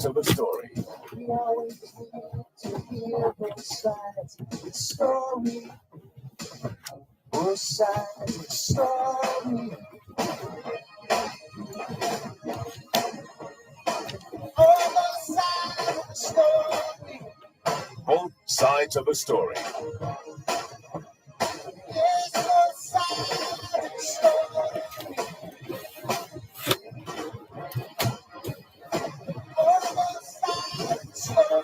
of a story. We always need to hear both sides of the story. Both sides of the story. Both sides of the story. Both sides of a story. Yes, both sides of the story. Both sides of the story.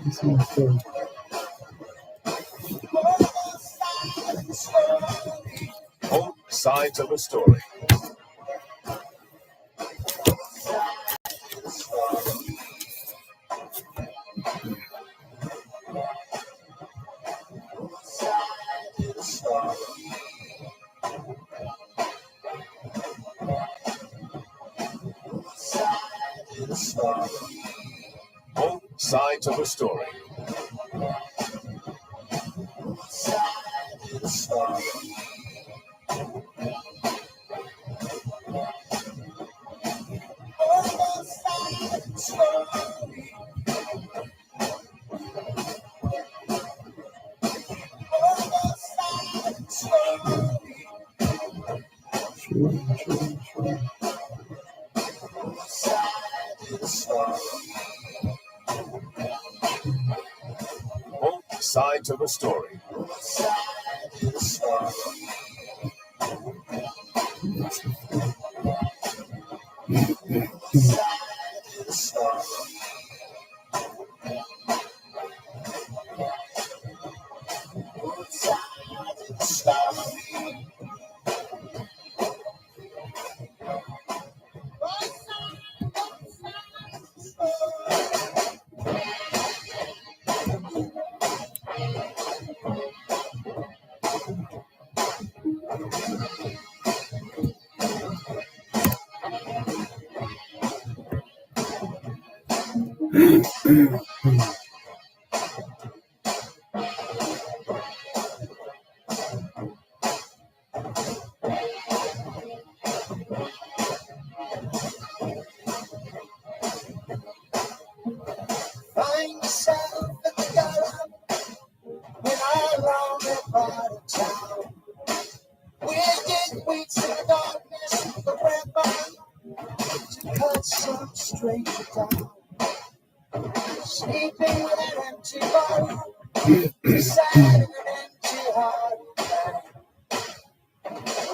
It's not fair. Both sides of the story. Both sides of a story. Both sides of a story. Both sides of a story. Find yourself at the gallop when I round that part of town. Wind waits in the darkness with a weapon to cut some stranger down. Sleeping with an empty bottle, sad in an empty heart.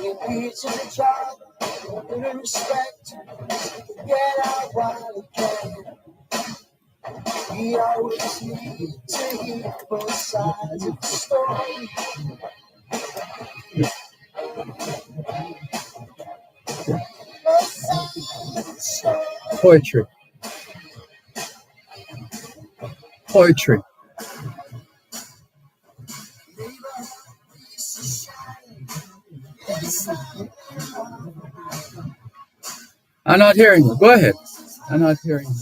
We need to the job, with a respect, get out while we can. We always need to hear both sides of the story. Both sides of the story. Poetry. Poetry. I'm not hearing you. Go ahead. I'm not hearing you.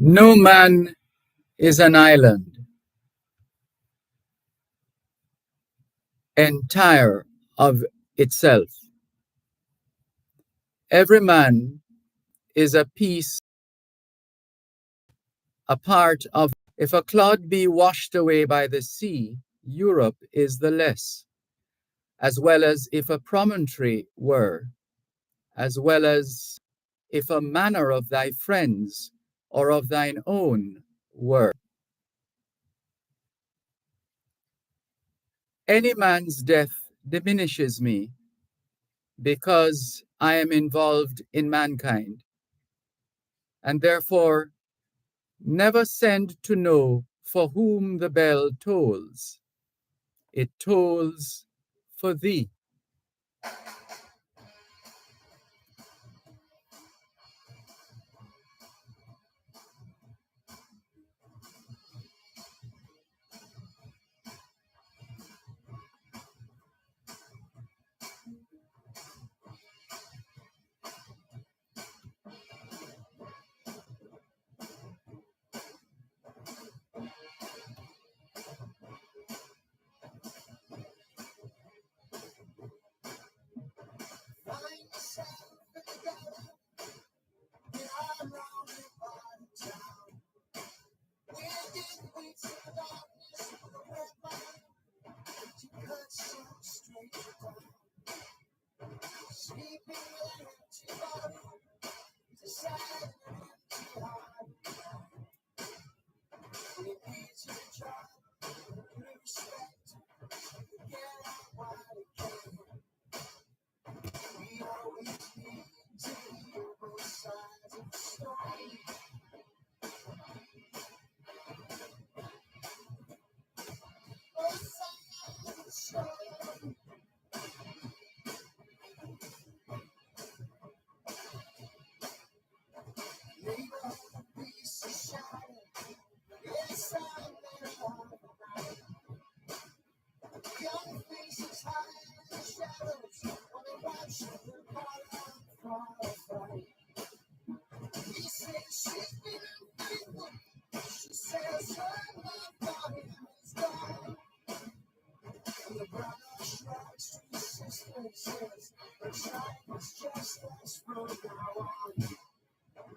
No man is an island, entire of itself. Every man is a piece, a part of. If a cloud be washed away by the sea, Europe is the less, as well as if a promontory were, as well as if a manor of thy friends or of thine own were. Any man's death diminishes me because I am involved in mankind, and therefore never send to know for whom the bell tolls. It tolls for thee. Find yourself in the ghetto, when I'm roaming about town. Where did we see the darkness of the red line to cut so straight down? Sleeping with an empty body is a sad and empty heart. We need to try to respect, get out while we can. We always need to hear both sides of the story. Both sides of the story. Neighborhood piece of shadow. Yes, I'm there all night. Young faces hide in the shadows while they watch the car from fight. He says she's been unfaithful. She says her love for him is gone. And the brother shrugs to his sister and says the child is just as from now on.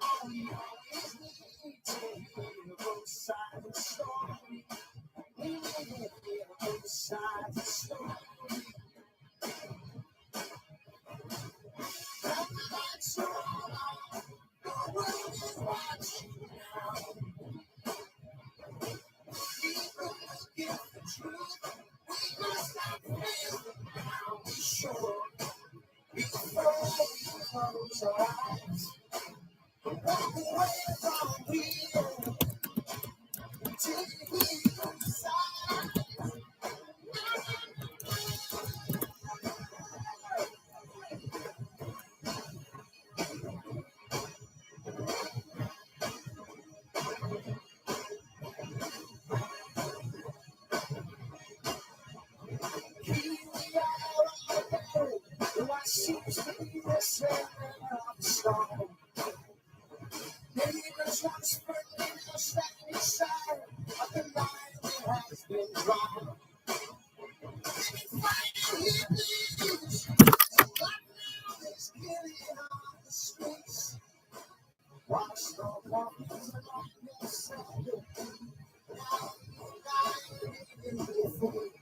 All we always need to hear both sides of the story. We need to hear both sides of the story. And the lights are all on. The world is watching now. People looking for truth. We must not fail now. Be sure before we close our eyes. Walk away from here till you hear both sides. Here we are on the road. What seems to be the center of the storm. Neighbors once friendly, now standing aside of the line that has been drawn. Fighting hippies, lockdown is killing on the streets. Watch the walkers along the side. Now in the feet.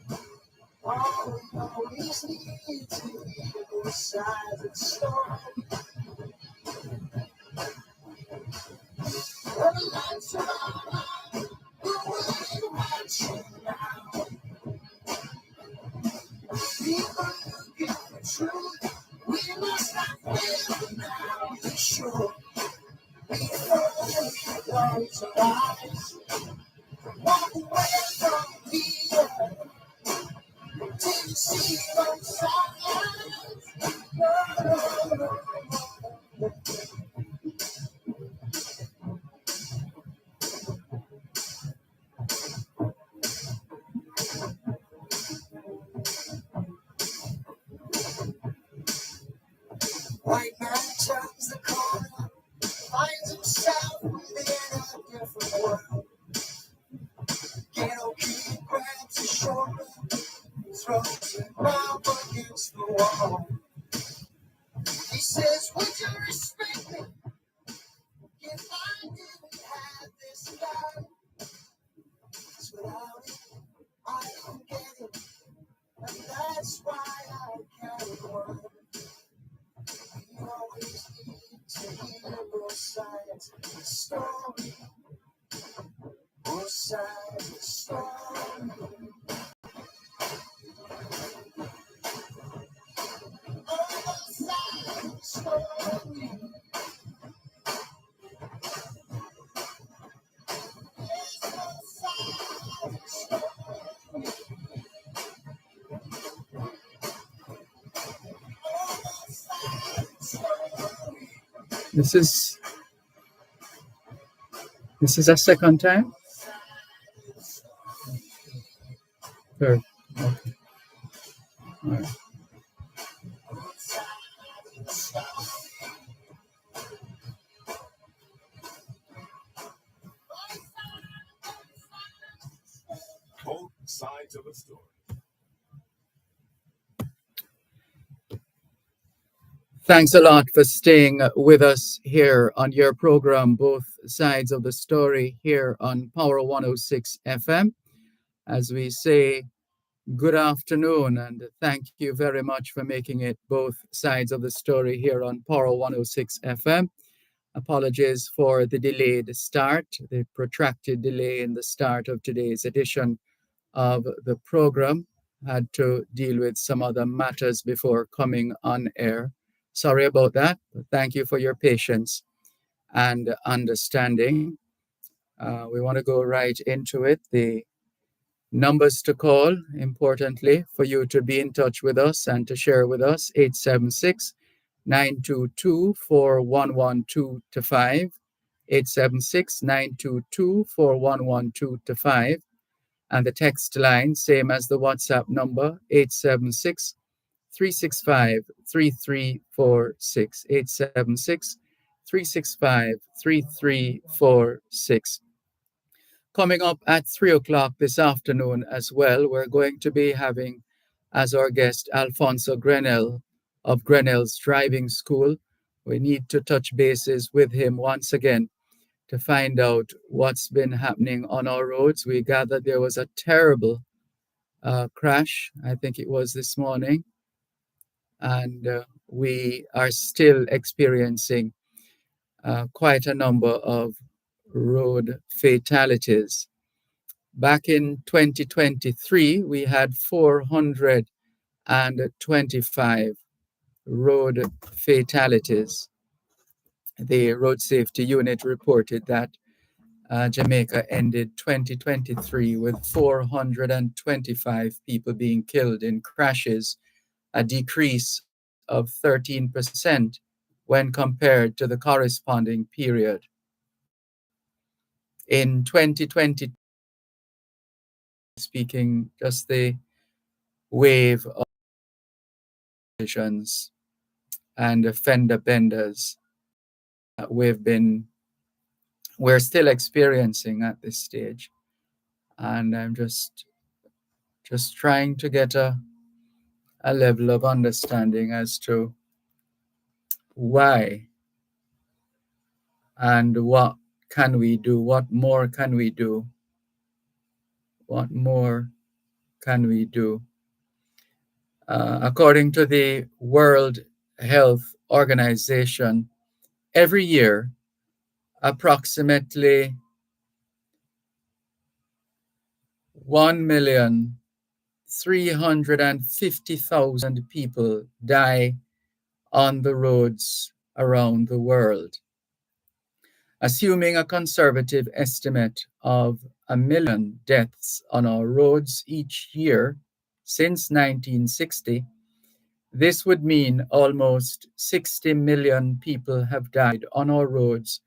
All we always need to hear both sides of the story. When the lights are on, the world watching now. People looking for truth. We must not fail now. Be sure before we close our eyes. Walk away from here till you see both sides. No, no, no, no. White man turns the corner, finds himself within a whoa. He says, would you respect me if I didn't have this love? 'Cause without it, I don't get it. And that's why I carry one. You always need to hear both sides of the story. Both sides of the story. Both sides of the story. This is a second time? Third. Okay. All right. Both sides of a story. Thanks a lot for staying with us here on your program, Both Sides of the Story, here on Power 106 FM. As we say, good afternoon, and thank you very much for making it Both Sides of the Story here on Power 106 FM. Apologies for the delayed start, the protracted delay in the start of today's edition of the program. Had to deal with some other matters before coming on air. Sorry about that, but thank you for your patience and understanding. We want to go right into it. The numbers to call, importantly, for you to be in touch with us and to share with us, 876 922 4112 to 5, 876 922 4112 to 5, and the text line, same as the WhatsApp number, 876 365 3346, 876 365 3346. Coming up at 3 o'clock this afternoon as well, we're going to be having as our guest Alfonso Grenell of Grenell's Driving School. We need to touch bases with him once again to find out what's been happening on our roads. We gathered there was a terrible crash, I think it was this morning, and we are still experiencing quite a number of road fatalities. Back in 2023, we had 425 road fatalities. The Road Safety Unit reported that Jamaica ended 2023 with 425 people being killed in crashes, a decrease of 13% when compared to the corresponding period. In 2020, speaking, just the wave of collisions and fender benders that we're still experiencing at this stage. And I'm just trying to get a level of understanding as to why and what can we do, what more can we do, what more can we do. According to the World Health Organization, every year, approximately 1,350,000 people die on the roads around the world. Assuming a conservative estimate of 1 million deaths on our roads each year since 1960, this would mean almost 60 million people have died on our roads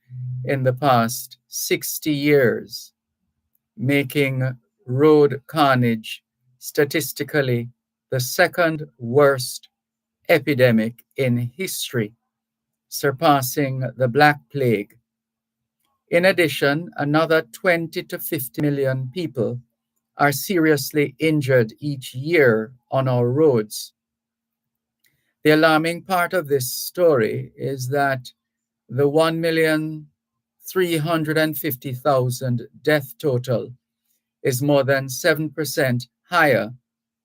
in the past 60 years, making road carnage statistically the second worst epidemic in history, surpassing the Black Plague. In addition, another 20 to 50 million people are seriously injured each year on our roads. The alarming part of this story is that the 1,350,000 death total is more than 7% higher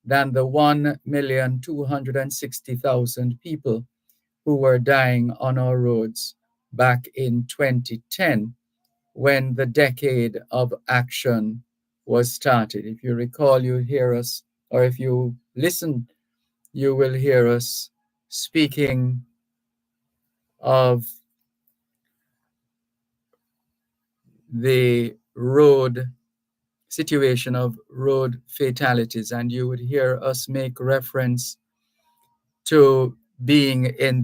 than the 1,260,000 people who were dying on our roads back in 2010 when the decade of action was started. If you recall, you hear us, or if you listen, you will hear us speaking of the road situation of road fatalities, and you would hear us make reference to being in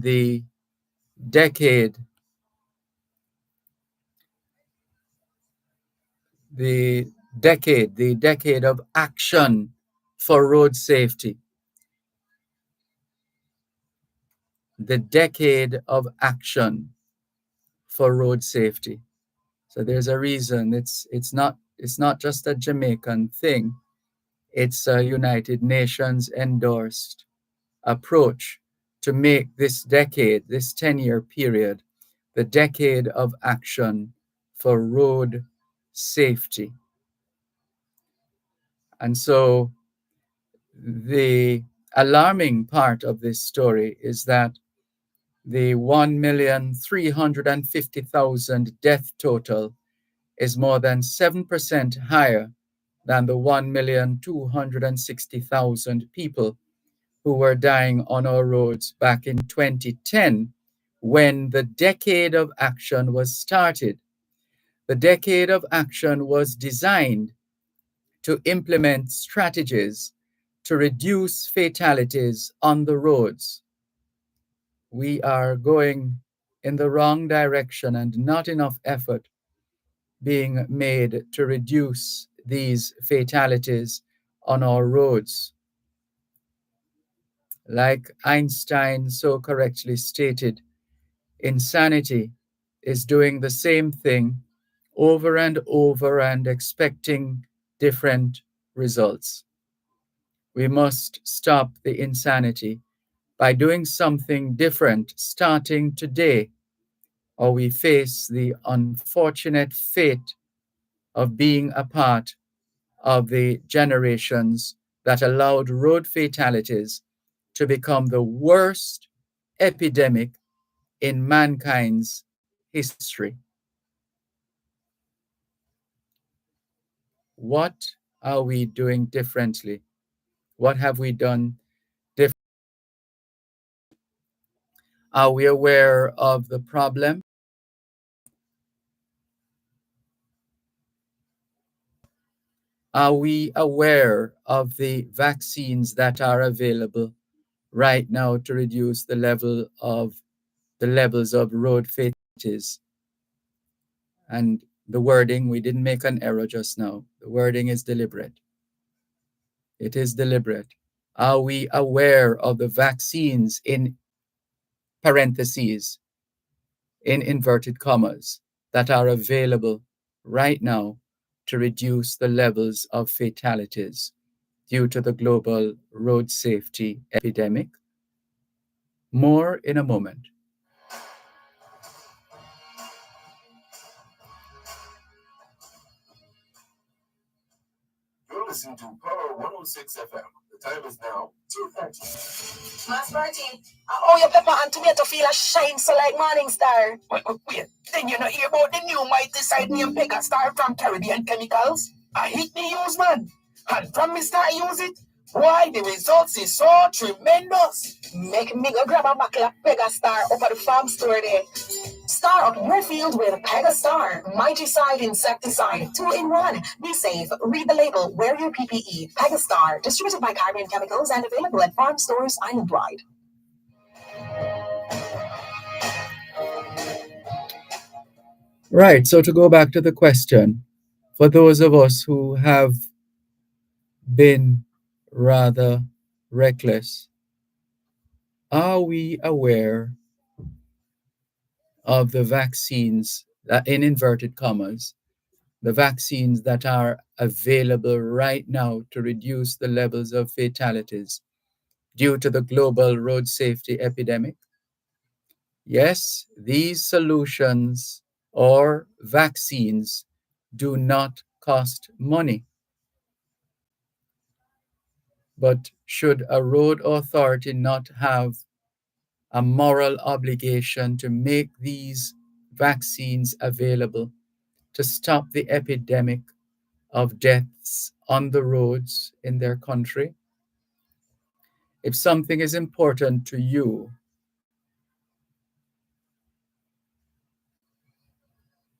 decade, the the decade of action for road safety, the decade of action for road safety. So there's a reason. It's not just a Jamaican thing. It's a United Nations endorsed approach to make this decade, this 10-year period, the decade of action for road safety. And so the alarming part of this story is that the 1,350,000 death total is more than 7% higher than the 1,260,000 people who were dying on our roads back in 2010 when the decade of action was started. The decade of action was designed to implement strategies to reduce fatalities on the roads. We are going in the wrong direction and not enough effort being made to reduce these fatalities on our roads. Like Einstein so correctly stated, insanity is doing the same thing over and over and expecting different results. We must stop the insanity by doing something different starting today, or we face the unfortunate fate of being a part of the generations that allowed road fatalities to become the worst epidemic in mankind's history. What are we doing differently? What have we done differently? Are we aware of the problem? Are we aware of the vaccines that are available right now to reduce the levels of road fatalities? And the wording, we didn't make an error just now. The wording is deliberate. It is deliberate. Are we aware of the vaccines in parentheses, in inverted commas, that are available right now to reduce the levels of fatalities due to the global road safety epidemic? More in a moment. You're listening to Power 106 FM. The time is now 2:30. Mass Martin, how your pepper and tomato feel a shine so like morning star? Wait, then you not hear about the new mighty side name Pega Star from Caribbean Chemicals? I hit me use, man. And from me start use it, why the results is so tremendous. Make me go grab a buckle of Pega Star up at the farm store there. Star up your field with Pega Star, mighty side insecticide, 2-in-1. Be safe. Read the label. Wear your PPE. Pega Star, distributed by Caribbean Chemicals and available at farm stores island-wide. Right, so to go back to the question, for those of us who have been rather reckless, are we aware of the vaccines, in inverted commas, the vaccines that are available right now to reduce the levels of fatalities due to the global road safety epidemic. Yes, these solutions or vaccines do not cost money, but should a road authority not have a moral obligation to make these vaccines available to stop the epidemic of deaths on the roads in their country? If something is important to you,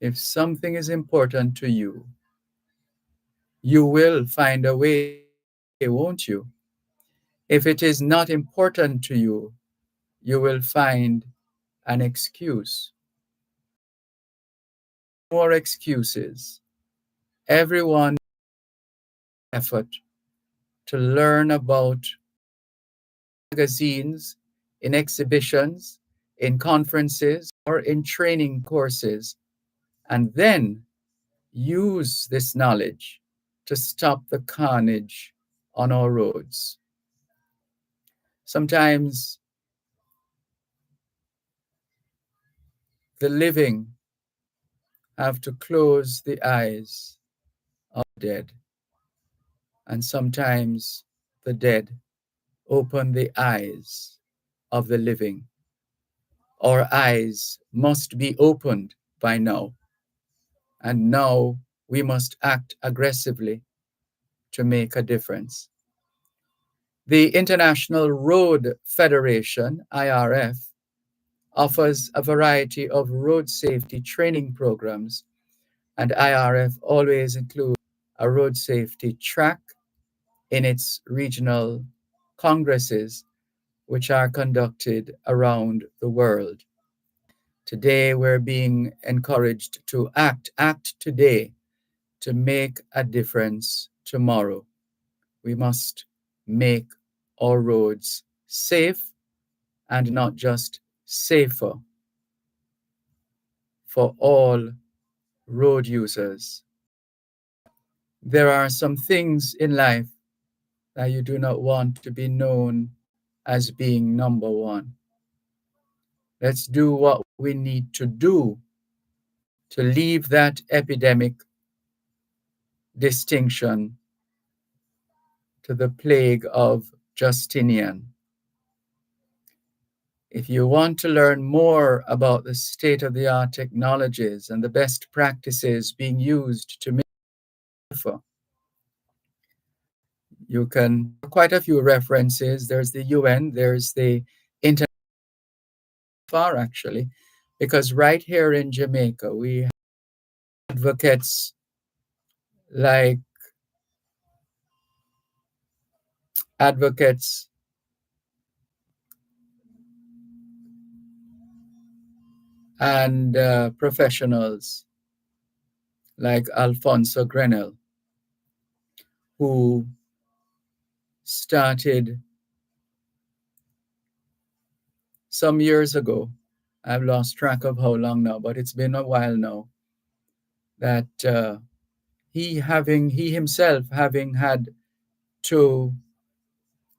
if something is important to you, you will find a way, won't you? If it is not important to you, you will find an excuse. More excuses. Everyone effort to learn about magazines, in exhibitions, in conferences, or in training courses, and then use this knowledge to stop the carnage on our roads. Sometimes the living have to close the eyes of the dead, and sometimes the dead open the eyes of the living. Our eyes must be opened by now, and now we must act aggressively to make a difference. The International Road Federation, IRF, offers a variety of road safety training programs, and IRF always includes a road safety track in its regional congresses, which are conducted around the world. Today, we're being encouraged to act today to make a difference tomorrow. We must make our roads safe and not just safer for all road users. There are some things in life that you do not want to be known as being number one. Let's do what we need to do to leave that epidemic distinction to the plague of Justinian. If you want to learn more about the state of the art technologies and the best practices being used to make safer, you can quite a few references. There's the UN, there's the Internet far actually, because right here in Jamaica we have advocates like advocates and professionals like Alfonso Grenell, who started some years ago. I've lost track of how long now, but it's been a while now, that he himself having had to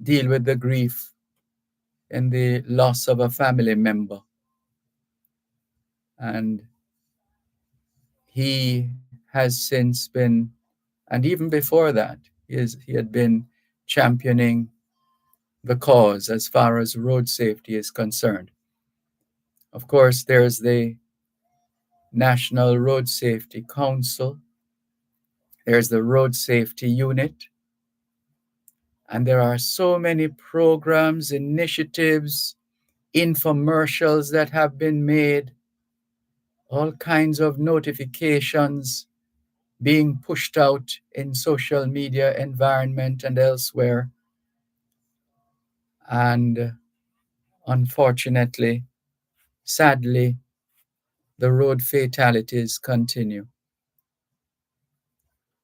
deal with the grief and the loss of a family member. And he has since been, and even before that, he had been championing the cause as far as road safety is concerned. Of course, there's the National Road Safety Council, there's the Road Safety Unit, and there are so many programs, initiatives, infomercials that have been made, all kinds of notifications being pushed out in social media environment and elsewhere. And unfortunately, sadly, the road fatalities continue.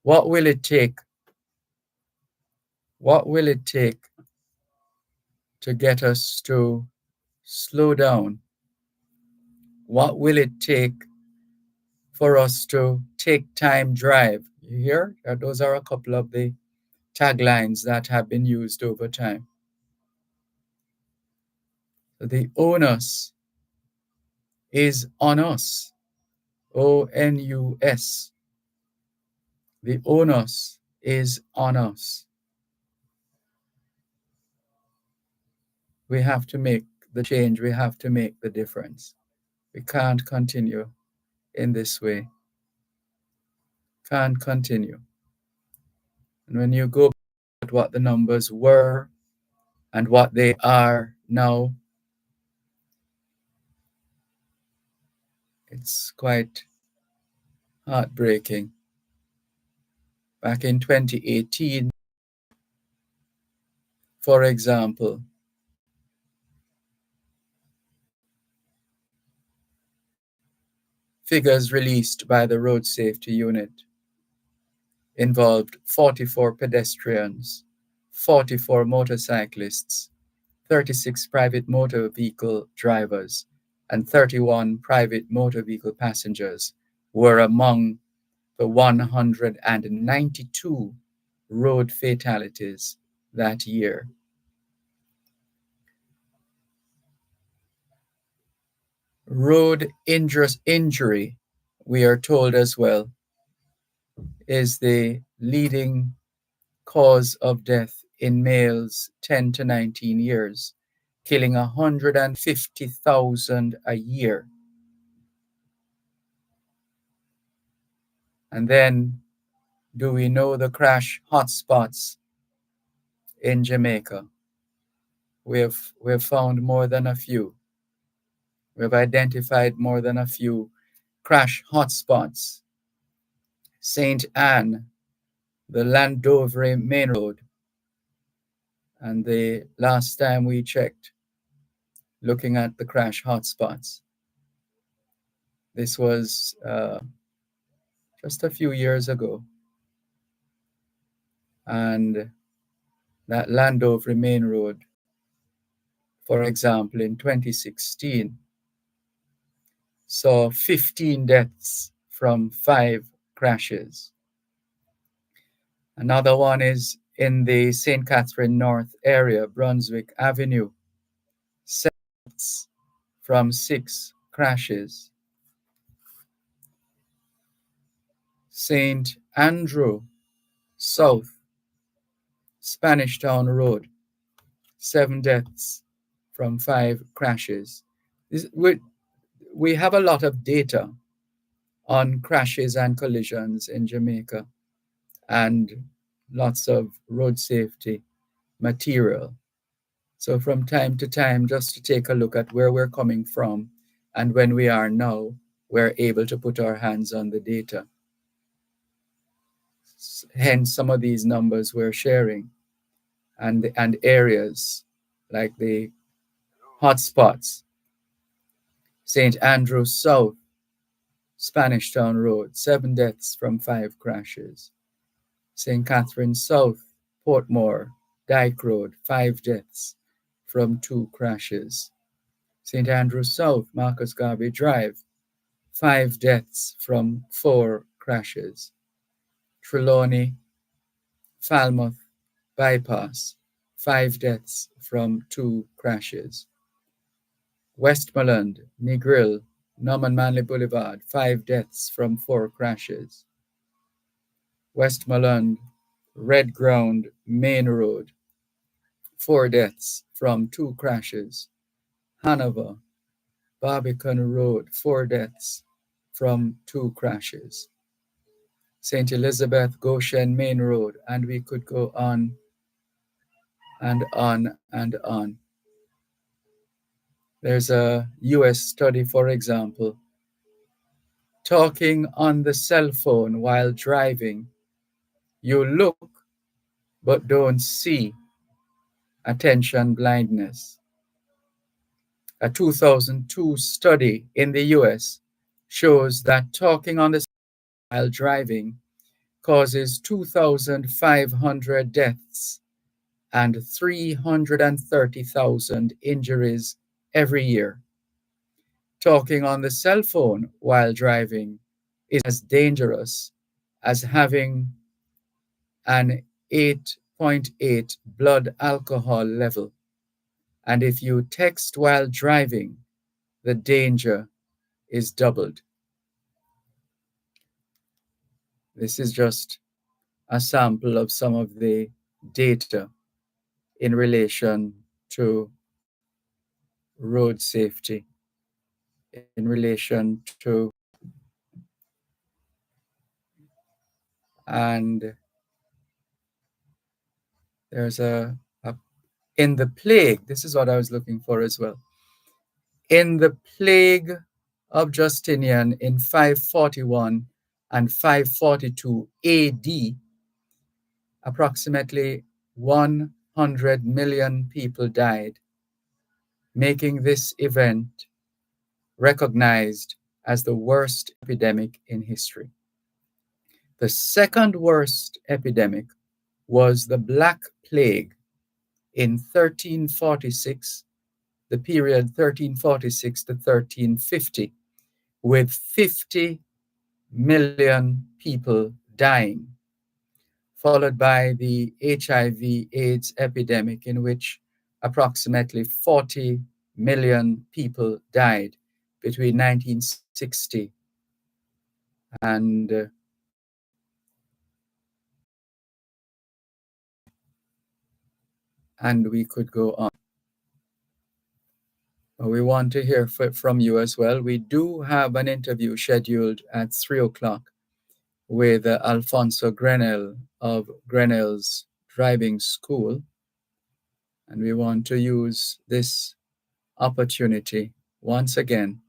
What will it take? What will it take to get us to slow down? What will it take for us to take time drive? You hear? Those are a couple of the taglines that have been used over time. The onus is on us. ONUS. The onus is on us. We have to make the change. We have to make the difference. We can't continue in this way. Can't continue. And when you go back at what the numbers were and what they are now, it's quite heartbreaking. Back in 2018, for example, figures released by the Road Safety Unit involved 44 pedestrians, 44 motorcyclists, 36 private motor vehicle drivers, and 31 private motor vehicle passengers were among the 192 road fatalities that year. Road injury, we are told as well, is the leading cause of death in males 10 to 19 years, killing 150,000 a year. And then, do we know the crash hotspots in Jamaica? We have found more than a few. We have identified more than a few crash hotspots. St. Anne, the Landover Main Road, and the last time we checked, looking at the crash hotspots, this was just a few years ago. And that Landover Main Road, for example, in 2016, saw 15 deaths from 5 crashes. Another one is in the St. Catherine North area, Brunswick Avenue, 7 deaths from 6 crashes. St. Andrew South, Spanish Town Road, 7 deaths from 5 crashes. We have a lot of data on crashes and collisions in Jamaica and lots of road safety material. So from time to time, just to take a look at where we're coming from and when we are now, we're able to put our hands on the data. Hence some of these numbers we're sharing and areas like the hotspots. St. Andrew South, Spanish Town Road, 7 deaths from 5 crashes. St. Catherine South, Portmore, Dyke Road, 5 deaths from 2 crashes. St. Andrew South, Marcus Garvey Drive, 5 deaths from 4 crashes. Trelawney, Falmouth Bypass, 5 deaths from 2 crashes. Westmoreland, Negril, Norman Manley Boulevard, 5 deaths from 4 crashes. Westmoreland, Red Ground, Main Road, 4 deaths from 2 crashes. Hanover, Barbican Road, 4 deaths from 2 crashes. St. Elizabeth, Goshen, Main Road, and we could go on and on and on. There's a US study, for example, talking on the cell phone while driving. You look but don't see. Attention blindness. A 2002 study in the US shows that talking on the cell phone while driving causes 2,500 deaths and 330,000 injuries every year. Talking on the cell phone while driving is as dangerous as having an 8.8 blood alcohol level And if you text while driving, the danger is doubled. This is just a sample of some of the data in relation to road safety, in relation to, and there's a in the plague, this is what I was looking for as well. In the plague of Justinian in 541 and 542 AD, approximately 100 million people died, making this event recognized as the worst epidemic in history. The second worst epidemic was the Black Plague in 1346, the period 1346 to 1350, with 50 million people dying, followed by the HIV/AIDS epidemic, in which approximately 40 million people died between 1960 and we could go on. We want to hear from you as well. We do have an interview scheduled at 3 o'clock with Alfonso Grenell of Grenell's Driving School. And we want to use this opportunity once again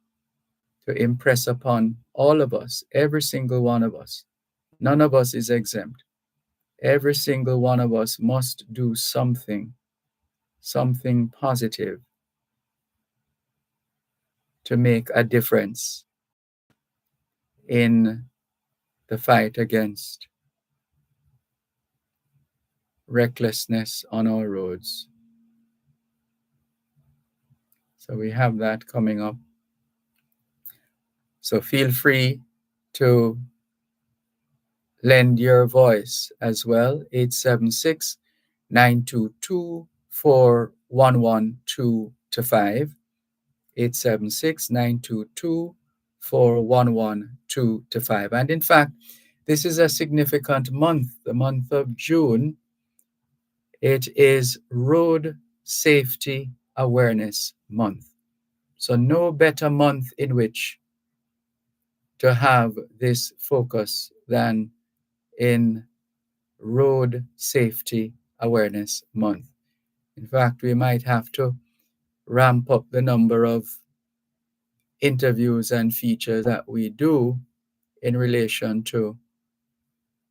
to impress upon all of us, every single one of us. None of us is exempt. Every single one of us must do something positive to make a difference in the fight against recklessness on our roads. So we have that coming up. So feel free to lend your voice as well. 876-922-4112-5. 876-922-4112-5. And in fact, this is a significant month, the month of June. It is Road Safety Awareness Month. So no better month in which to have this focus than in Road Safety Awareness Month. In fact, we might have to ramp up the number of interviews and features that we do in relation to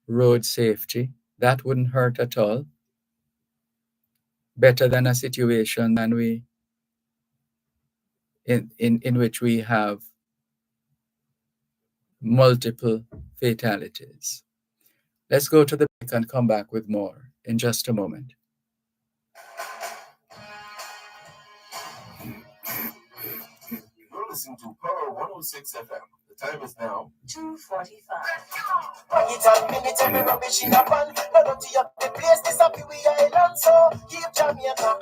road safety. That wouldn't hurt at all. Better than a situation than we in which we have multiple fatalities. Let's go to the break and come back with more in just a moment. You're listening to Power 106 FM. The time is now 2:45. It's a minute every rubbish in a pan. No dirty up the place, this happy we island. So keep Jamaica.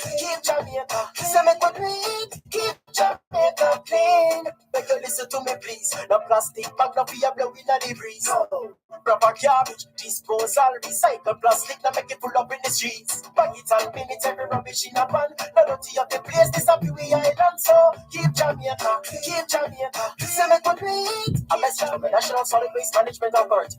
Say me good weed, keep Jamaica clean. Make you listen to me please. No plastic bag, no fear blowing in the breeze. Proper garbage, disposal, recycle plastic, now make it full up in the streets. Bag it and bin it every rubbish in a pan. No dirty up the place, this happy we island. So keep Jamaica. Say me good weed. A message from the National Solid Waste Management Authority.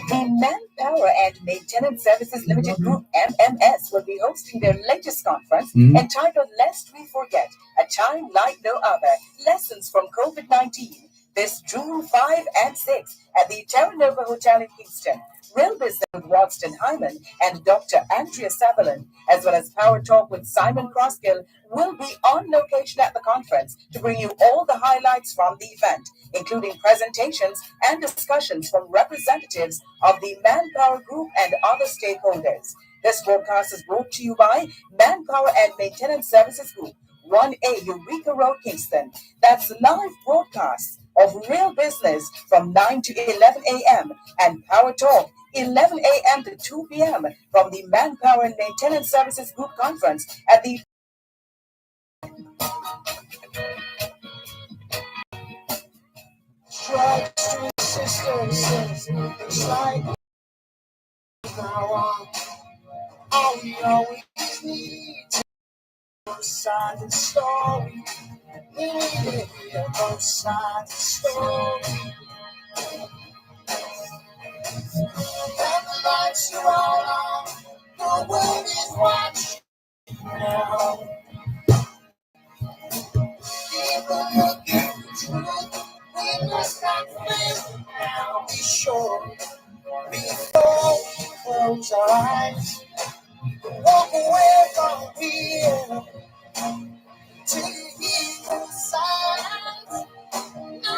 The Manpower and Maintenance Services Limited Group, MMS, will be hosting their latest conference entitled Lest We Forget, A Time Like No Other, Lessons from COVID-19, this June 5 and 6 at the Terra Nova Hotel in Kingston. Real Business with Wadston Hyman and Dr. Andrea Sutherland, as well as Power Talk with Simon Crossgill, will be on location at the conference to bring you all the highlights from the event, including presentations and discussions from representatives of the Manpower Group and other stakeholders. This broadcast is brought to you by Manpower and Maintenance Services Group, 1A Eureka Road, Kingston. That's live broadcasts of Real Business from 9 to 11 a.m. and Power Talk 11 a.m. to 2 p.m. from the Manpower and Maintenance Services Group Conference at the side now on. All we always need to both sides of the story. We need to hear both sides of the story. And the lights are all on. The world is watching now. People looking for truth. We must not fail now. Be sure before we close our eyes. Walk away from here to the evil side. No, no,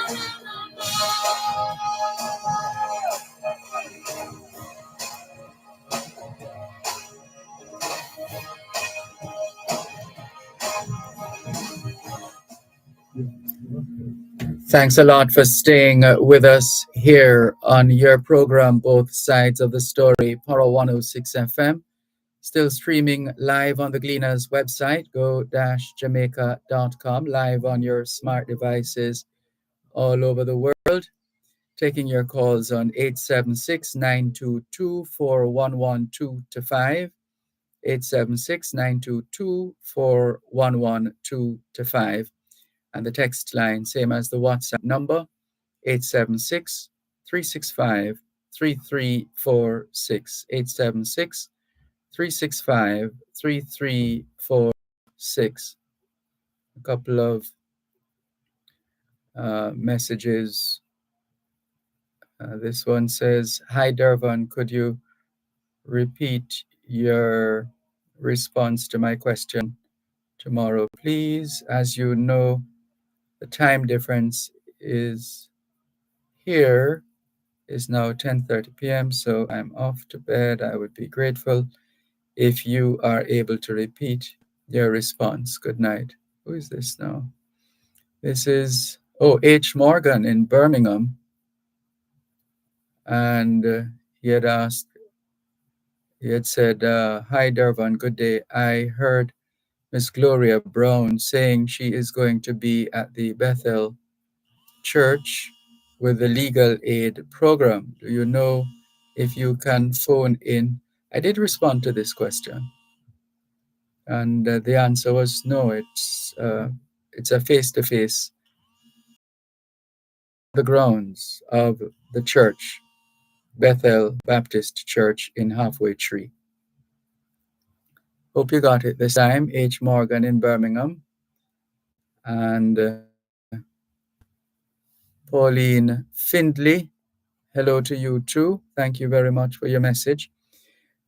Thanks a lot for staying with us here on your program, Both Sides of the Story, Power 106 FM. Still streaming live on the Gleaners website, go-jamaica.com, live on your smart devices all over the world. Taking your calls on 876-922-4112-5, 876-922-4112-5. And the text line, same as the WhatsApp number, 876-365-3346, 876-365-3346. A couple of messages. This one says, "Hi Dervan, could you repeat your response to my question tomorrow, please? As you know, the time difference is here is now 10:30 p.m., so I'm off to bed. I would be grateful if you are able to repeat your response. Good night." Who is this now? This is, H. Morgan in Birmingham. And he had said, "Hi, Dervan, good day. I heard Miss Gloria Brown saying she is going to be at the Bethel Church with the legal aid program. Do you know if you can phone in?" I did respond to this question, and the answer was no. It's a face-to-face, the grounds of the church, Bethel Baptist Church in Halfway Tree. Hope you got it this time. H. Morgan in Birmingham. And Pauline Findley, hello to you too. Thank you very much for your message.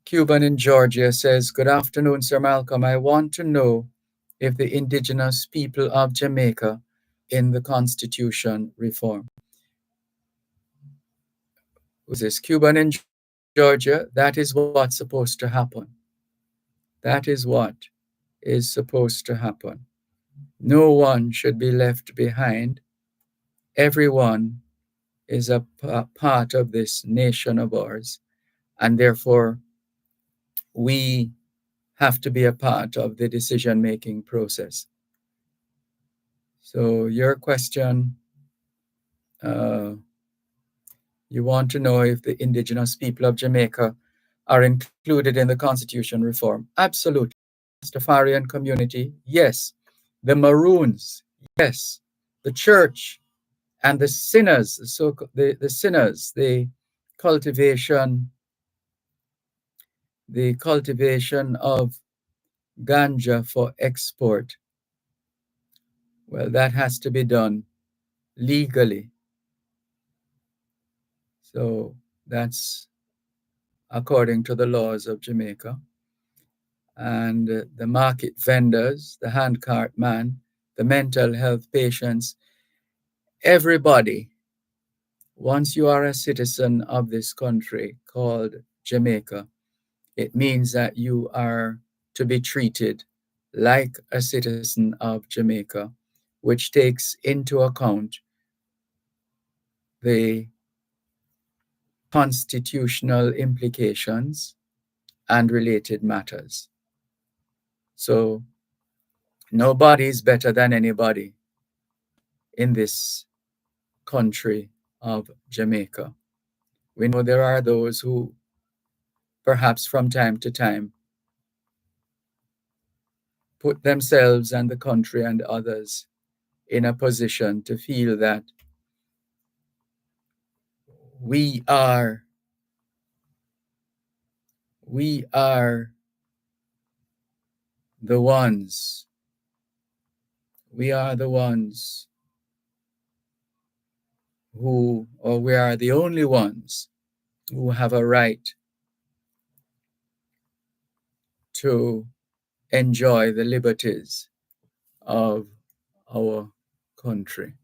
Cuban in Georgia says, "Good afternoon, Sir Malcolm. I want to know if the indigenous people of Jamaica in the Constitution reform." Who's this? Cuban in Georgia. That is what's supposed to happen. That is what is supposed to happen. No one should be left behind. Everyone is a part of this nation of ours, and therefore we have to be a part of the decision-making process. So your question, you want to know if the indigenous people of Jamaica are included in the Constitution reform. Absolutely. Rastafarian community, yes. The Maroons, yes. The church and the sinners, the sinners, the cultivation of ganja for export. Well, that has to be done legally. So that's according to the laws of Jamaica. And the market vendors, the handcart man, the mental health patients, everybody, once you are a citizen of this country called Jamaica, it means that you are to be treated like a citizen of Jamaica, which takes into account the constitutional implications and related matters. So nobody is better than anybody in this country of Jamaica. We know there are those who, perhaps from time to time, put themselves and the country and others in a position to feel that we are we are the ones we are the ones who, or we are the only ones who have a right to enjoy the liberties of our country,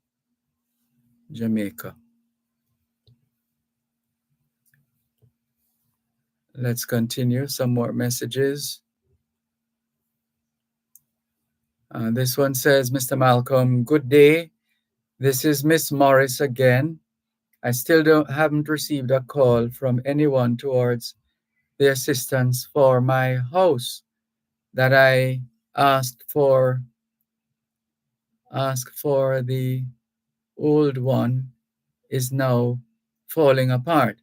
Jamaica. Let's continue. Some more messages. This one says, Mr. Malcolm, good day. This is Miss Morris again. I still haven't received a call from anyone towards the assistance for my house that I asked for. The old one is now falling apart.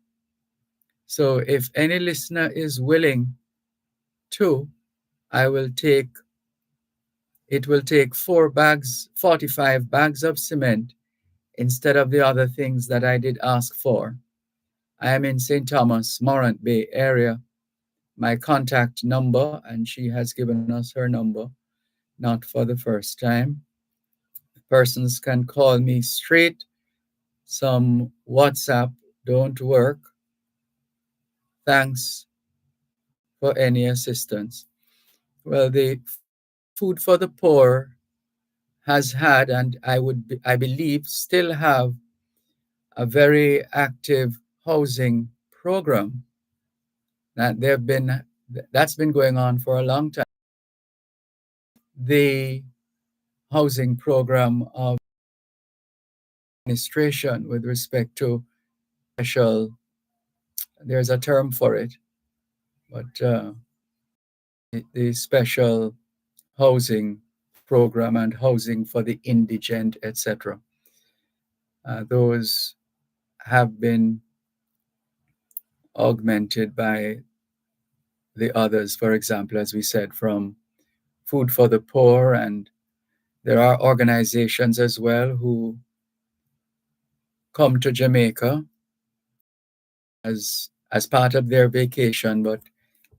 So if any listener is willing to, I will take, it will take 45 bags of cement instead of the other things that I did ask for. I am in St. Thomas, Morant Bay area. My contact number, and she has given us her number, not for the first time. Persons can call me straight. Some WhatsApp don't work. Thanks for any assistance. Well, the Food for the Poor has had, and I believe still have, a very active housing program that's been going on for a long time. The housing program of administration with respect to special, there's a term for it, but the special housing program and housing for the indigent, etc. Those have been augmented by the others, for example, as we said, from Food for the Poor, and there are organizations as well who come to Jamaica as part of their vacation, but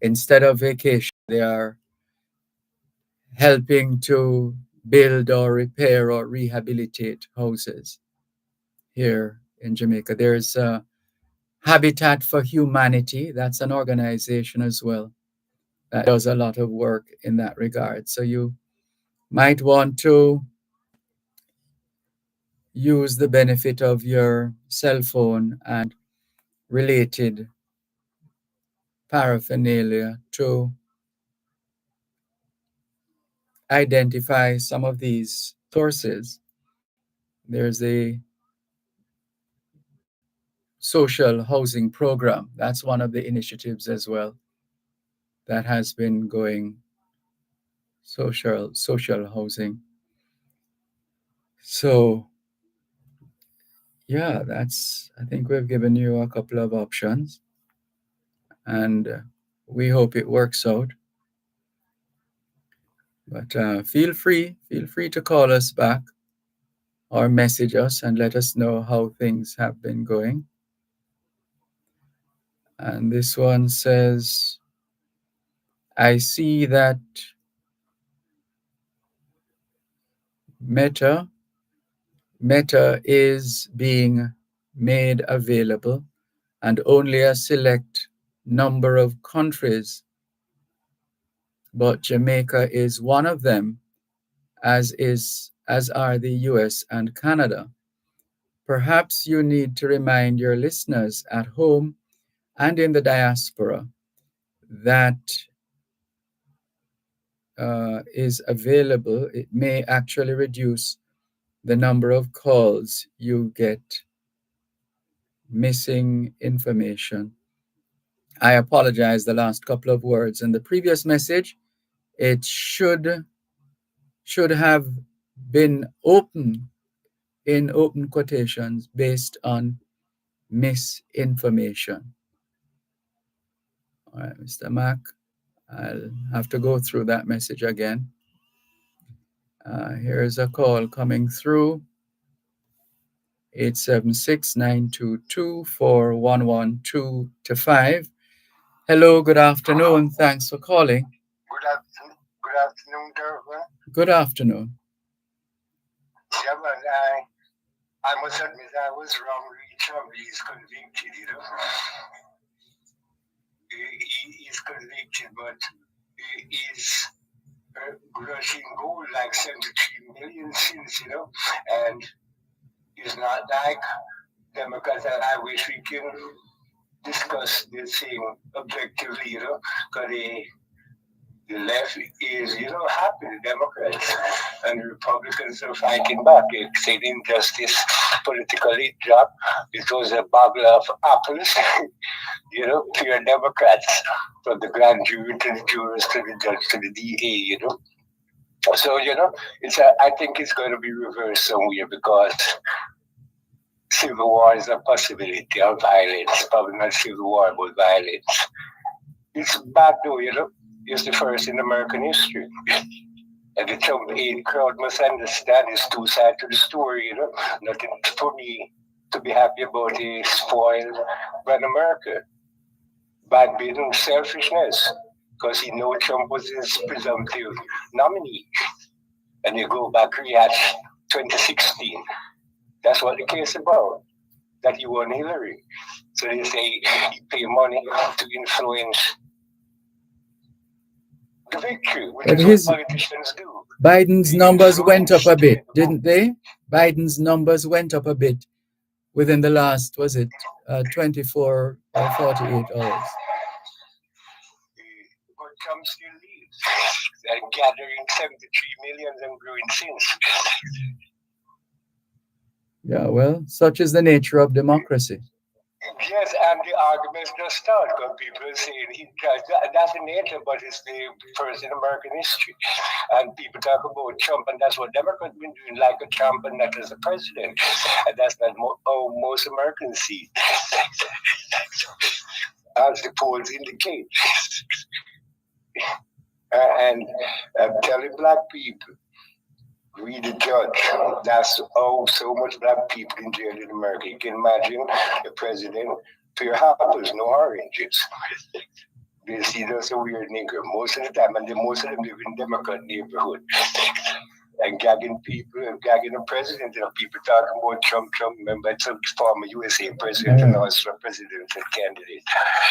instead of vacation, they are helping to build or repair or rehabilitate houses here in Jamaica. There's Habitat for Humanity, that's an organization as well that does a lot of work in that regard. So you might want to use the benefit of your cell phone and related paraphernalia to identify some of these sources. There's a social housing program. That's one of the initiatives as well that has been going, social housing. So yeah, I think we've given you a couple of options, and we hope it works out. But feel free to call us back or message us and let us know how things have been going. And this one says, I see that Meta is being made available, and only a select number of countries, but Jamaica is one of them, as are the US and Canada. Perhaps you need to remind your listeners at home and in the diaspora that is available. It may actually reduce the number of calls you get missing information. I apologize, the last couple of words in the previous message. It should have been open, in open quotations, based on misinformation. All right, Mr. Mack, I'll have to go through that message again. Here's a call coming through. 876-922-4112-5. Hello, good afternoon. Thanks for calling. Good afternoon, Dervan. Good afternoon. Yeah, man, I must admit I was wrong. Trump is convicted, you know. He is convicted, but he is rushing gold like 73 million since, you know, and it's not like Democrats, and I wish we can discuss this thing objectively, you know, because the left is, you know, happy, the Democrats, and the Republicans are fighting back. They say the injustice politically dropped. It was a bottle of apples, you know, pure Democrats, from the grand jury to the jurors to the judge to the DA, you know. So, you know, I think it's going to be reversed somewhere because civil war is a possibility of violence, probably not civil war, but violence. It's bad though, you know. It's the first in American history. And the Trump aid crowd must understand it's two sides to the story, you know. Nothing for me to be happy about is spoiled brand America. Bad business, selfishness, because he knew Trump was his presumptive nominee. And you go back, rehash 2016. That's what the case about, that he won Hillary. So they say he paid money to influence the victory, which But is what politicians do. Biden's numbers went up a bit, didn't they? Biden's numbers went up a bit within the last, was it 24 or 48 hours? But Trump still leads. They're gathering 73 million and growing since. Yeah, well, such is the nature of democracy. Yes, and the arguments just start because people are saying that's the nature, but it's the first in American history. And people talk about Trump, and that's what Democrats have been doing, like a Trump and not as a president. And that's not how most Americans see it, as the polls indicate. And I'm telling black people, read the judge. That's so much black people in jail in America. You can imagine the president, pure apples, no oranges. They see that's a weird nigger most of the time, and most of them live in Democrat neighborhood. And gagging people, gagging the president, you know, people talking about Trump. Remember, it's a former USA president and also a presidential candidate.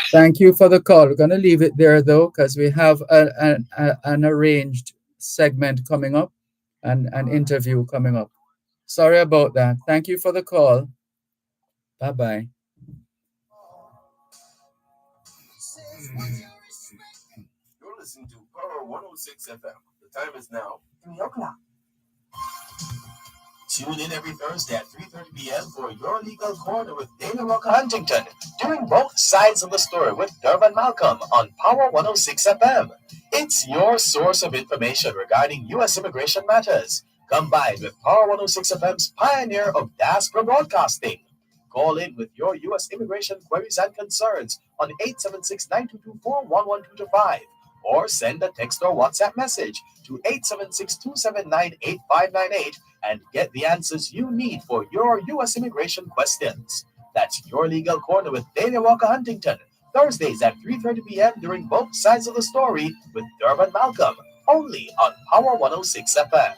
Thank you for the call. We're going to leave it there, though, because we have an arranged segment coming up and an interview coming up. Sorry about that. Thank you for the call. Bye-bye. You're listening to Power 106 FM. The time is now 3 o'clock. Tune in every Thursday at 3:30 p.m. for Your Legal Corner with Dana Walker Huntington, doing both sides of the story with Dervan Malcolm on Power 106 FM. It's your source of information regarding U.S. immigration matters, combined with Power 106 FM's pioneer of diaspora broadcasting. Call in with your U.S. immigration queries and concerns on 876-922-41125 or send a text or WhatsApp message to 876-279-8598 and get the answers you need for your U.S. immigration questions. That's Your Legal Corner with Dana Walker Huntington, Thursdays at 3:30 p.m. during both sides of the story with Dervan Malcolm, only on Power 106 FM.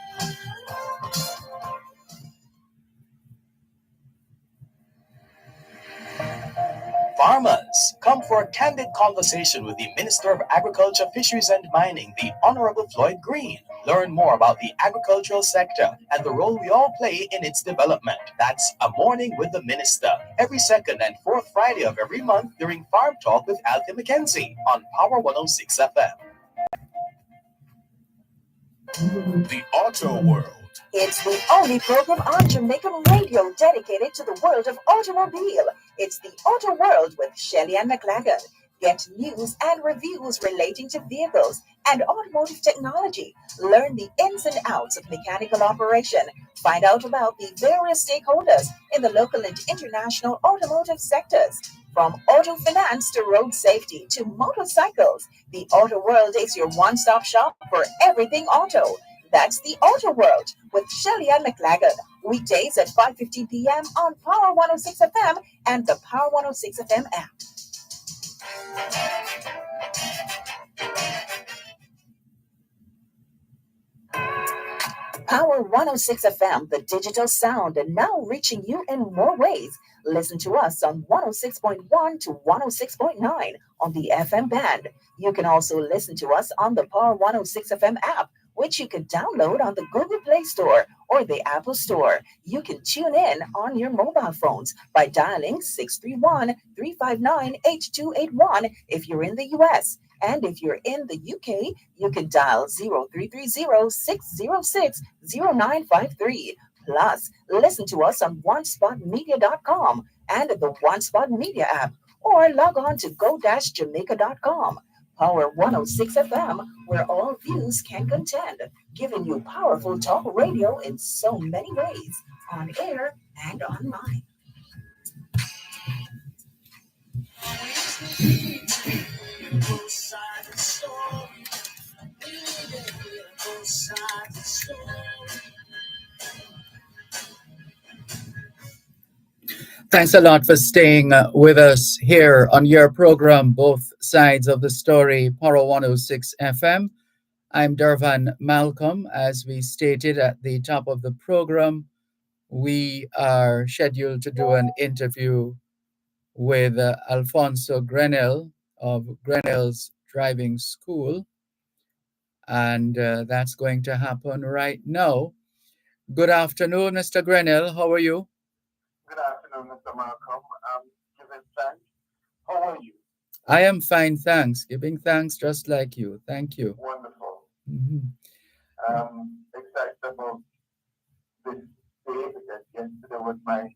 Farmers, come for a candid conversation with the Minister of Agriculture, Fisheries and Mining, the Honorable Floyd Green. Learn more about the agricultural sector and the role we all play in its development. That's A Morning with the Minister, every second and fourth Friday of every month during Farm Talk with Althea McKenzie on Power 106 FM. The Auto World. It's the only program on Jamaican radio dedicated to the world of automobile. It's the Auto World with Shelley and McLagan. Get news and reviews relating to vehicles and automotive technology. Learn the ins and outs of mechanical operation, Find out about the various stakeholders in the local and international automotive sectors. From auto finance to road safety to motorcycles, the Auto World is your one stop shop for everything auto. That's the Auto World with Shelly and McLagan. Weekdays at 5:15 p.m. on Power 106 FM and the Power 106 FM app. Power 106 FM, the digital sound, and now reaching you in more ways. Listen to us on 106.1 to 106.9 on the FM band. You can also listen to us on the Power 106 FM app, which you can download on the Google Play Store or the Apple Store. You can tune in on your mobile phones by dialing 631-359-8281 if you're in the US. And if you're in the UK, you can dial 0330-606-0953. Plus, listen to us on onespotmedia.com and the One Spot Media app, or log on to go-jamaica.com. Power 106 FM, where all views can contend, giving you powerful talk radio in so many ways, on air and online. Thanks a lot for staying with us here on your program, Both Sides of the Story, Power 106 FM. I'm Dervan Malcolm. As we stated at the top of the program, we are scheduled to do an interview with Alfonso Grenell of Grenell's Driving School, and that's going to happen right now. Good afternoon, Mr. Grenell. How are you? Good afternoon, Mr. Malcolm. Giving thanks. How are you? I am fine, thanks. Giving thanks just like you. Thank you. Wonderful. Mhm. Excited about this day because yesterday was my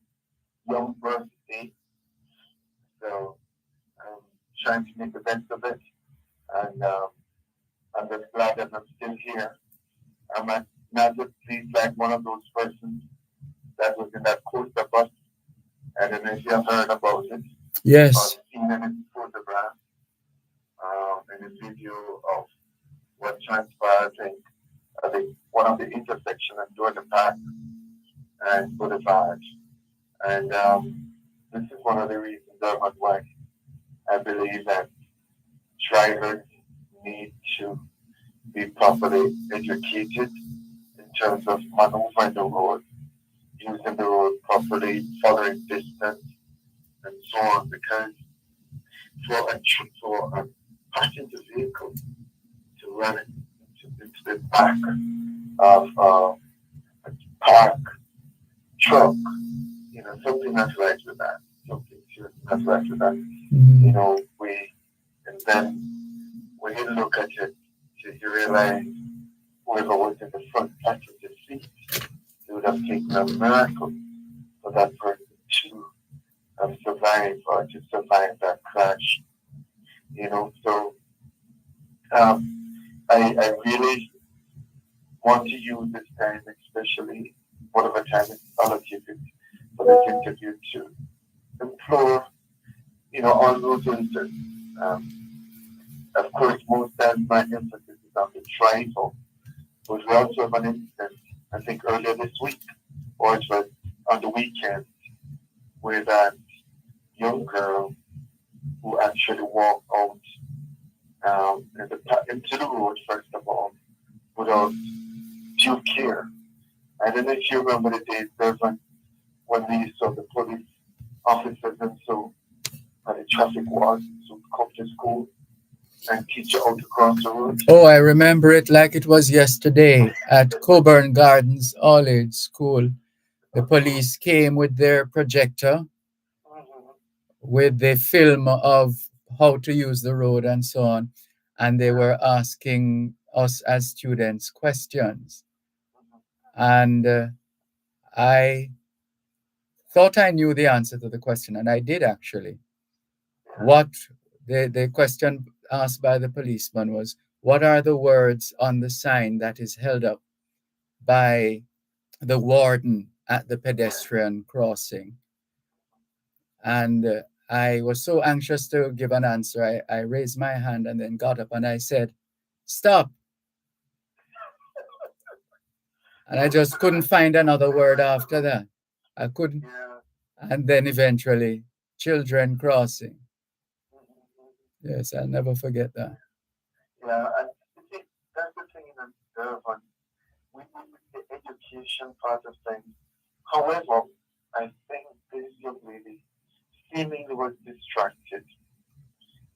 young birthday. So I'm trying to make the best of it. And I'm just glad that I'm still here. I'm not just pleased like one of those persons that was in that coaster bus. I don't know if you have heard about it. Yes. Or seen in its photograph, in a video of what transpired at one of the intersections at Georgia Park and Boulevard. And this is one of the reasons why I believe that drivers need to be properly educated in terms of maneuvering the road, using the road properly, following distance, and so on. Because for a passenger vehicle to run into the back of a park truck, something that's right with that. Something that's right with that. Mhm. And then when you look at it, you realize whoever was in the front passenger seat, it would have taken a miracle for that person to have survived or to survive that crash. So I really want to use this time, especially whatever time it's allocated for this interview, to implore, all those listeners. Of course, most times my emphasis is on the driver, but we also have an incident, I think earlier this week, or it was on the weekend, where that young girl who actually walked out into the road, first of all, without due care. I don't know if you remember the days, Dervan, when we saw the police officers and so at the traffic ward to come to school and teach you how to cross the road. Oh, I remember it like it was yesterday at Coburn Gardens All Age School. The police came with their projector Mhm. with the film of how to use the road and so on. And they were asking us as students questions. And I thought I knew the answer to the question, and I did actually. What the question asked by the policeman was, what are the words on the sign that is held up by the warden at the pedestrian crossing. And I was so anxious to give an answer. I raised my hand and then got up and I said, "Stop." And I just couldn't find another word after that. I couldn't. Yeah. And then eventually, children crossing. Mhm. Yes, I'll never forget that. Yeah, and you see, that's the thing in Dervan. With the education part of things. However, I think this young lady seemingly was distracted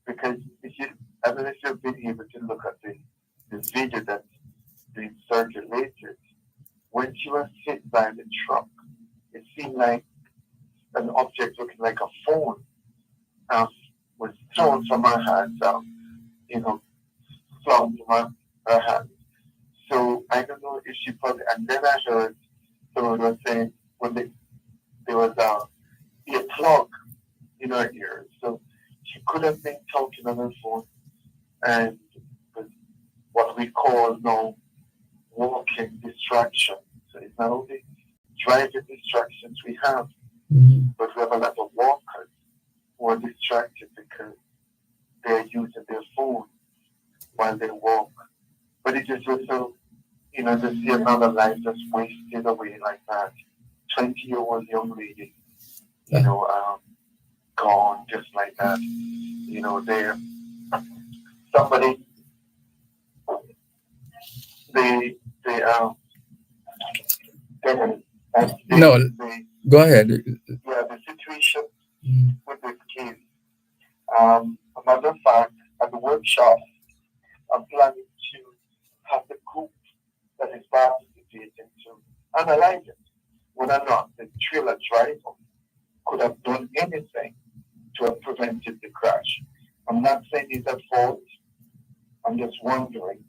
because if you, I don't know if you've been able to look at the video that's being circulated. When she was hit by the truck, it seemed like an object looking like a phone um, was thrown from her hands, you know, flung from her hands. So I don't know if she probably, and then I heard someone was saying when there was a plug in her ear. So she could have been talking on her phone and with what we call now walking distraction. So it's not only driving distractions we have, Mhm. but we have a lot of walkers who are distracted because they're using their phone while they walk. But it just was so, to see another life just wasted away like that. 20-year-old young lady, gone just like that. There, somebody, they, they, they, No, go ahead. yeah, the situation Mm. with this case. A matter of fact, at the workshop, I'm planning to have the group that is participating to analyze it, whether or not the trailer driver could have done anything to have prevented the crash. I'm not saying he's at fault. I'm just wondering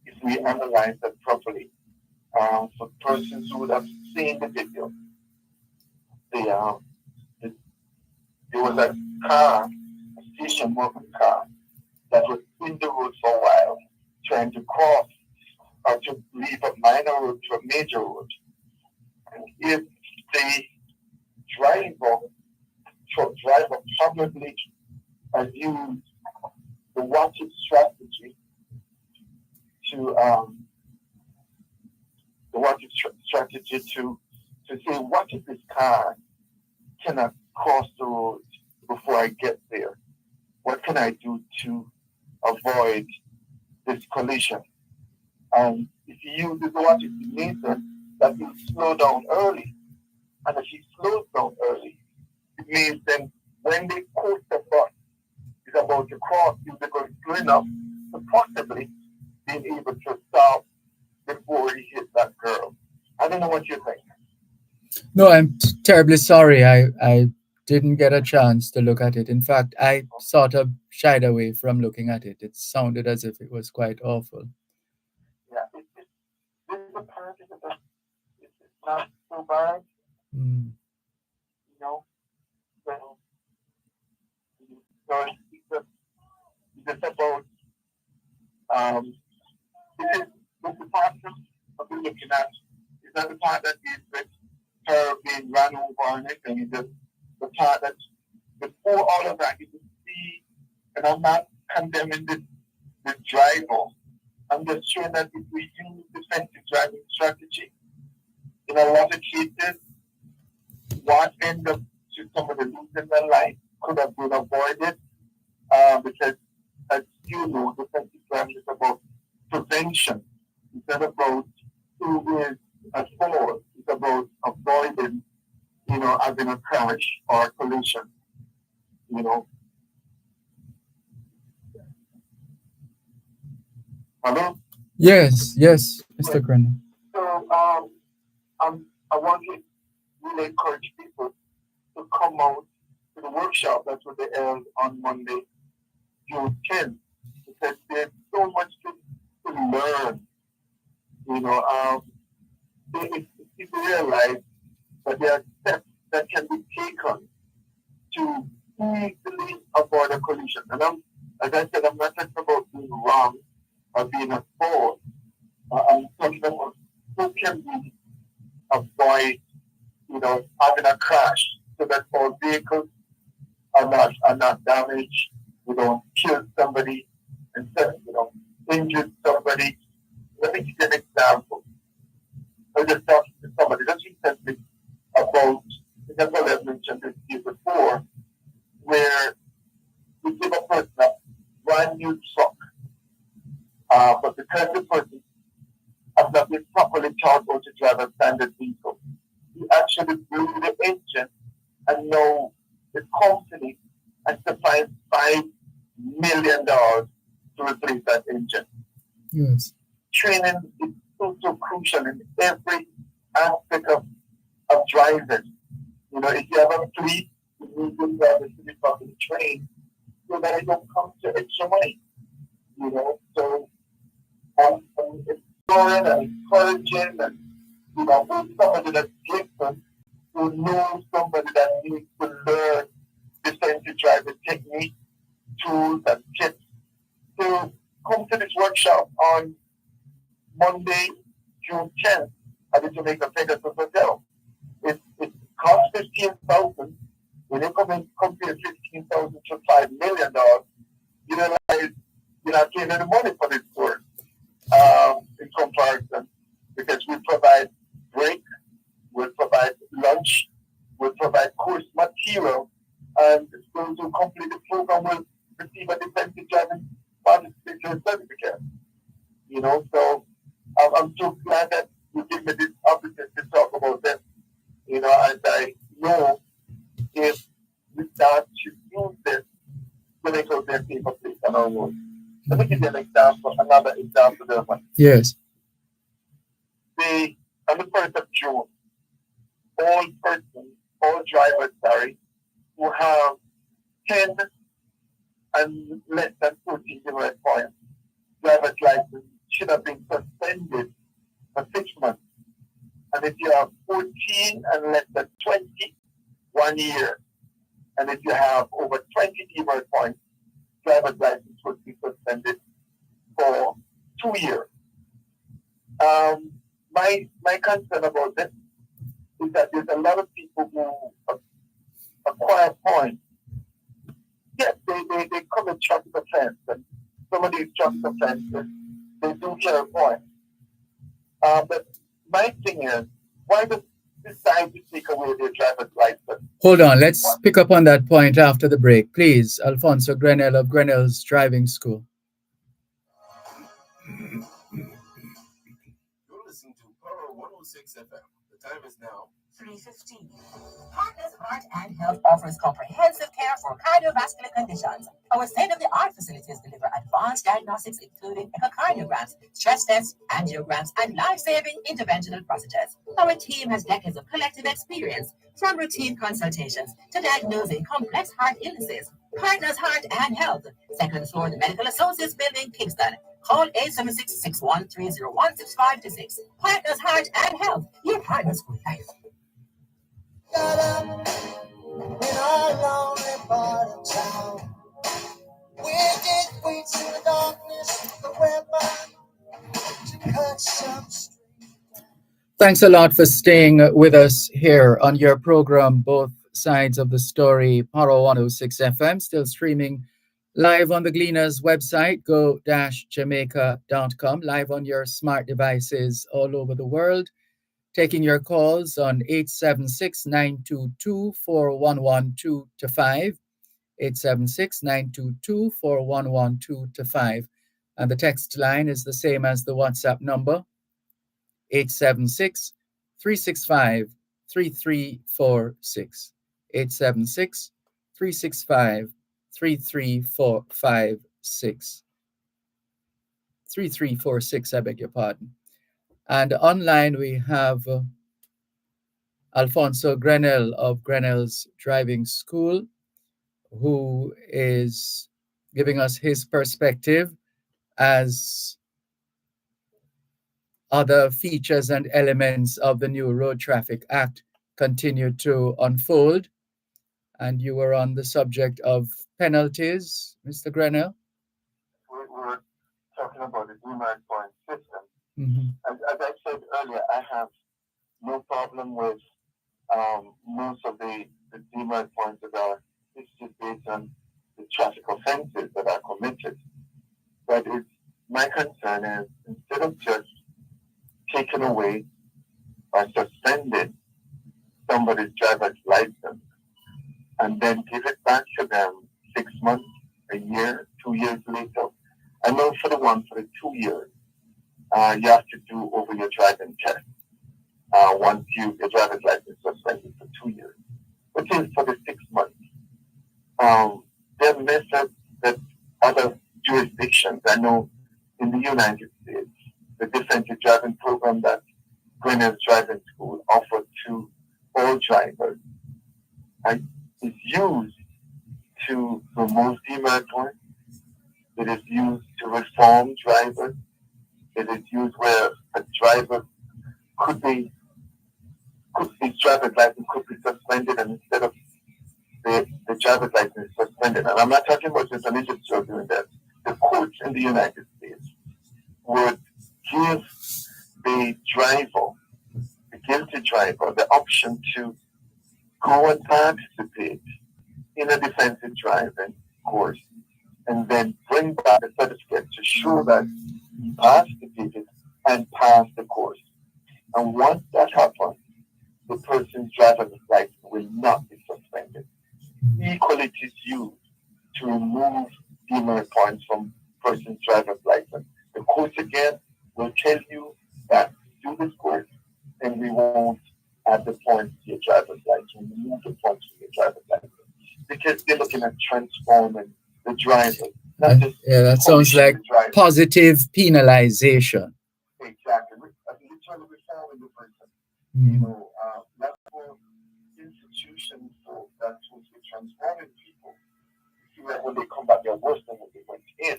if we analyze that properly. For persons who would have seen the video, the, the, there was a car, a station wagon car, that was in the road for a while, trying to cross or to leave a minor road to a major road. And if the driver, truck driver, probably has used the watching strategy to to say, what if this car cannot cross the road before I get there? What can I do to avoid this collision? And if he uses the watching later, that will slow down early. And if he slows down early, it means then when the coaster bus is about to cross, if they're going slow enough to possibly being able to stop before he hit that girl. I don't know what you think. No, I'm terribly sorry. I didn't get a chance to look at it. In fact, I sort of shied away from looking at it. It sounded as if it was quite awful. Yeah, this is a part of it. It's not so bad, Mm. you know. So, so it's about um, this is the part of we're looking at. Is that the part that is with her being run over and everything? Is the part that before all of that, you can see, and I'm not condemning the driver. I'm just showing that if we use defensive driving strategy, in a lot of cases, what end up to somebody losing their life could have been avoided because, as you know, defensive driving is about prevention. It's not about who is at fault. It's about avoiding, having a crash or a collision, you know. Hello? Yes, yes, Yes. Mr. Crenna. So I want to really encourage people to come out to the workshop that will be held on Monday, June 10th, because there's so much to learn. If people realize that there are steps that can be taken to easily avoid a collision. And as I said, I'm not talking about being wrong or being at fault. I'm talking about who can be avoid, having a crash so that our vehicles are not damaged. We don't kill somebody and injure somebody. Let me give you an example. I was just talking to somebody just recently about, I think I've mentioned this to you before, where we give a person a brand new truck, but because the person has not been properly taught how to drive a standard vehicle, he actually blew the engine, and now the company has to find $5 million to replace that engine. Yes. Training is so crucial in every aspect of driving. If you have a fleet, you need your drivers to be properly trained so that they don't come to extra money. So I'm exploring and encouraging and, with somebody that's different who knows somebody that needs to learn the safety driving technique, tools, and tips to come to this workshop on Monday, June 10th at the Jamaica Pegasus Hotel. It costs 15,000. When you compare 15,000 to $5 million, you realize you're not paying any money for this work in comparison, because we provide break, we provide lunch, we provide course material, and those who complete the program will receive a defensive driving participation certificate. So I'm so glad that you give me this opportunity to talk about this. And I know if we start to use this to make out their safer place on our road. Let me give you another example there. Yes. On the 1st of June, all drivers, who have 10 and less than 14 demerit points, driver's license should have been suspended for 6 months. And if you have 14 and less than 20, 1 year. And if you have over 20 demerit points, driver's license would be suspended for 2 years. My concern about this is that there's a lot of people who acquire points. Yes, they commit traffic offense, and some of these traffic offenses, they do carry points. But my thing is, why does decide to take away their driver's license? Hold on, let's pick up on that point after the break. Please, Alfonso Grenell of Grenell's Driving School. You're listening to Power 106 FM. The time is now 3:15. Partners Heart and Health offers comprehensive care for cardiovascular conditions. Our state-of-the-art facilities deliver advanced diagnostics, including echocardiograms, stress tests, angiograms, and life-saving interventional procedures. Our team has decades of collective experience, from routine consultations to diagnosing complex heart illnesses. Partners Heart and Health, second floor, the Medical Associates Building, Kingston. Call 876-613-016526. Partners Heart and Health, your partners for life. Got up in our lonely part of town. We did wait in the darkness, the weapon to cut some street. Thanks a lot for staying with us here on your program, Both Sides of the Story, Power 106 FM, still streaming live on the Gleaners website, go-jamaica.com, live on your smart devices all over the world. Taking your calls on 876-922-4112-5, 876-922-4112-5. And the text line is the same as the WhatsApp number, 876-365-3346, 876-365-3346, 3346, I beg your pardon. And online we have Alfonso Grenell of Grenell's Driving School, who is giving us his perspective as other features and elements of the new Road Traffic Act continue to unfold. And you were on the subject of penalties, Mr. Grenell. We were talking about the demerit point system. Mm-hmm. As I said earlier, I have no problem with most of the demerit points that are listed based on the traffic offenses that are committed. But my concern is instead of just taking away or suspending somebody's driver's license and then give it back to them 6 months, a year, 2 years later. I know for the 2 years, you have to do over your driving test once your driver's license is suspended for 2 years. But then for the 6 months, there are methods that other jurisdictions, I know in the United States, the defensive driving program that Gwyneth's Driving School offered to all drivers is used to remove demerit points. It is used to reform drivers. It is used where a driver his driver's license could be suspended, and instead of the driver's license is suspended. And I'm not talking about just an individual doing that. The courts in the United States would give the guilty driver, the option to go and participate in a defensive driving course and then bring back a certificate to show that he participated and passed the course. And once that happens, the person's driver's license will not be suspended. Equally, it is used to remove demerit points from person's driver's license. The court again will tell you that do this course and we won't add the points to your driver's license, remove the points from your driver's license. Because they're looking at transforming the driver. Not just that sounds like positive penalization. Exactly. Literally reforming the person. You know, that's for institutions that's supposed to be transforming people. See that when they come back, they're worse than when they went in.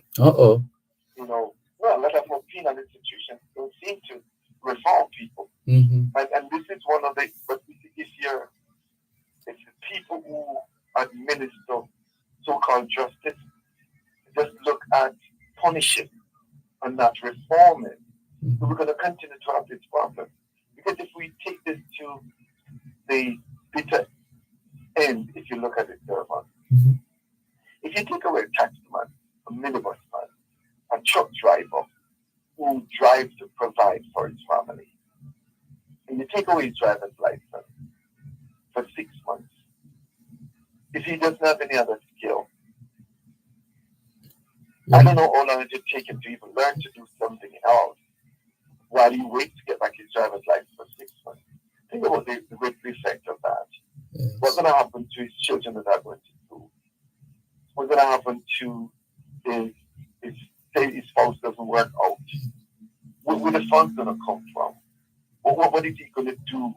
You know, well, a lot of more penal institutions don't seem to reform people. And this is one of the, but this year, it's the people who administer so-called justice just look at punishing and not reforming. So we're going to continue to have this problem. Because if we take this to the bitter end, if you look at it, Dervan, if you take away a taxman, a minibus man, a truck driver who drives to provide for his family, and you take away his driver's license for 6 months, if he doesn't have any other skill, I don't know how long it will take him to even learn to do something else while he waits to get back his driver's license for 6 months. Think about the ripple effect of that. Yes. What's going to happen to his children that are going to school? What's going to happen to his spouse doesn't work out? Where the funds going to come from? What is he going to do?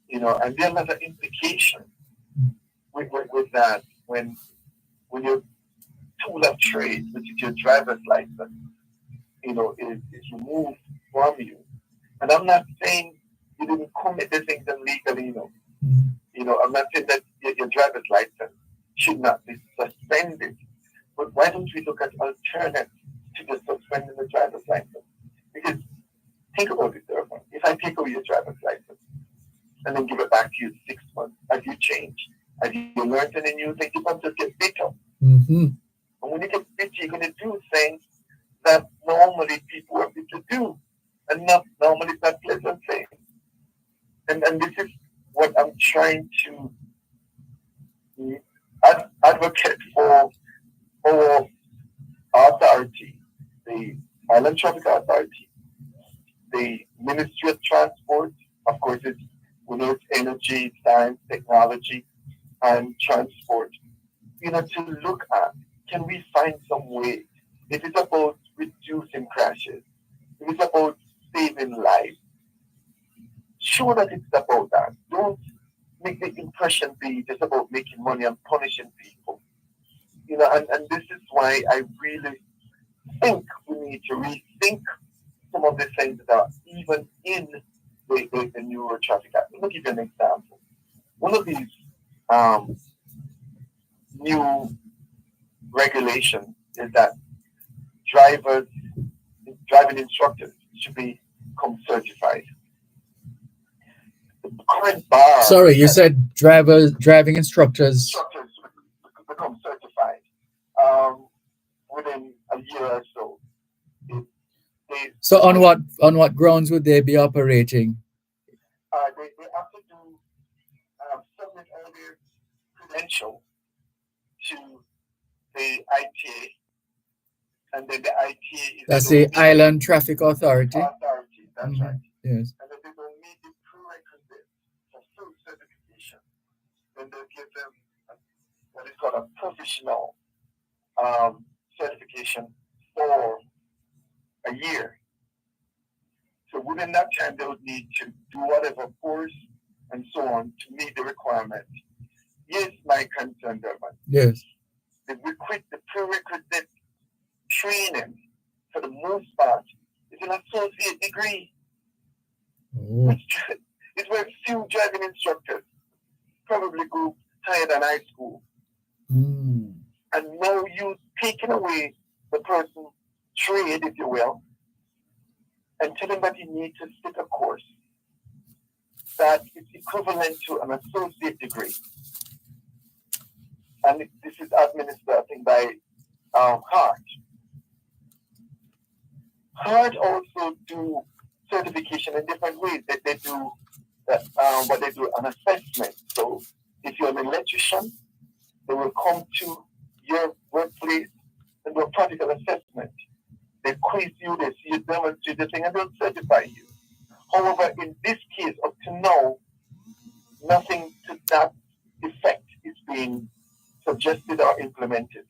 You know, and there's another implication with that when your tool of trade, which is your driver's license, you know, is removed from you. And I'm not saying you didn't commit the things illegally, you know. You know, I'm not saying that your driver's license should not be suspended. But why don't we look at alternatives to just suspending the driver's license? Because think about it, Dervan. If I take away your driver's license and then give it back to you in 6 months, have you changed? Have you learned any new things? You're going to get bitter. And when you get bitter, you're going to do things that normally people are able to do, and not normally not pleasant things. And this is what I'm trying to advocate for our authority, the Island Traffic Authority, the Ministry of Transport, of course, we know it's energy, science, technology, and transport. You know, to look at, can we find some way? If it's about reducing crashes, if it's about saving lives, sure that it's about that. Don't make the impression be just about making money and punishing people. You know, and this is why I really think we need to rethink some of the things that are even in the Neuro Traffic Act. Let me give you an example. One of these new regulations is that driving instructors should become certified. current bar. Sorry, you said driving instructors. Instructors become certified within a year or so. So on what grounds would they be operating? They have to do submit all their credential to the ITA, and then the ITA is That's the Island Traffic Authority. That's right. Yes. And if they don't meet the prerequisites for full certification, then they'll give them what is called a provisional certification for a year. So within that time, they would need to do whatever course and so on to meet the requirement. Yes, my concern, Dervan. Yes. The prerequisite training, for the most part, is an associate degree. Oh. Which is where few driving instructors probably go higher than high school. Mm. And now you taking away the person's trade, if you will, and telling that he needs to take a course that is equivalent to an associate degree. And this is administered, I think, by Hart. Hart also do certification in different ways. They do that, what they do an assessment. So if you're an electrician, they will come to your workplace and do a practical assessment. They quiz you, they see you demonstrate the thing, and they'll certify you. However, in this case, up to now, nothing to that effect is being suggested or implemented.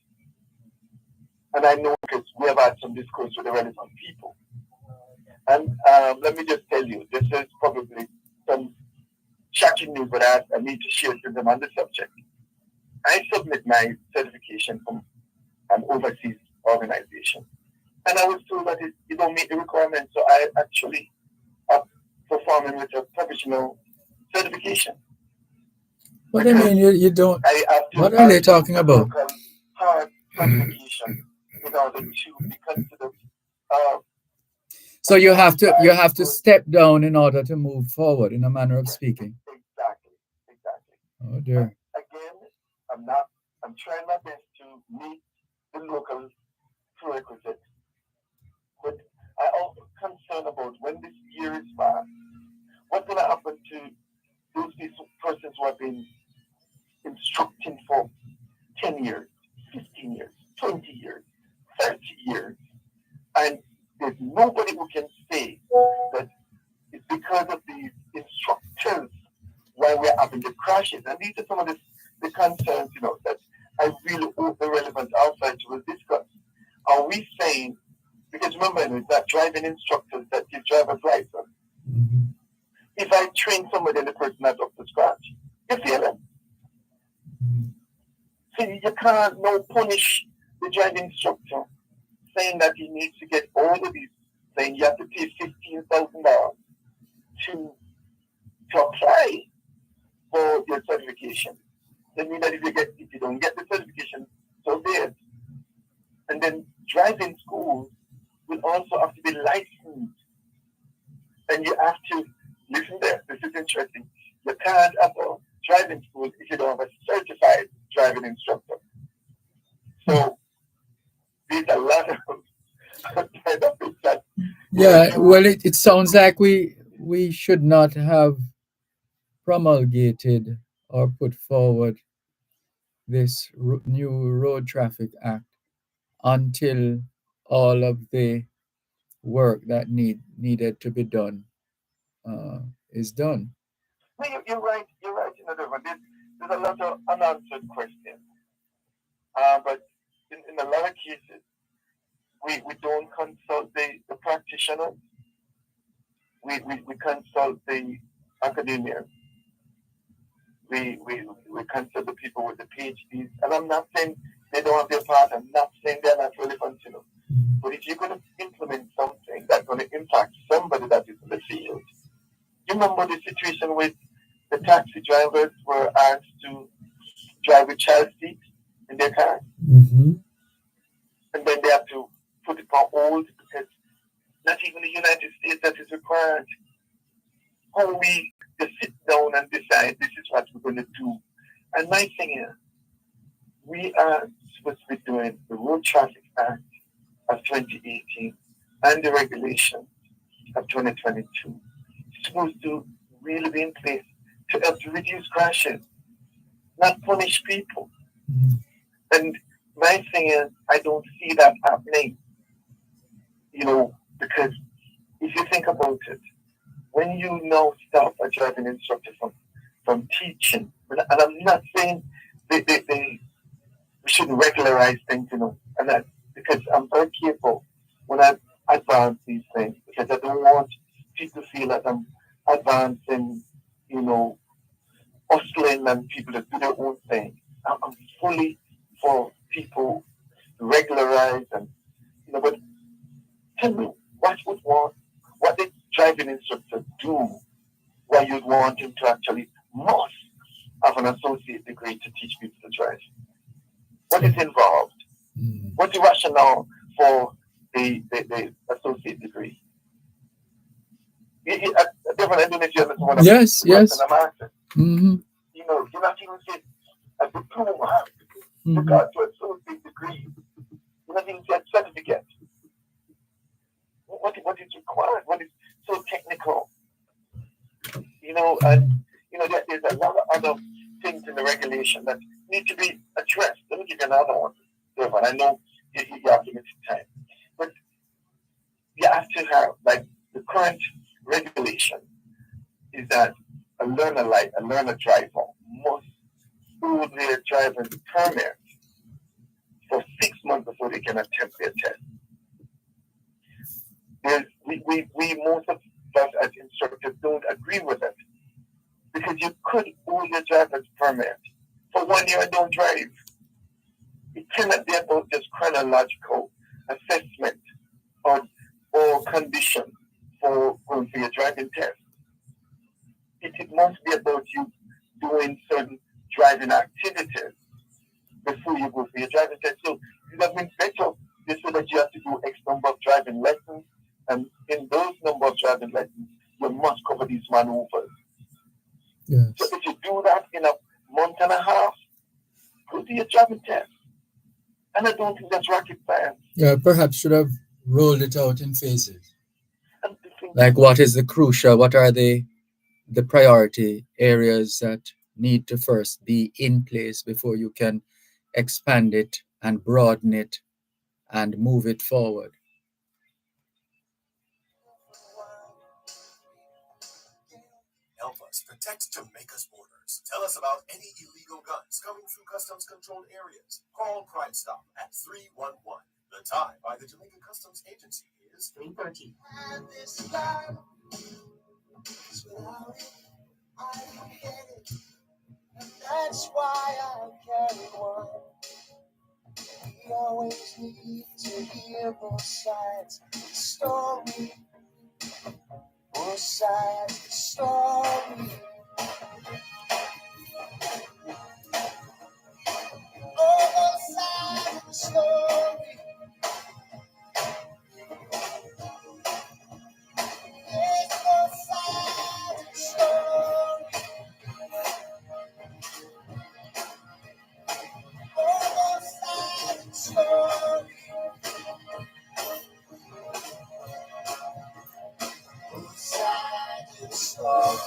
And I know because we have had some discourse with the relevant people. And let me just tell you, this is probably some shocking news, but I need to share with them on the subject. I submit my certification from an overseas organization. And I was told that it don't meet the requirements, so I actually am performing with a professional certification. What do you mean you don't? What are they talking about? Hard certification in order to be considered. So you have to step down in order to move forward, in a manner of speaking. Exactly. Oh dear. Again, I'm trying my best to meet the local prerequisites. But I also concerned about when this year is past, what's going to happen to those persons who have been instructing for 10 years, 15 years, 20 years, 30 years. And there's nobody who can say that it's because of these instructors why we're having the crashes. And these are some of the concerns, that I really hope the relevant outside will discuss. Are we saying, because remember, it's that driving instructors that give driver's license. Mm-hmm. If I train somebody and the person not up to scratch, you feel them. Mm-hmm. So you can't punish the driving instructor saying that he needs to get all of these, saying you have to pay $15,000 to apply for your certification. That means that if you don't get the certification, so be it. And then driving schools will also have to be licensed. And you have to, listen there, this is interesting. You can't have a driving school if you don't have a certified driving instructor. So there's a lot of kind of things that. Yeah, well, it sounds like we should not have promulgated or put forward this new Road Traffic Act until all of the work that needed to be done is done. No, you're right. There's a lot of unanswered questions. But in a lot of cases, we don't consult the practitioners. We consult the academia. We consult the people with the PhDs. And I'm not saying they don't have their part. I'm not saying they're not relevant, But if you're going to implement something that's going to impact somebody that is in the field, you remember the situation with the taxi drivers were asked to drive with child seat in their car. Mm-hmm. And then they have to put it on hold because not even the United States that is required. The down and decide this is what we're going to do. And my thing is, we are supposed to be doing the Road Traffic Act of 2018 and the regulations of 2022. It's supposed to really be in place to help to reduce crashes, not punish people. And my thing is, I don't see that happening, because if you think about it, when you now stop a driving instructor from teaching, and I'm not saying they we shouldn't regularize things, and that because I'm very careful when I advance these things because I don't want people to feel that I'm advancing, hustling and people to do their own thing. I'm fully for people to regularize but tell me what the driving instructor do why you'd want him to actually must have an associate degree to teach people to drive. What is involved? What's the rationale for the associate degree? Dervan, I don't know if you understand what Yes. I'm asking. Mm-hmm. You're not even saying a diploma, regard to associate degree. You're not even saying certificate. What is required? What is so technical? There's a lot of other things in the regulation that need to be addressed. Let me give you another one, Dervan. I know you have limited time, but you have to have, like, the current regulation is that a learner driver must hold their driving permit for 6 months before they can attempt their test. We most of us as instructors don't agree with it because you could hold your driver's permit for 1 year and don't drive. It cannot be about just chronological assessment or condition for going for your driving test. It must be about you doing certain driving activities before you go for your driving test. So it would have been better they say that you have to do X number of driving lessons, and in those number of driving lessons, you must cover these maneuvers. Yes. So if you do that in a month and a half, go to your driving test. And I don't think that's rocket science. Yeah, perhaps should have rolled it out in phases. Like, what is the crucial? What are the priority areas that need to first be in place before you can expand it and broaden it and move it forward? Help us protect Jamaica's borders. Tell us about any illegal guns coming through customs controlled areas. Call Crime Stop at 311. The time by the Jamaica Customs Agency is 3:30. And this love is without it, I forget it. And that's why I carry one. We always need to hear both sides of the story. Both sides of the story. Both sides of the story. There's both sides of the story. Both sides of the story. Both sides of the story.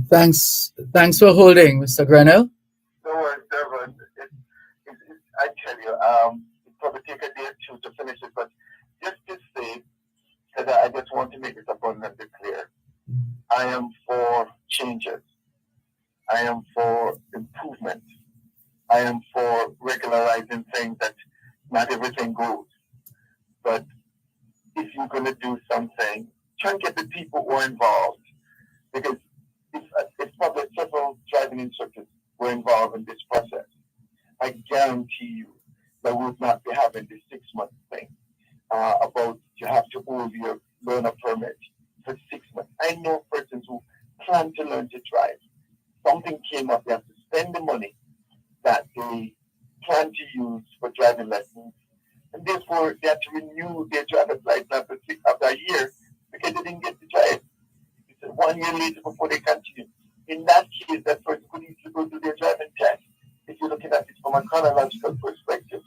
Thanks for holding, Mr. Grenell. No worries, Dervan. I tell you, it probably take a day or two to finish it, but just to say, because I just want to make it abundantly clear, I am for changes. I am for improvement. I am for regularizing things that not everything goes. But if you're going to do something, try and get the people who are involved. Because if probably several driving instructors were involved in this process, I guarantee you that we would not be having this 6 month thing about you have to hold your learner permit for 6 months. I know persons who plan to learn to drive. Something came up, they have to spend the money that they plan to use for driving lessons, and therefore they have to renew their driver's license after a year because they didn't get to drive. It's 1 year later before they continue. In that case, that person could easily go to their driving test. If you're looking at it from a chronological perspective,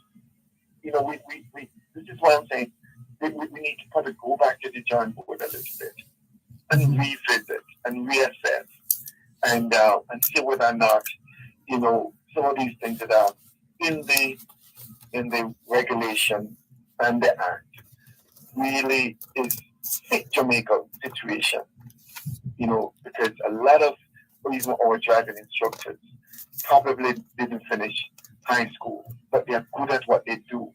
this is why I'm saying we need to probably go back to the drawing board a little bit and revisit and reassess and see whether or not some of these things that are in the regulation and the act really is fit Jamaica situation. Because a lot of even our driving instructors probably didn't finish high school, but they are good at what they do.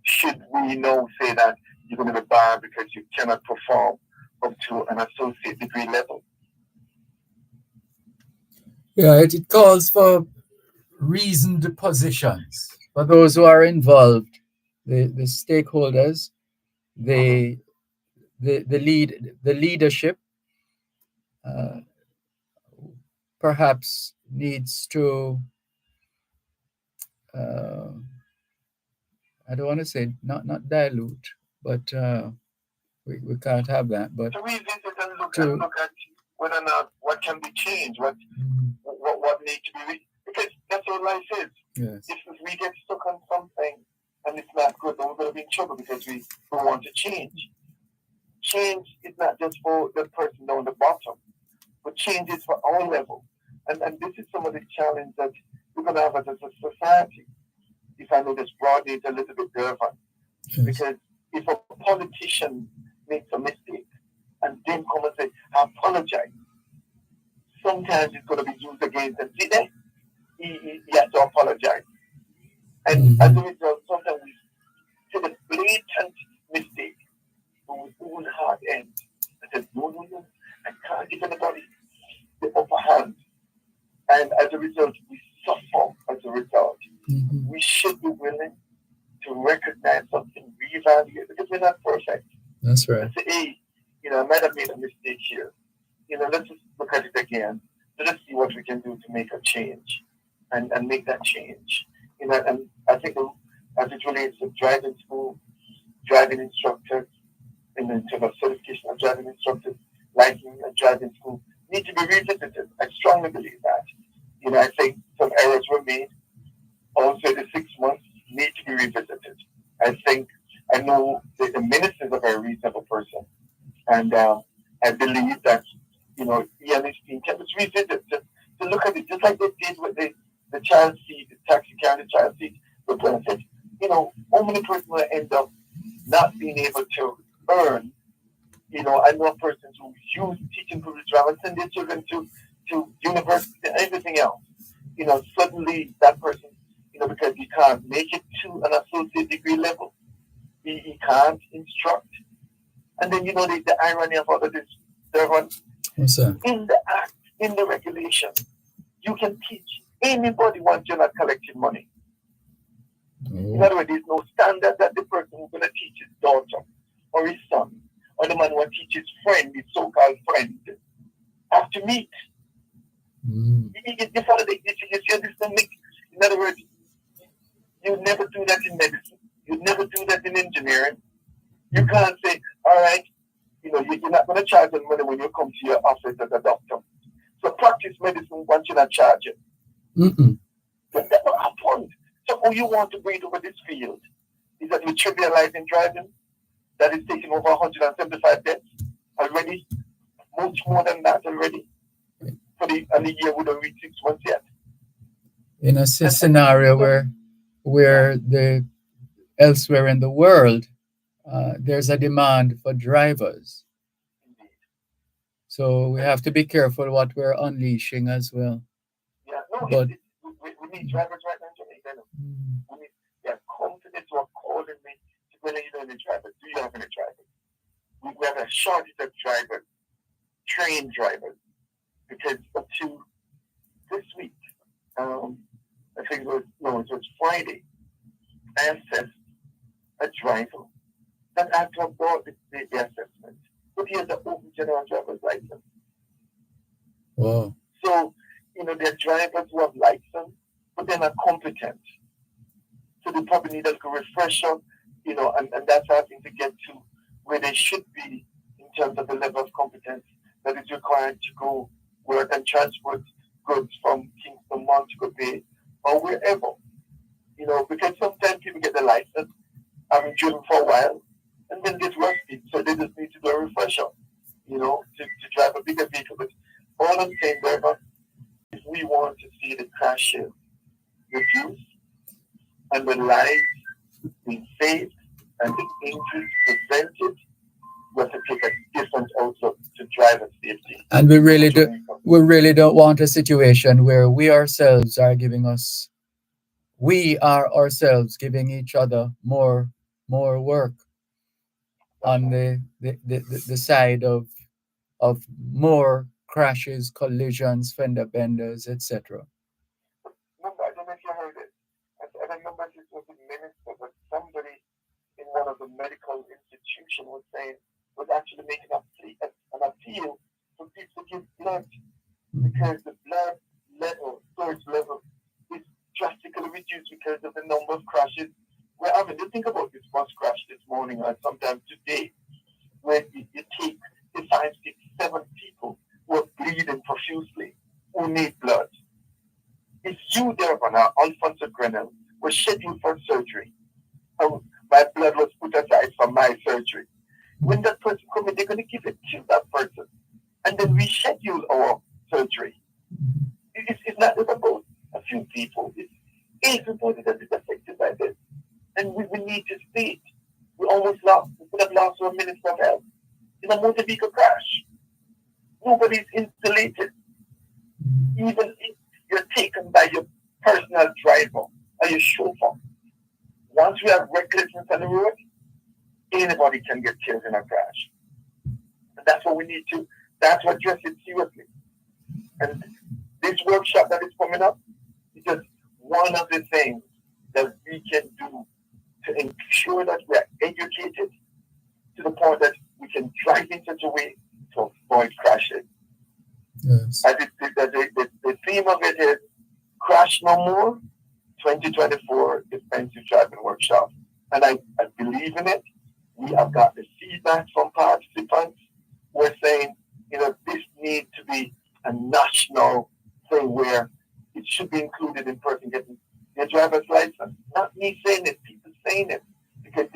Should we now say that you're going to be barred because you cannot perform up to an associate degree level? Yeah, it calls for reasoned positions for those who are involved, the stakeholders, the leadership perhaps needs to I don't want to say not dilute, but we can't have that. But to revisit and look at whether or not what can be changed, what needs to be because that's what life is. Yes. If we get stuck on something and it's not good, then we're going to be in trouble because we want to change. Change is not just for the person down the bottom, but change is for our level. And this is some of the challenge that we're going to have as a society. If I may just broaden it a little bit, Dervan. Yes. Because if a politician makes a mistake and then come and say, I apologize, sometimes it's going to be used against him. See that? He has to apologize. And as a result, sometimes we see the blatant mistake, but we own hard end. I said, no, I can't give anybody the upper hand. And as a result, we suffer as a result. We should be willing to recognize something, reevaluate, because we're not perfect. That's right. And say, hey, I might have made a mistake here. Let's just look at it again. Let's see what we can do to make a change and make that change. And I think as it relates to driving school, driving instructors, and in terms of certification of driving instructors, license and driving school, need to be revisited. I strongly believe that. I think some errors were made. Also, the 6 months need to be revisited. I know that the minister is a very reasonable person, and I believe that he and his team can just revisit to look at it just like they did with the child seat, the taxi cab, the child seat, the benefit. How many persons will end up not being able to earn? I know a person who used teaching privilege and send their children to university and everything else. Suddenly that person, because he can't make it to an associate degree level, he can't instruct. And then, the irony of all of this, Dervan, What's that? in the act, in the regulation, you can teach anybody once you're not collecting money. In other words, there's no standard that the person who's going to teach his daughter or his son or the man who will teach his friend, his so-called friend, have to meet. You follow the in other words, you never do that in medicine. You never do that in engineering. You can't say, all right, you're not going to charge them money when you come to your office as a doctor. So practice medicine once you're not charging. That never happened. So all you want to bring over this field is that we're trivializing driving. That is taking over 175 deaths already. Much more than that already. And the year we don't reach 6 months yet. In a scenario where the elsewhere in the world there's a demand for drivers. Indeed. So we have to be careful what we're unleashing as well. Yeah, no, but we need drivers right now in Jamaica. They have come to this one calling me to whether you know any drivers. Do you have any drivers? We have a shortage of drivers, trained drivers, because up to this week, I think it was Friday, I assessed a driver that had to have brought the assessment, but he has an open general driver's license. Wow. So, there are drivers who have license, but they're not competent. So they probably need a little refresher, and that's having to get to where they should be in terms of the level of competence that is required to go work and transport goods from Kingston, Montego Bay, or wherever. Because sometimes people get the license, having driven for a while, and then get rusty, so they just need to do a refresher, to drive a bigger vehicle. But all I'm saying, Dervan, if we want to see the crashes reduced and the lives being saved and the injuries prevented, we have to take a different outlook to driver safety. And we really don't want a situation where we are ourselves giving each other more work on the side of more crashes, collisions, fender benders, etc. Remember, I don't know if you heard it. I don't remember if it was a minister, but somebody in one of the medical institutions was actually making an appeal for people to give blood because the blood level, storage level, is drastically reduced because of the number of crashes we're having. You think about this bus crash this morning or sometime today, where you take the 5, 6, 7 people who are bleeding profusely, who need blood. If you, Dervan, or Alfonso Grenell, were scheduled for surgery, my blood was put aside for my surgery. When that person comes in, they're going to give it to that person and then reschedule our surgery. It's not just about a few people. It's everybody that is affected by this. And we need to see it. We could have lost our Minister of Health in a motor vehicle crash. Nobody's insulated. Even if you're taken by your personal driver or your chauffeur. Once we have recklessness on the road, anybody can get killed in a crash. And that's what we need to, that's what address it seriously. And this workshop that is coming up is just one of the things that we can do to ensure that we are educated to the point that we can drive in such a way to avoid crashes. Yes. The theme of it is Crash No More 2024 Defensive Driving Workshop. And I believe in it. We have got the feedback from participants. We're saying, this needs to be a national thing where it should be included in person getting their driver's license. Not me saying it, people saying it. Because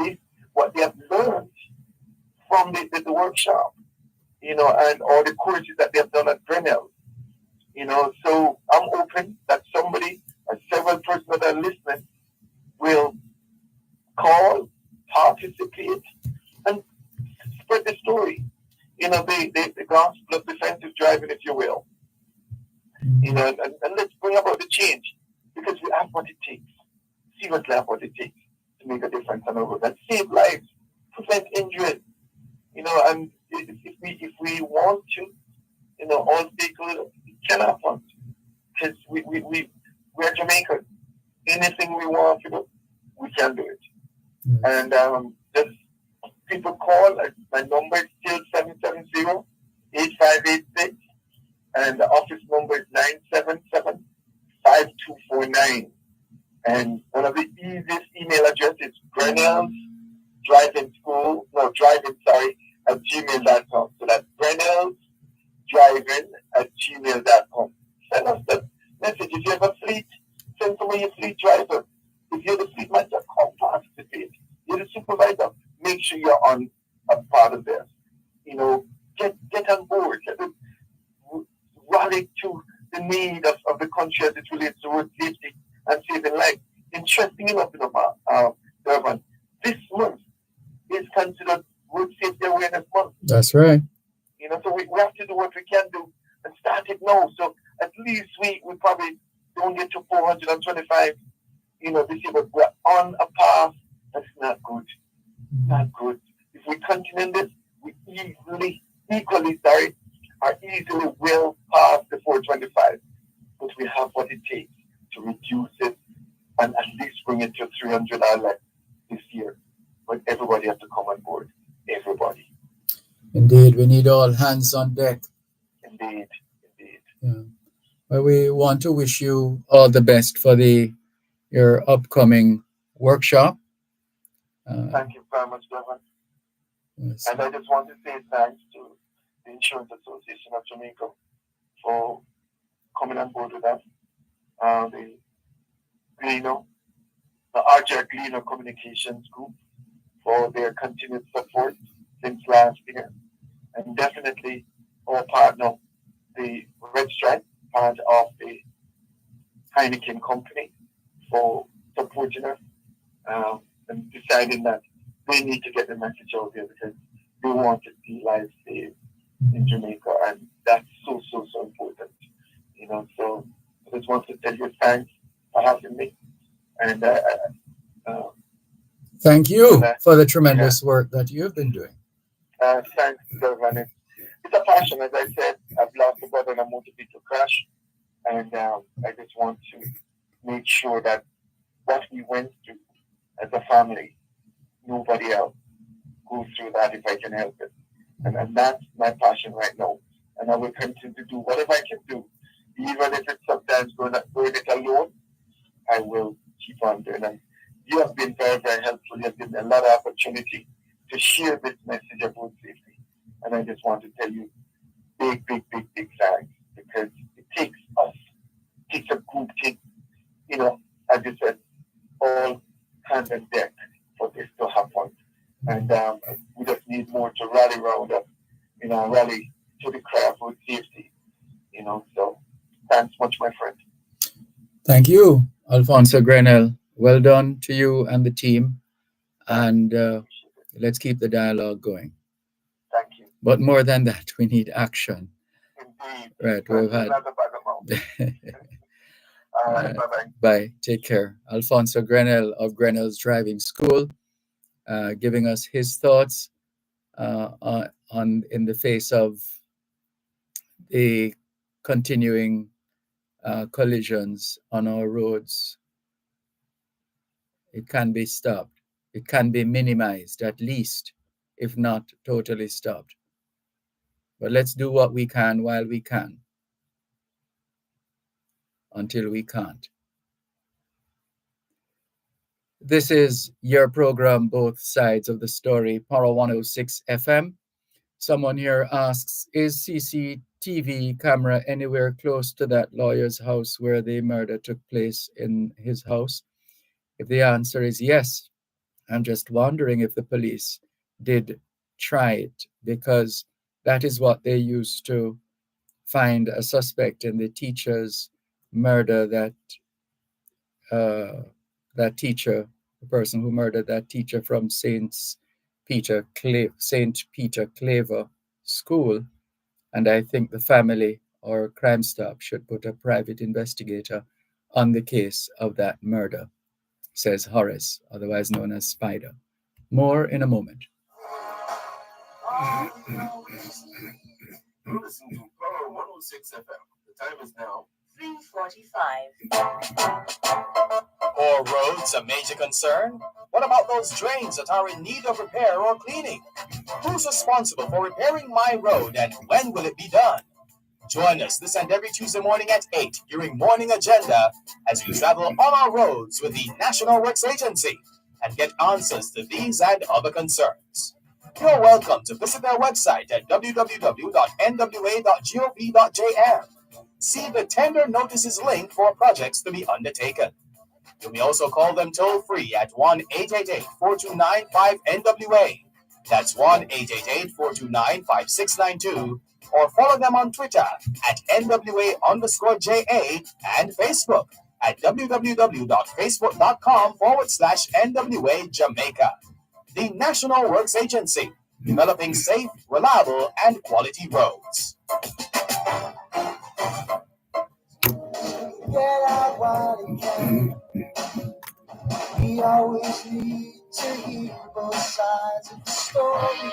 what they have learned from the workshop, and all the courses that they have done at Grinnell. So I'm hoping that somebody or several persons that are listening will call, participate, and spread the story. The gospel of defensive driving, if you will. And let's bring about the change because we have what it takes. Seriously have what it takes to make a difference on the road and save lives, prevent injuries. And if we want to, all stakeholders, it can happen because we're Jamaican. Anything we want to do, we can do it. And just people call. My number is still 770-8586, and the office number is 977-5249. And one of the easiest email addresses is Grenell's at gmail.com. So that's Grenell's at gmail.com. Send us the message. If you have a fleet, send somebody your fleet driver. If you're the fleet manager, come participate. You're the supervisor. Make sure you're on a part of this. Get on board. Rally to the need of the country as it relates to road safety and saving lives. Interesting enough, Dervan, this month is considered Road Safety Awareness Month. That's right. So we have to do what we can do and start it now. So at least we probably don't get to 425, this year, but we're on a path that's not good. Not good. If we continue this, we easily will pass the 425. But we have what it takes to reduce it and at least bring it to 300 less this year. But everybody has to come on board. Everybody. Indeed, we need all hands on deck. Indeed. Yeah. Well, we want to wish you all the best for your upcoming workshop. Thank you very much, Dervan. Yes. And I just want to say thanks to the Insurance Association of Jamaica for coming on board with us. The Gleno, the RJ Gleno Communications Group for their continued support since last year. And definitely our partner, the Red Stripe, part of the Heineken Company, for supporting us and deciding that they need to get the message out there because they want to see lives saved in Jamaica, and that's so important. So I just want to tell you thanks for having me, and Thank you and, for the tremendous work that you've been doing. thanks, Dervan. It's a passion, as I said. I've lost a brother in a motor vehicle crash, and I just want to make sure that what we went through as a family, nobody else goes through that if I can help it. And that's my passion right now. And I will continue to do whatever I can do, even if it's sometimes going it alone. I will keep on doing it. You have been very, very helpful. You have given me a lot of opportunity to share this message about safety. And I just want to tell you big thanks, because it takes us, it takes a group, as you said, all hands on deck for this to happen. And we just need more to rally around us, rally to the cry for safety, So thanks much, my friend. Thank you, Alfonso Grenell. Well done to you and the team. And let's keep the dialogue going. Thank you. But more than that, we need action. Indeed. Right, we've had. All right, bye-bye. Bye. Take care. Alfonso Grenell of Grenell's Driving School, giving us his thoughts on in the face of the continuing collisions on our roads. It can be stopped. It can be minimized, at least, if not totally stopped. But let's do what we can while we can, until we can't. This is your program, Both Sides of the Story, Power 106 FM. Someone here asks, is CCTV camera anywhere close to that lawyer's house where the murder took place in his house? If the answer is yes, I'm just wondering if the police did try it, because that is what they used to find a suspect in the teacher's murder, that teacher, the person who murdered that teacher from St. Peter Claver School. And I think the family or Crime Stop should put a private investigator on the case of that murder, says Horace, otherwise known as Spider. More in a moment. You listen to Power 106 FM. The time is now 3:45. Are roads a major concern? What about those drains that are in need of repair or cleaning? Who's responsible for repairing my road, and when will it be done? Join us this and every Tuesday morning at 8 during Morning Agenda as we travel on our roads with the National Works Agency and get answers to these and other concerns. You're welcome to visit their website at www.nwa.gov.jm. See the tender notices link for projects to be undertaken. You may also call them toll-free at 1-888-429-5NWA. That's 1-888-429-5692. Or follow them on Twitter at NWA_JA and Facebook at www.facebook.com/NWA Jamaica. The National Works Agency, developing safe, reliable, and quality roads. Get out while you can. We always need to hear both sides of the story.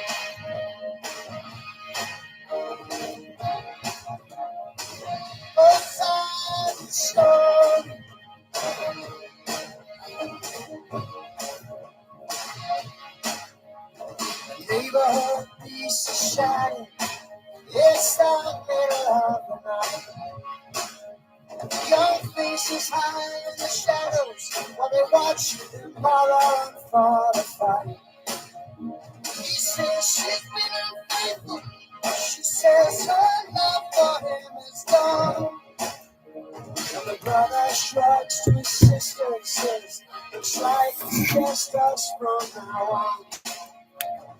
Both sides of the story. Neighborhood peace is shining. It's the middle of the night. Young faces hide in the shadows while they watch their mother and father fight. He says she's been unfaithful. She says her love for him is gone. And the brother shrugs to his sister and says, looks like it's just us from now on.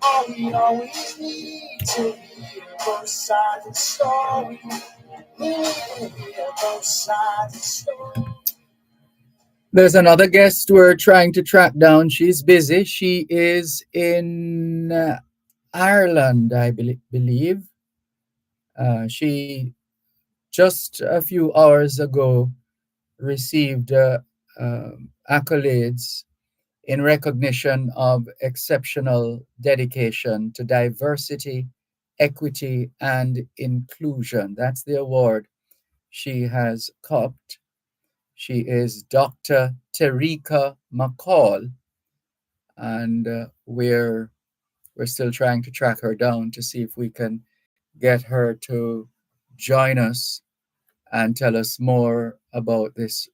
All we always need to hear both sides of the story. We need to hear both sides of the story. There's another guest we're trying to track down. She's busy. She is in Ireland, I believe. She just a few hours ago received accolades in recognition of exceptional dedication to diversity, equity, and inclusion. That's the award she has copped. She is Dr. Terika McCall, and we're still trying to track her down to see if we can get her to join us and tell us more about this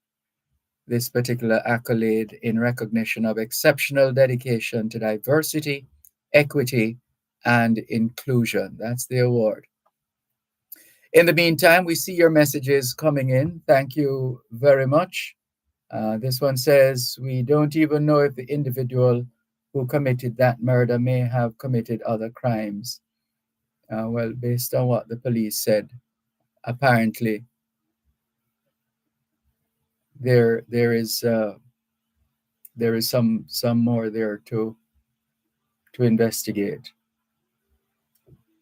particular accolade in recognition of exceptional dedication to diversity, equity, and inclusion. That's the award. In the meantime, we see your messages coming in. Thank you very much. This one says, we don't even know if the individual who committed that murder may have committed other crimes. Well, based on what the police said, apparently there is there is some more there to investigate.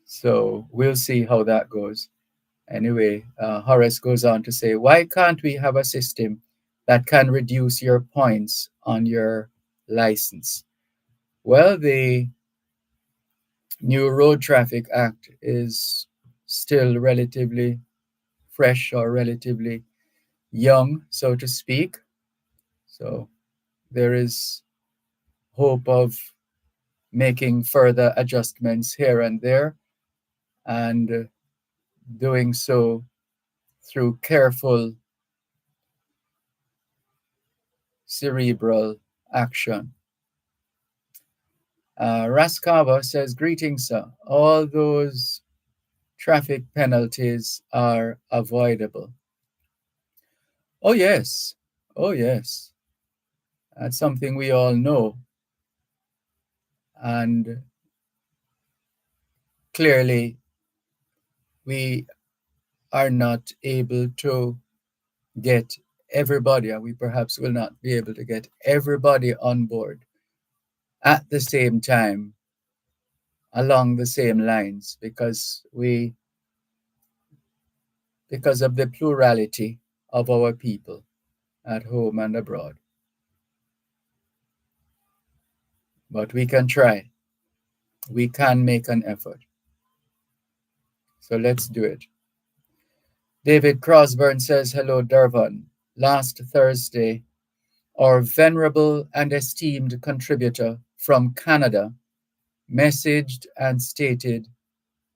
So we'll see how that goes. Anyway, Horace goes on to say, why can't we have a system that can reduce your points on your license? Well, the new Road Traffic Act is still relatively fresh or relatively young, so to speak. So there is hope of making further adjustments here and there, and doing so through careful cerebral action. Raskava says, greetings, sir. All those traffic penalties are avoidable. Oh, yes. Oh, yes. That's something we all know. And clearly, we are not able to get everybody, or we perhaps will not be able to get everybody on board at the same time along the same lines because of the plurality of our people at home and abroad. But we can try. We can make an effort. So let's do it. David Crosburn says, hello, Dervan. Last Thursday, our venerable and esteemed contributor from Canada messaged and stated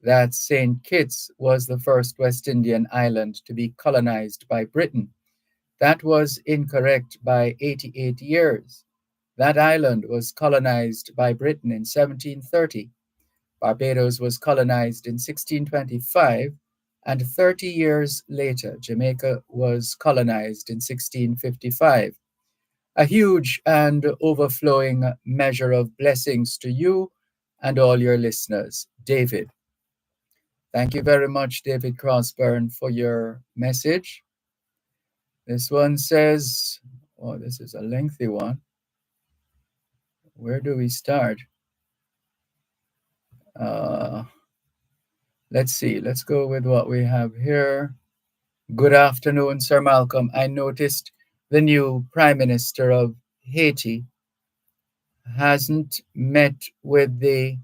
that St. Kitts was the first West Indian island to be colonized by Britain. That was incorrect by 88 years. That island was colonized by Britain in 1730. Barbados was colonized in 1625, and 30 years later, Jamaica was colonized in 1655. A huge and overflowing measure of blessings to you and all your listeners. David. Thank you very much, David Crossburn, for your message. This one says, oh, this is a lengthy one. Where do we start? Let's see. Let's go with what we have here. Good afternoon, Sir Malcolm. I noticed the new Prime Minister of Haiti hasn't met with the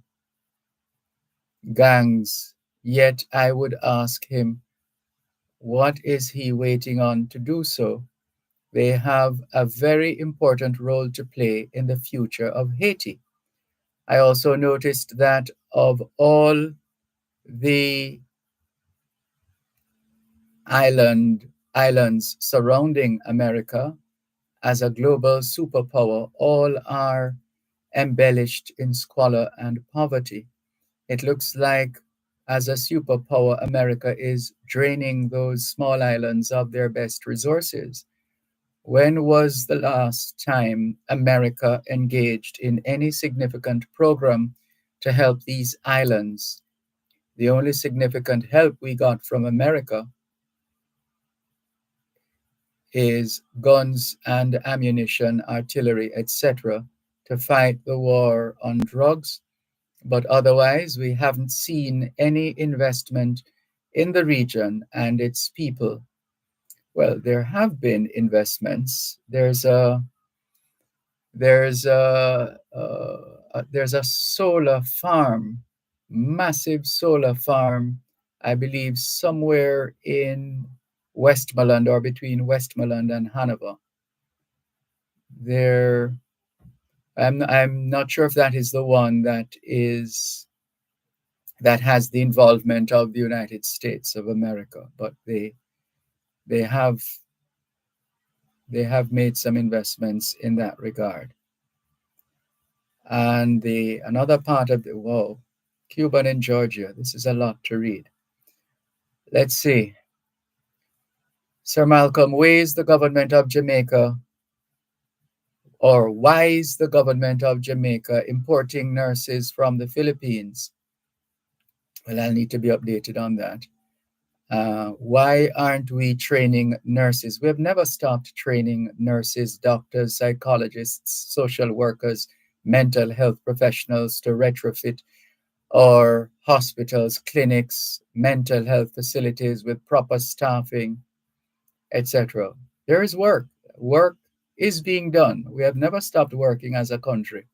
gangs yet. I would ask him, what is he waiting on to do so? They have a very important role to play in the future of Haiti. I also noticed that of all the island islands surrounding America as a global superpower all are embellished in squalor and poverty. It looks like, as a superpower, America is draining those small islands of their best resources. When was the last time America engaged in any significant program to help these islands? The only significant help we got from America is guns and ammunition, artillery, etc., to fight the war on drugs. But otherwise, we haven't seen any investment in the region and its people. Well, there have been investments. There's a solar farm, massive solar farm, I believe somewhere in Westmoreland or between Westmoreland and Hanover. There, I'm not sure if that is the one that has the involvement of the United States of America, but they have they have made some investments in that regard. And the another part of the whoa, Cuba and Georgia. This is a lot to read. Let's see. Sir Malcolm, ways the government of Jamaica, or why is the government of Jamaica importing nurses from the Philippines? Well, I'll need to be updated on that. Why aren't we training nurses? We have never stopped training nurses, doctors, psychologists, social workers, mental health professionals to retrofit our hospitals, clinics, mental health facilities with proper staffing, etc. There is work. Work is being done. We have never stopped working as a country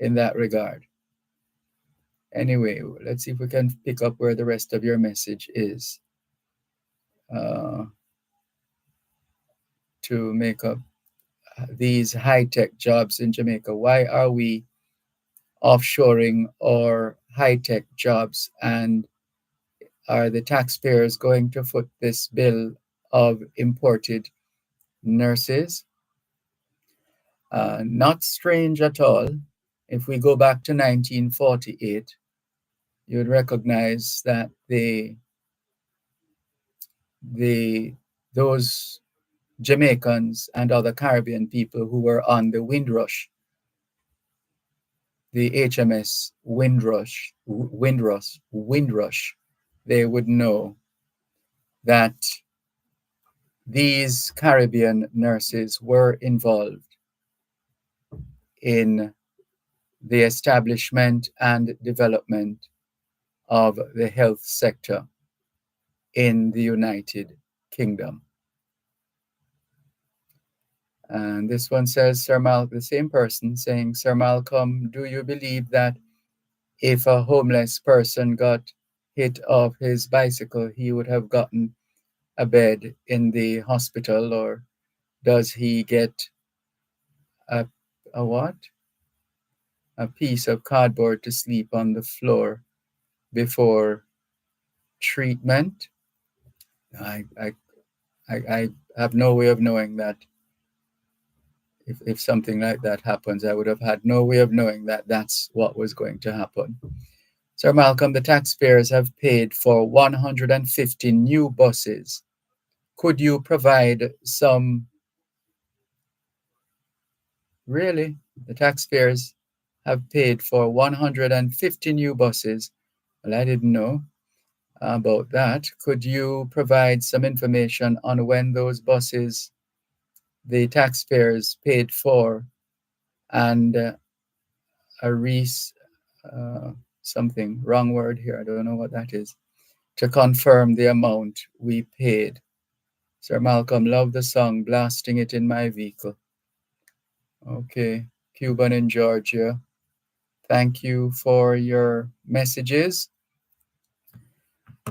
in that regard. Anyway, let's see if we can pick up where the rest of your message is. To make up these high-tech jobs in Jamaica. Why are we offshoring our high-tech jobs, and are the taxpayers going to foot this bill of imported nurses? Not strange at all. If we go back to 1948, you would recognize that those Jamaicans and other Caribbean people who were on the Windrush, the HMS Windrush, they would know that these Caribbean nurses were involved in the establishment and development of the health sector in the United Kingdom. And this one says, the same person saying, Sir Malcolm, do you believe that if a homeless person got hit off his bicycle, he would have gotten a bed in the hospital, or does he get a what? A piece of cardboard to sleep on the floor before treatment? I have no way of knowing that. If something like that happens, I would have had no way of knowing that that's what was going to happen. Sir Malcolm, the taxpayers have paid for 150 new buses. Could you provide some? Really? The taxpayers have paid for 150 new buses. Well, I didn't know about that. Could you provide some information on when those buses the taxpayers paid for, and something, wrong word here, I don't know what that is, to confirm the amount we paid? Sir Malcolm, love the song, blasting it in my vehicle. Okay, Cuban in Georgia, thank you for your messages.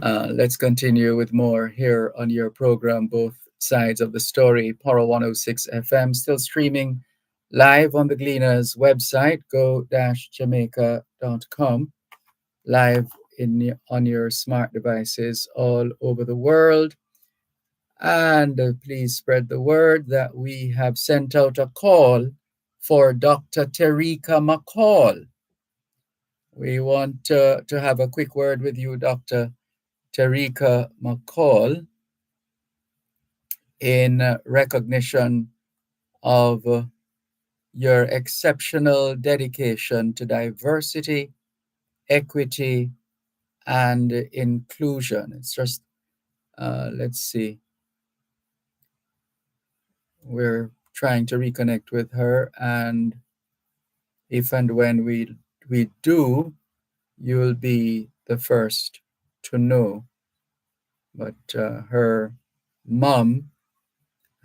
Let's continue with more here on your program, Both Sides of the Story, Power 106 FM, still streaming live on the Gleaners website, go-jamaica.com, live on your smart devices all over the world. And please spread the word that we have sent out a call for Dr. Terika McCall. We want to have a quick word with you, Dr. Terika McCall, in recognition of your exceptional dedication to diversity, equity, and inclusion. It's just, let's see, we're trying to reconnect with her, and if and when we do, you'll be the first to know. But her mom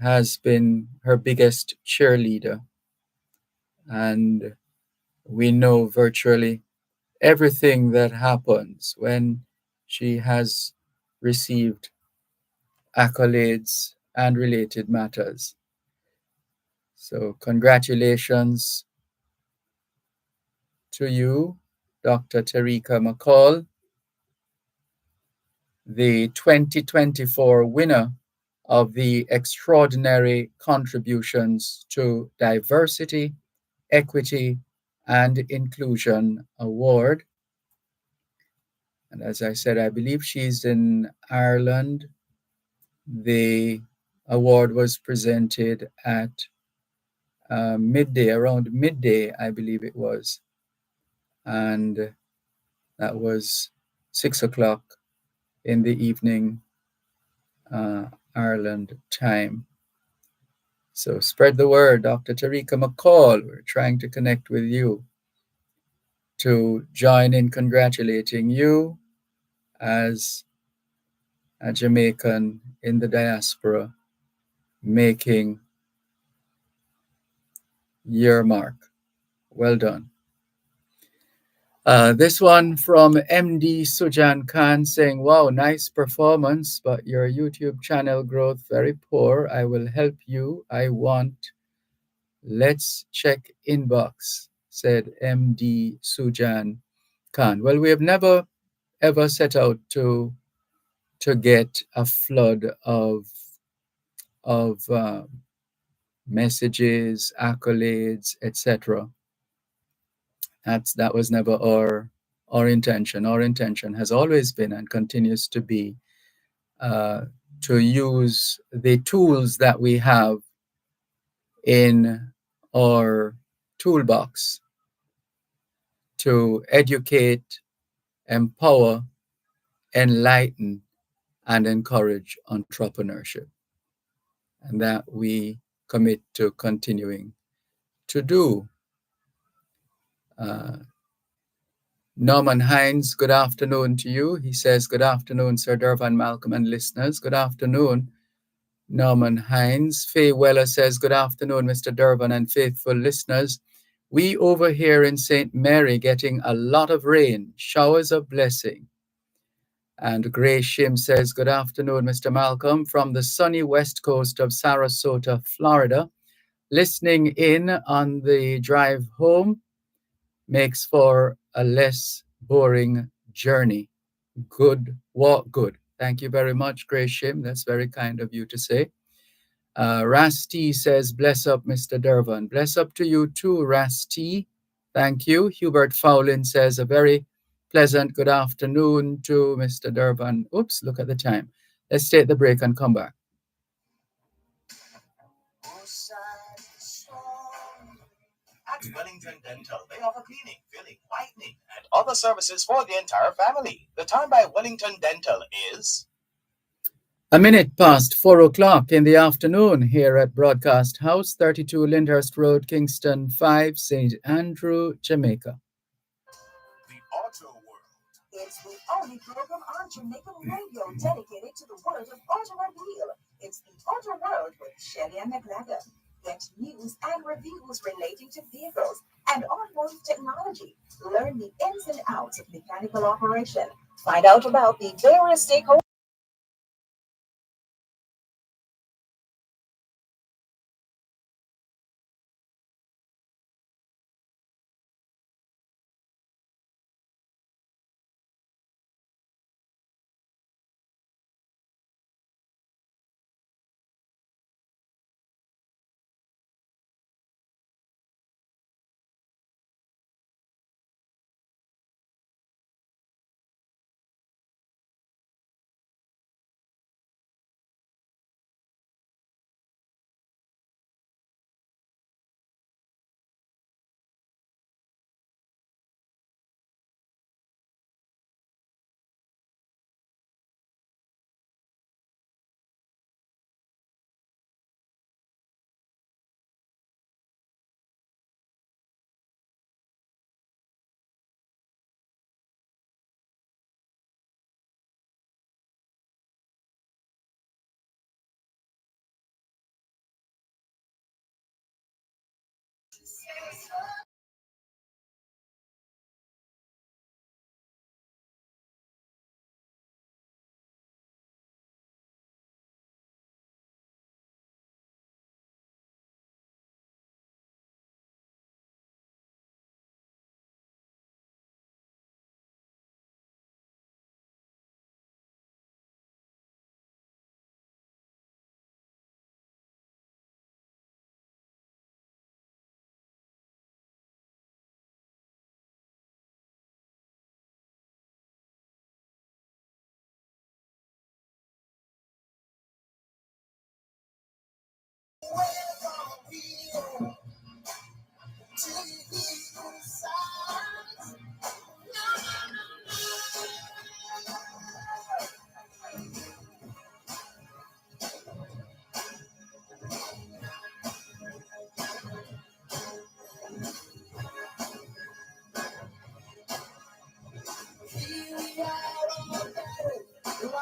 has been her biggest cheerleader, and we know virtually everything that happens when she has received accolades and related matters. So, congratulations to you, Dr. Terika McCall, the 2024 winner of the Extraordinary Contributions to Diversity, Equity, and Inclusion Award. And as I said, I believe she's in Ireland. The award was presented at midday, around midday, I believe it was. And that was 6 o'clock in the evening, Ireland time. So spread the word, Dr. Terika McCall. We're trying to connect with you to join in congratulating you as a Jamaican in the diaspora making your mark. Well done. This one from MD Sujan Khan saying, wow, nice performance, but your YouTube channel growth very poor. I will help you. I want. Let's check inbox, said MD Sujan Khan. Well, we have never ever set out to get a flood of messages, accolades, etc. That was never our intention. Our intention has always been and continues to be to use the tools that we have in our toolbox to educate, empower, enlighten, and encourage entrepreneurship. And that we commit to continuing to do. Norman Hines, good afternoon to you. He says, good afternoon, Sir Dervan, Malcolm, and listeners. Good afternoon, Norman Hines. Faye Weller says, good afternoon, Mr. Dervan and faithful listeners. We over here in St. Mary getting a lot of rain, showers of blessing. And Gray Shim says, good afternoon, Mr. Malcolm, from the sunny west coast of Sarasota, Florida. Listening in on the drive home makes for a less boring journey. Good walk, good. Thank you very much, Gray Shim. That's very kind of you to say. Rasti says, bless up, Mr. Dervan. Bless up to you too, Rasti. Thank you. Hubert Fowlin says, a very pleasant good afternoon to Mr. Dervan. Oops, look at the time. Let's take the break and come back. At Wellington Dental, they offer cleaning, filling, whitening, and other services for the entire family. The time by Wellington Dental is a minute past 4 o'clock in the afternoon here at Broadcast House, 32 Lyndhurst Road, Kingston 5, St. Andrew, Jamaica. the Auto World. It's the only program on Jamaican radio dedicated to the world of automobile. It's the Auto World with Shelley and McLaggen. Get news and reviews relating to vehicles and automotive technology. Learn the ins and outs of mechanical operation. Find out about the various stakeholders.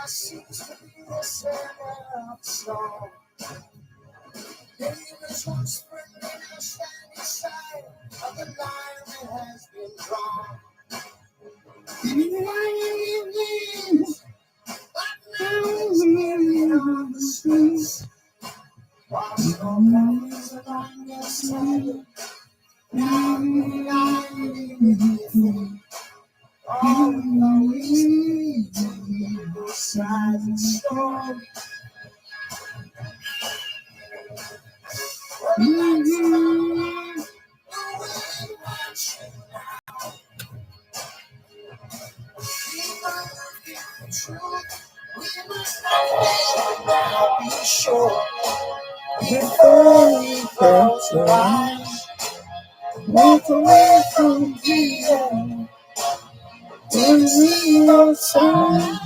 seems to be the center of the storm. Davis whispering in our shining side of the line that has been drawn. In the evenings, but now it's nearly on the streets. While snow comes along your side, now we are living. All we know is both sides of the story. We like to learn the way much. We must get the truth. We must now be sure. Before we close our eyes, walk away from fear. Till we know time.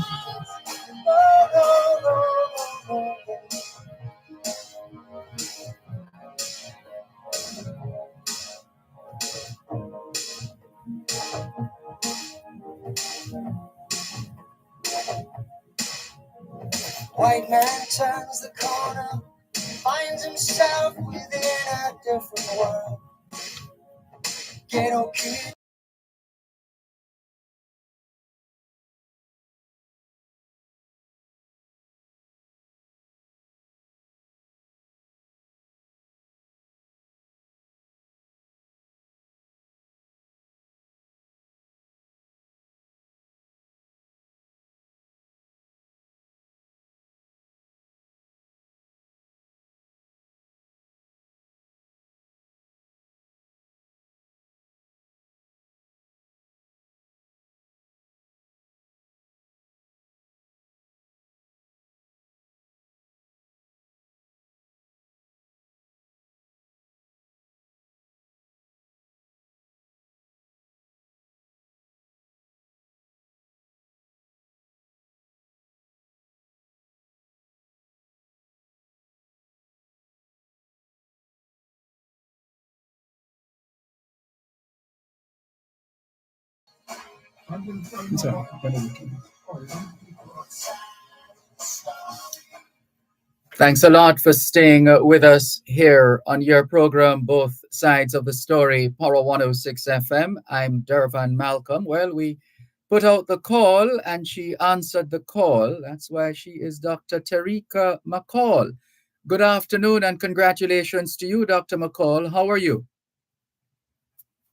White man turns the corner, finds himself within a different world. Ghetto kid. Thanks a lot for staying with us here on your program, Both Sides of the Story, Power 106 FM. I'm Dervan Malcolm. Well, we put out the call and she answered the call. That's why she is Dr. Tarika McCall. Good afternoon and congratulations to you, Dr. McCall. How are you?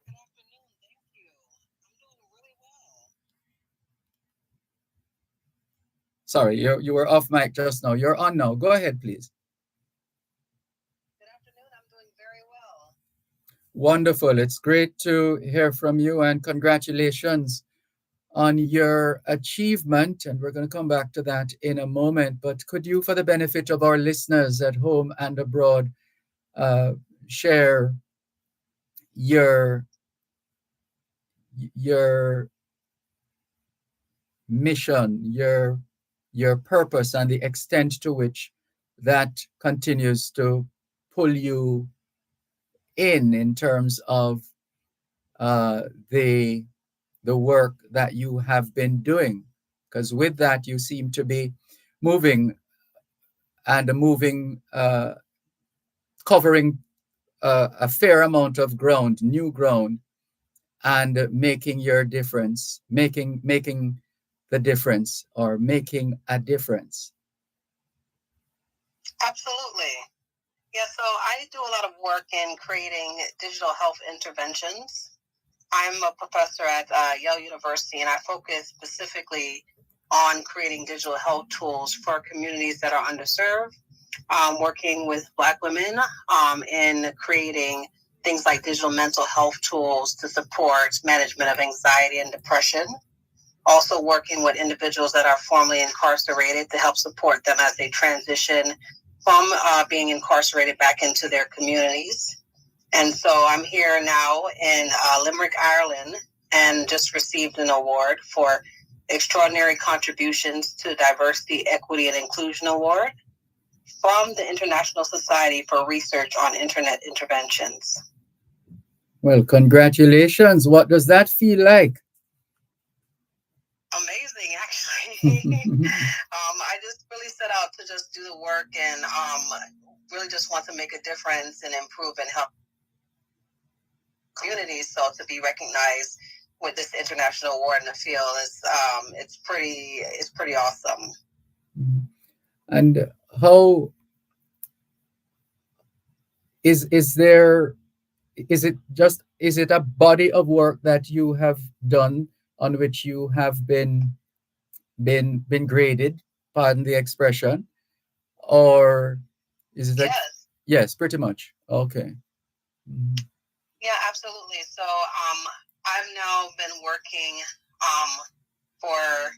Good afternoon. Thank you. I'm doing really well. Sorry, you were off mic just now. You're on now. Go ahead, please. Good afternoon. I'm doing very well. Wonderful. It's great to hear from you and congratulations on your achievement. And we're going to come back to that in a moment. But could you, for the benefit of our listeners at home and abroad, share your mission, your purpose, and the extent to which that continues to pull you in terms of the work that you have been doing? Because with that, you seem to be moving covering a fair amount of ground, new ground, and making your difference, making the difference, or making a difference. Absolutely. Yeah, so I do a lot of work in creating digital health interventions. I'm a professor at Yale University, and I focus specifically on creating digital health tools for communities that are underserved, working with Black women in creating things like digital mental health tools to support management of anxiety and depression. Also working with individuals that are formerly incarcerated to help support them as they transition from being incarcerated back into their communities. And so I'm here now in Limerick, Ireland, and just received an award for Extraordinary Contributions to Diversity, Equity, and Inclusion Award from the International Society for Research on Internet Interventions. Well, congratulations. What does that feel like? Amazing. listening, actually. I just really set out to just do the work and really just want to make a difference and improve and help communities. So to be recognized with this international award in the field is it's pretty awesome. And how is there, is it a body of work that you have done on which you have been graded, pardon the expression, or is it Yes. Yes, pretty much. Okay. Yeah, absolutely. So I've now been working for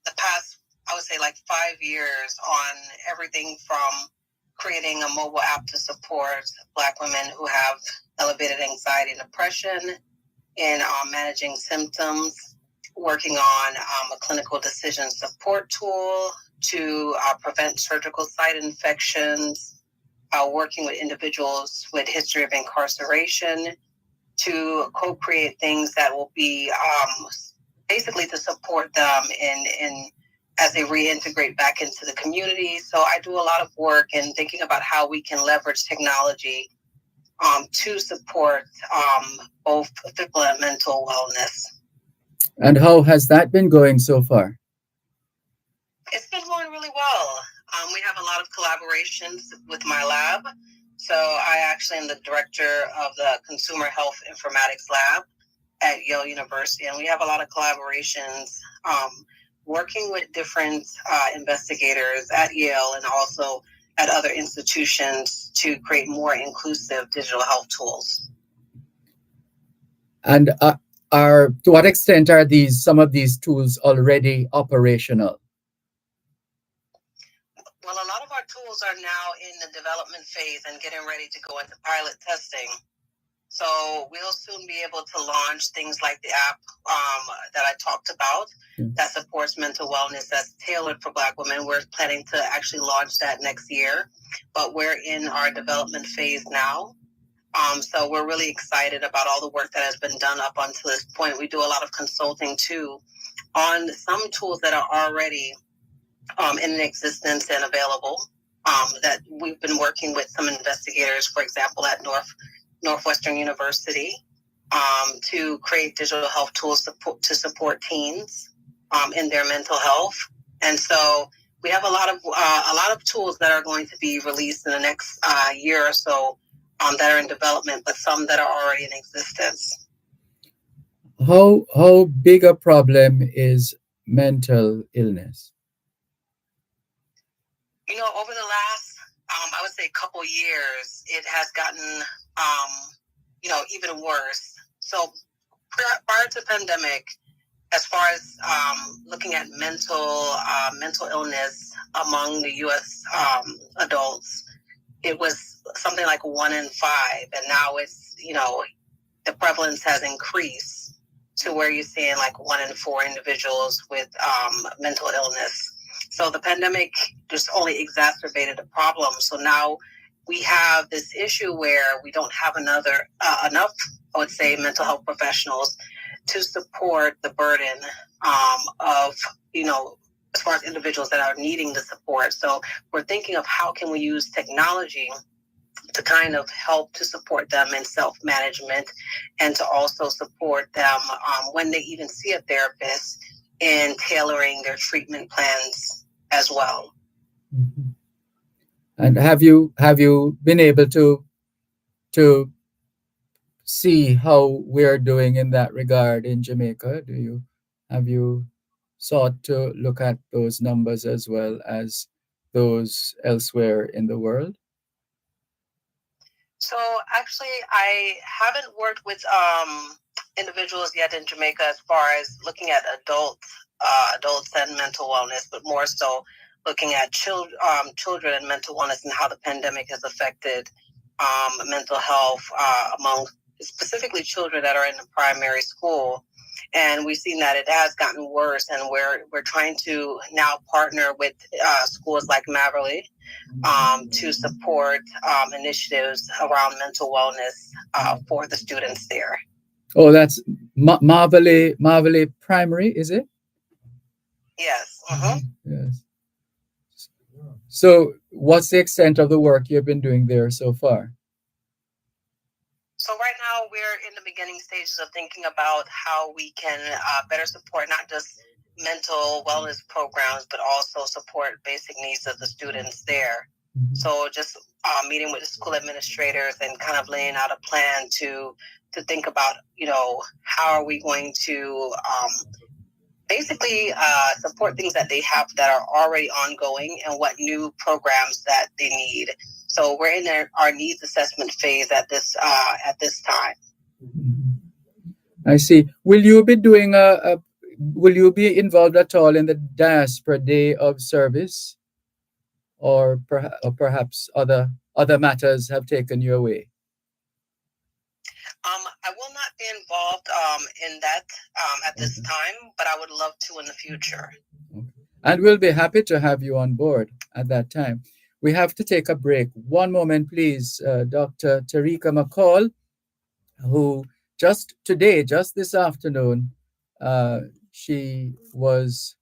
the past, I would say, like 5 years on everything from creating a mobile app to support Black women who have elevated anxiety and depression, in managing symptoms, working on a clinical decision support tool to prevent surgical site infections, working with individuals with history of incarceration, to co-create things that will be basically to support them in as they reintegrate back into the community. So I do a lot of work in thinking about how we can leverage technology to support both physical and mental wellness. And how has that been going so far? It's been going really well. We have a lot of collaborations with my lab. So I actually am the director of the Consumer Health Informatics Lab at Yale University, and we have a lot of collaborations working with different investigators at Yale and also at other institutions to create more inclusive digital health tools. And are to what extent are some of these tools already operational? Well, a lot of our tools are now in the development phase and getting ready to go into pilot testing. So we'll soon be able to launch things like the app that I talked about that supports mental wellness, that's tailored for Black women. We're planning to actually launch that next year, but we're in our development phase now. So we're really excited about all the work that has been done up until this point. We do a lot of consulting too on some tools that are already in existence and available, that we've been working with some investigators, for example, at Northwestern University, to create digital health tools to support teens in their mental health. And so we have a lot of tools that are going to be released in the next year or so that are in development, but some that are already in existence. How big a problem is mental illness? You know, over the last, I would say, couple years, it has gotten, even worse. So prior to pandemic, as far as looking at mental illness among the U.S. Adults, it was something like 1 in 5, and now it's, the prevalence has increased to where you're seeing like 1 in 4 individuals with mental illness. So the pandemic just only exacerbated the problem. So now we have this issue where we don't have enough, I would say, mental health professionals to support the burden of, as far as individuals that are needing the support. So we're thinking of how can we use technology to kind of help to support them in self-management and to also support them when they even see a therapist in tailoring their treatment plans as well. Mm-hmm. And have you been able to see how we're doing in that regard in Jamaica? Have you sought to look at those numbers as well as those elsewhere in the world? So actually, I haven't worked with individuals yet in Jamaica as far as looking at adults and mental wellness, but more so looking at children and mental wellness and how the pandemic has affected mental health among specifically children that are in the primary school. And we've seen that it has gotten worse, and we're trying to now partner with schools like Maverly to support initiatives around mental wellness for the students there. Oh, that's Marvelly Primary, is it? Yes. Mm-hmm. Yes. So, what's the extent of the work you've been doing there so far? So right now we're in the beginning stages of thinking about how we can better support not just mental wellness programs, but also support basic needs of the students there. Mhm. So just meeting with the school administrators and kind of laying out a plan to think about, how are we going to basically support things that they have that are already ongoing and what new programs that they need. So we're in our needs assessment phase at this time. I see. Will you be doing will you be involved at all in the Diaspora Day of Service, or, or perhaps other matters have taken you away? I will not be involved in that at this time, but I would love to in the future. Okay. And we'll be happy to have you on board at that time. We have to take a break. One moment, please. Dr. Tarika McCall, who just today, just this afternoon, she was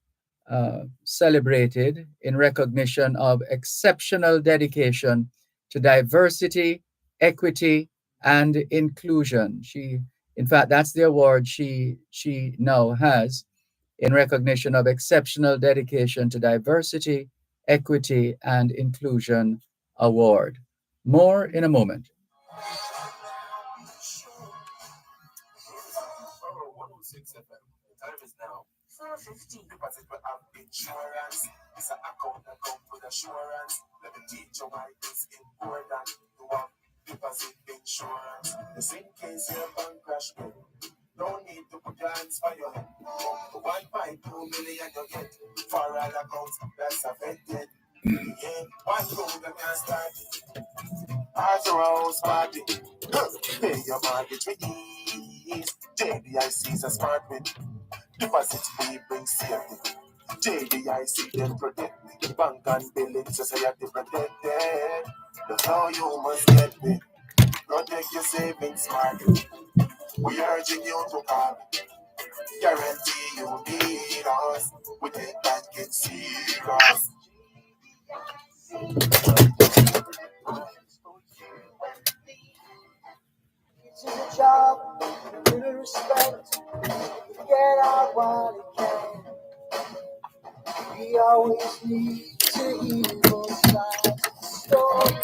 celebrated in recognition of exceptional dedication to diversity, equity, and inclusion. In fact, that's the award she now has, in recognition of exceptional dedication to diversity, equity, and inclusion award. More in a moment. Power 106 FM. The time is now 4:15. Deposit will have insurance. It's an account that comes with assurance. Let me teach you why it's important to have deposit insurance. Just in case your bank crash, no need to put your hands for your head. Up to 1.2 million you get for all accounts that's affected. Yeah, one road that can start it. As a rose party. Pay your mortgage with ease. JDIC is a smart win. Deposits we bring safety. JDIC then protect me. Bank and billing society protected. That's how you must get it. Protect your savings smartly. We urging you to call. Guarantee you need us. We take banking serious. It's a job, little respect, get out while it can. We always need to hear both sides of the story.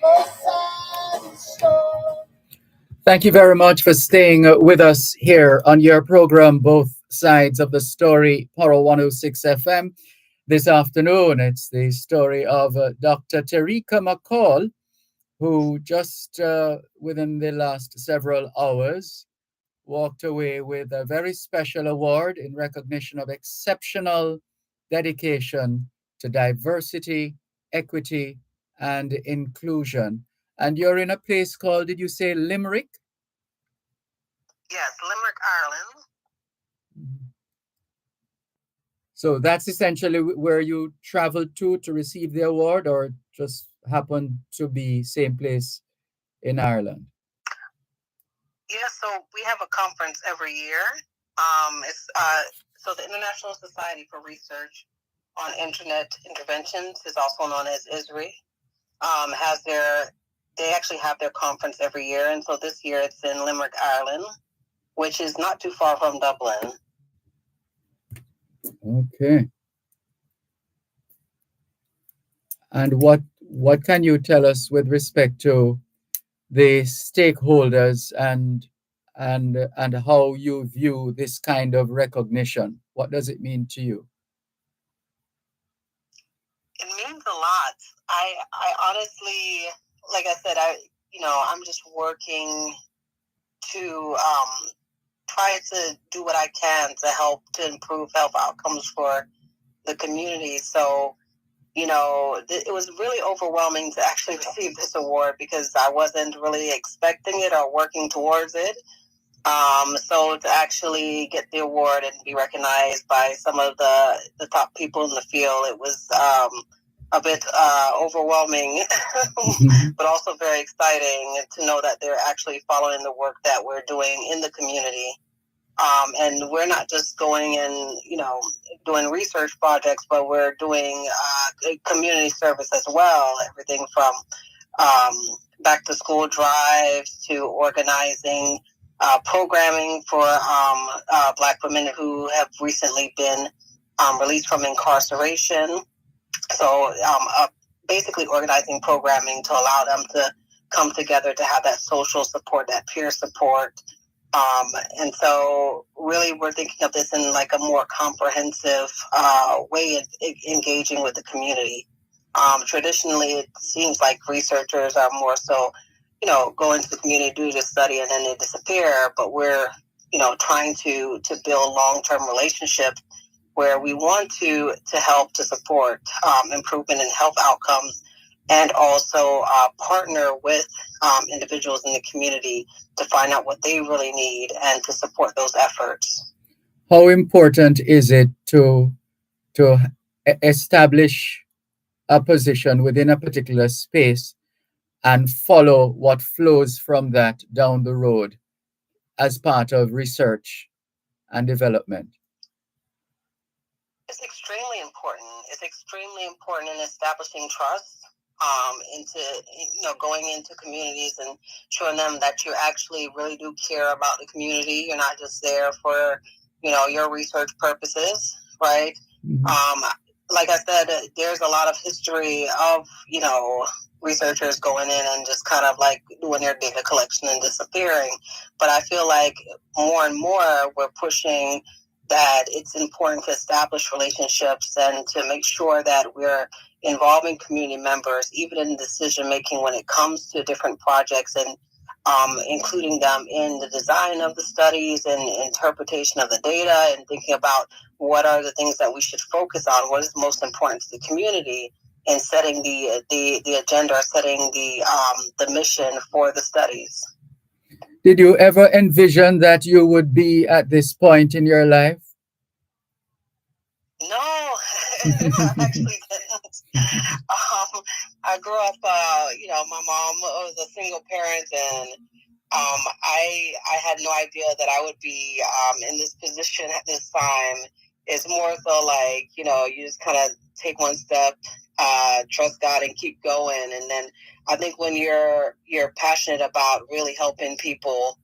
Both sides of the story. Thank you very much for staying with us here on your program, Both Sides of the Story, Power 106 FM. This afternoon, it's the story of Dr. Tarika McCall, who just within the last several hours walked away with a very special award in recognition of exceptional dedication to diversity, equity, and inclusion. And you're in a place called, did you say Limerick? Yes, Limerick, Ireland. So that's essentially where you traveled to receive the award, or just happened to be same place in Ireland? Yeah, so we have a conference every year. It's so the International Society for Research on Internet Interventions is also known as ISRI. They actually have their conference every year, and so this year it's in Limerick, Ireland, which is not too far from Dublin. Okay. And what can you tell us with respect to the stakeholders and how you view this kind of recognition? What does it mean to you? It means a lot. I honestly, like I said, I'm just working to try to do what I can to help to improve health outcomes for the community. So, it was really overwhelming to actually receive this award because I wasn't really expecting it or working towards it. So to actually get the award and be recognized by some of the top people in the field, it was a bit overwhelming, but also very exciting to know that they're actually following the work that we're doing in the community. And we're not just going and, doing research projects, but we're doing community service as well. Everything from um, back to school drives to organizing programming for Black women who have recently been released from incarceration. So basically organizing programming to allow them to come together to have that social support, that peer support. And so really we're thinking of this in like a more comprehensive way of engaging with the community. Traditionally, it seems like researchers are more so, go into the community, do the study, and then they disappear. But we're, trying to build long-term relationships where we want to help to support improvement in health outcomes and also partner with individuals in the community to find out what they really need and to support those efforts. How important is it to establish a position within a particular space and follow what flows from that down the road as part of research and development? It's extremely important. It's extremely important in establishing trust into going into communities and showing them that you actually really do care about the community. You're not just there for your research purposes, right? Mm-hmm. Like I said, there's a lot of history of researchers going in and just kind of like doing their data collection and disappearing. But I feel like more and more we're pushing that it's important to establish relationships and to make sure that we're involving community members, even in decision making when it comes to different projects, and including them in the design of the studies and interpretation of the data, and thinking about what are the things that we should focus on, what is most important to the community, and setting the agenda, or setting the mission for the studies. Did you ever envision that you would be at this point in your life? No, I actually didn't. I grew up, my mom was a single parent, and I had no idea that I would be in this position at this time. It's more so like, you just kind of take one step, trust God, and keep going. And then I think when you're passionate about really helping people,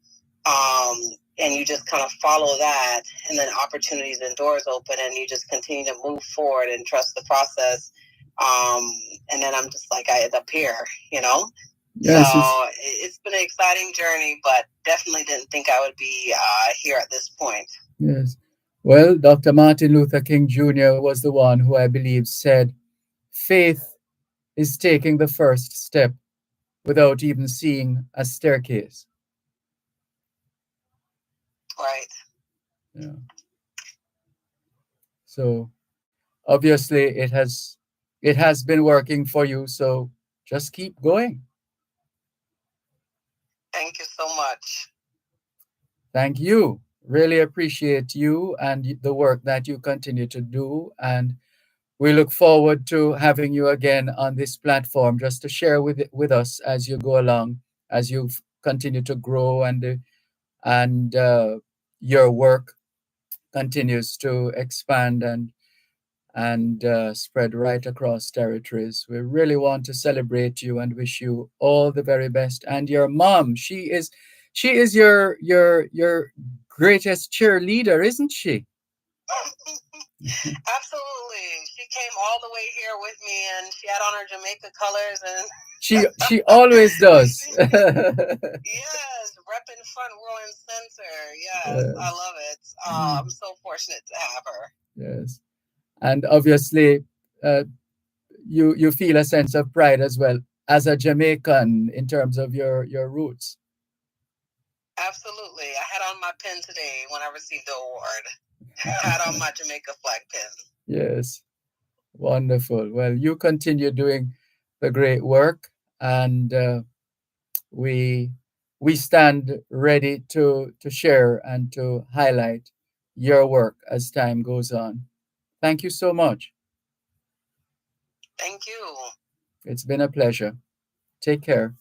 and you just kind of follow that, and then opportunities and doors open, and you just continue to move forward and trust the process. And then I'm just like, I end up here, Yes, so it's been an exciting journey, but definitely didn't think I would be here at this point. Yes. Well, Dr. Martin Luther King Jr. was the one who I believe said, faith is taking the first step without even seeing a staircase. Right. Yeah. So obviously it has been working for you, so just keep going. Thank you so much. Thank you. Really appreciate you and the work that you continue to do, and we look forward to having you again on this platform just to share with us as you go along, as you continue to grow, and your work continues to expand and spread right across territories. We really want to celebrate you and wish you all the very best. And your mom, she is your greatest cheerleader, isn't she? Absolutely. She came all the way here with me, and she had on her Jamaica colors, and she always does. Yes, repping front row and center. Yes, I love it. I'm so fortunate to have her. Yes, and obviously, you feel a sense of pride as well as a Jamaican in terms of your roots. Absolutely. I had on my pin today when I received the award. I had on my Jamaica flag pin. Yes. Wonderful. Well, you continue doing the great work, and we stand ready to share and to highlight your work as time goes on. Thank you so much. Thank you. It's been a pleasure. Take care.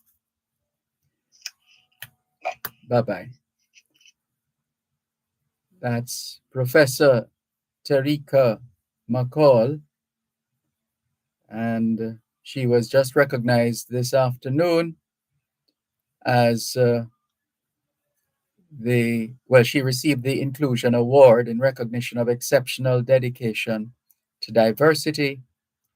Bye. Bye bye. That's Professor Terika McCall, and she was just recognized this afternoon as she received the Inclusion Award in recognition of exceptional dedication to diversity,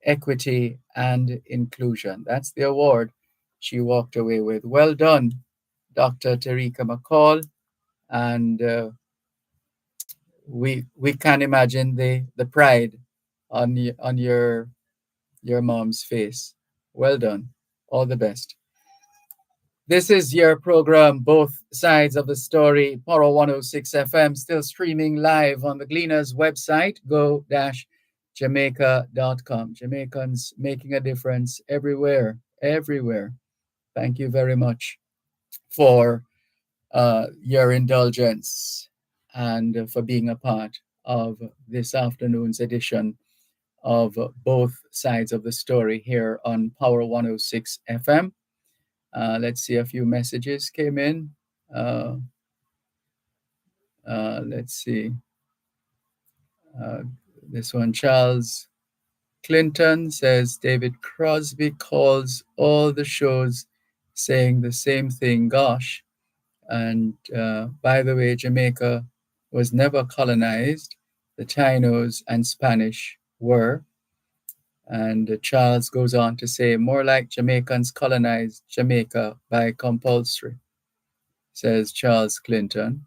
equity, and inclusion. That's the award she walked away with. Well done, Dr. Terika McCall, and we can imagine the pride on your mom's face. Well done. All the best. This is your program, Both Sides of the Story, Poro 106 FM, still streaming live on the Gleaners website, go-jamaica.com. Jamaicans making a difference everywhere, everywhere. Thank you very much for your indulgence and for being a part of this afternoon's edition of Both Sides of the Story here on Power 106 FM. Let's see, a few messages came in. Uh, let's see. Uh, this one, Charles Clinton says David Crosby calls all the shows saying the same thing. Gosh. And by the way, Jamaica was never colonized. The Taínos and Spanish were. And Charles goes on to say, more like Jamaicans colonized Jamaica by compulsory, says Charles Clinton.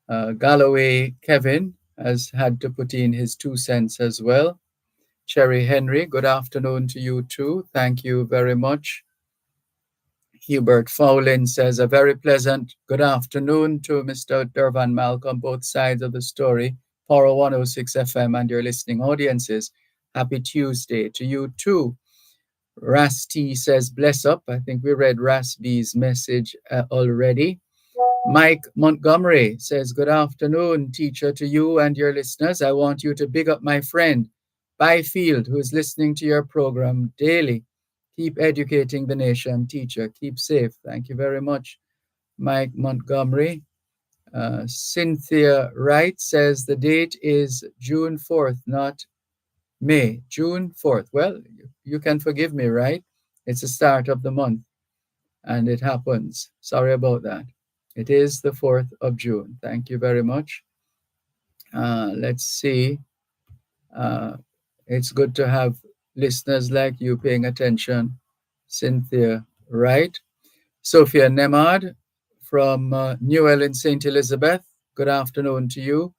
Galloway Kevin has had to put in his 2 cents as well. Cherry Henry, good afternoon to you too. Thank you very much. Hubert Fowlin says a very pleasant good afternoon to Mr. Dervan Malcolm, both sides of the story, Poro 106 FM and your listening audiences. Happy Tuesday to you too. Rasti says bless up. I think we read Rasby's message already. Mike Montgomery says, good afternoon, teacher, to you and your listeners. I want you to big up my friend, Byfield, who is listening to your program daily. Keep educating the nation, teacher. Keep safe. Thank you very much, Mike Montgomery. Cynthia Wright says the date is June 4th, not May. June 4th. Well, you can forgive me, right? It's the start of the month, and it happens. Sorry about that. It is the 4th of June. Thank you very much. Let's see. It's good to have listeners like you paying attention. Cynthia Wright. Sophia Nemad from Newell in St. Elizabeth. Good afternoon to you.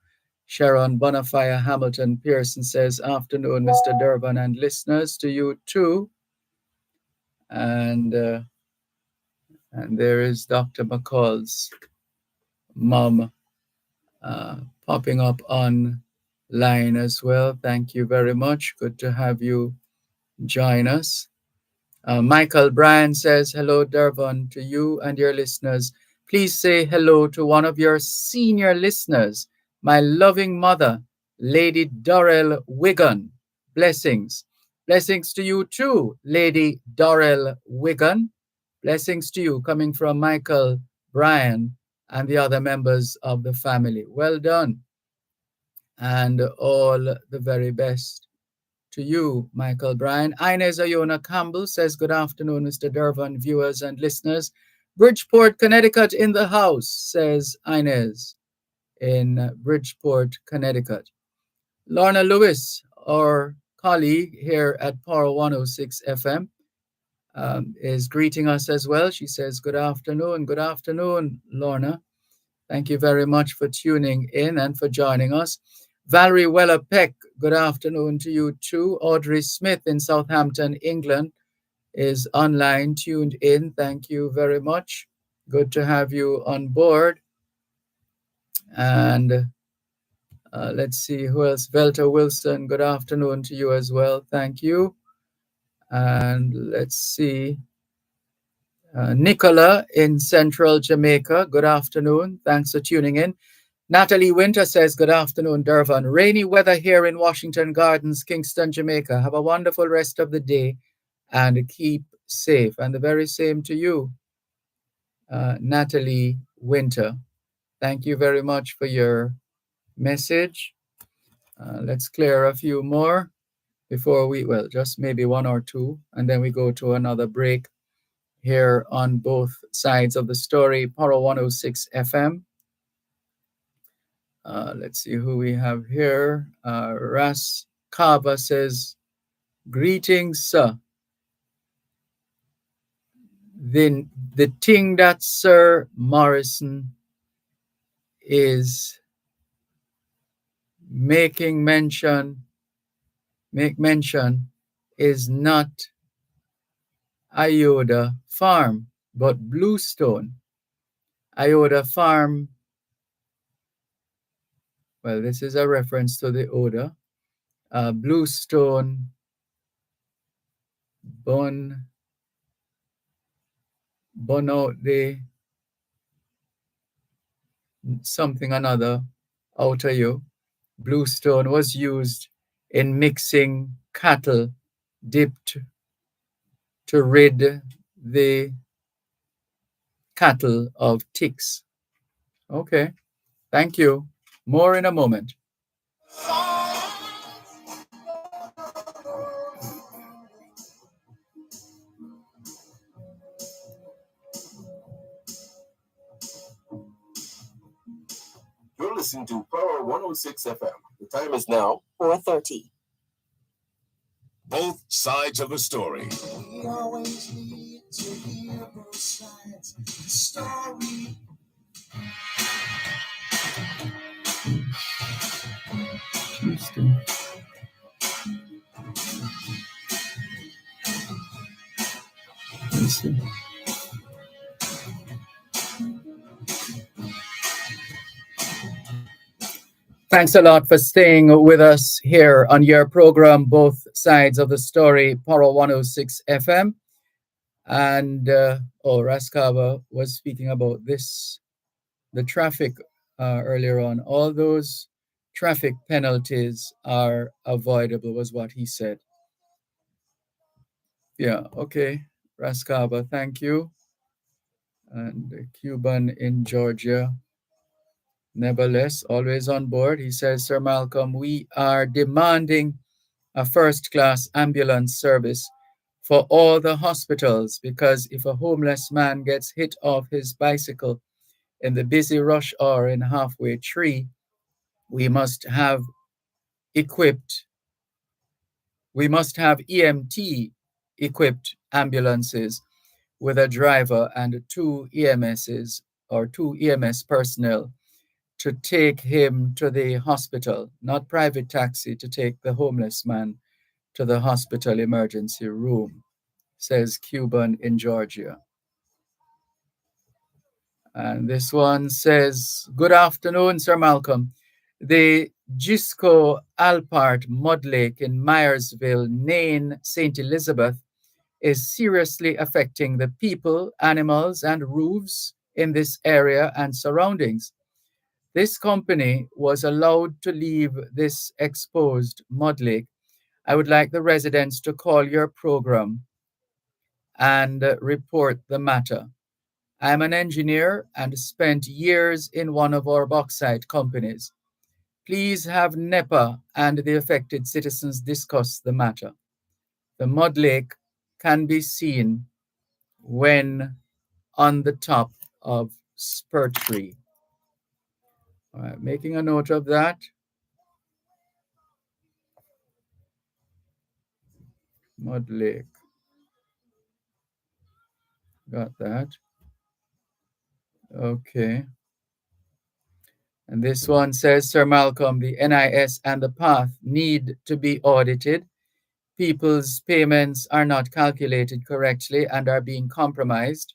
Sharon Bonafire Hamilton Pearson says, afternoon, Mr. Durban and listeners, to you too. And there is Dr. McCall's mom popping up on line as well. Thank you very much. Good to have you join us. Michael Bryan says, hello, Dervan, to you and your listeners. Please say hello to one of your senior listeners, my loving mother, Lady Dorel Wigan. Blessings. Blessings to you too, Lady Dorel Wigan. Blessings to you coming from Michael Bryan and the other members of the family. Well done. And all the very best to you, Michael Bryan. Inez Ayona Campbell says, good afternoon, Mr. Dervan, viewers and listeners. Bridgeport, Connecticut in the house, says Inez in Bridgeport, Connecticut. Lorna Lewis, our colleague here at Power 106 FM, is greeting us as well. She says, good afternoon, Lorna. Thank you very much for tuning in and for joining us. Valerie Weller Peck, good afternoon to you too. Audrey Smith in Southampton, England, is online, tuned in. Thank you very much. Good to have you on board. And let's see who else. Velta Wilson, good afternoon to you as well. Thank you. And let's see. Nicola in Central Jamaica, good afternoon. Thanks for tuning in. Natalie Winter says, good afternoon, Dervan. Rainy weather here in Washington Gardens, Kingston, Jamaica. Have a wonderful rest of the day and keep safe. And the very same to you, Natalie Winter. Thank you very much for your message. Let's clear a few more before we, well, just maybe one or two, and then we go to another break here on both sides of the story, Poro 106 FM. Let's see who we have here. Ras Kava says, greetings, sir. Then the thing that Sir Morrison is making mention, make mention, is not Iota Farm, but Bluestone. Iota Farm, well, this is a reference to the Oda. Bluestone, Bon out the something another out of you. Bluestone was used in mixing cattle dipped to rid the cattle of ticks. Okay, thank you. More in a moment. You're listening to Power 106 FM. The time is now 4:30. both sides of the story. We always need to hear both sides of the story. Houston. Let's see. Thanks a lot for staying with us here on your program, Both Sides of the Story, Poro 106 FM. And Raskava was speaking about this, the traffic earlier on. All those traffic penalties are avoidable, was what he said. Yeah, okay, Raskava, thank you. And the Cuban in Georgia, nevertheless, always on board. He says, Sir Malcolm, we are demanding a first-class ambulance service for all the hospitals, because if a homeless man gets hit off his bicycle in the busy rush hour in Halfway Tree, we must have EMT equipped ambulances with a driver and two EMSs or two EMS personnel to take him to the hospital, not private taxi to take the homeless man to the hospital emergency room, says Cuban in Georgia. And this one says, good afternoon, Sir Malcolm. The Gisco Alpart Mud Lake in Myersville, Nain, St. Elizabeth, is seriously affecting the people, animals, and roofs in this area and surroundings. This company was allowed to leave this exposed mud lake. I would like the residents to call your program and report the matter. I'm an engineer and spent years in one of our bauxite companies. Please have NEPA and the affected citizens discuss the matter. The mud lake can be seen when on the top of Spur Tree. All right, making a note of that. Mud Lake. Got that. Okay. And this one says, Sir Malcolm, the NIS and the PATH need to be audited. People's payments are not calculated correctly and are being compromised.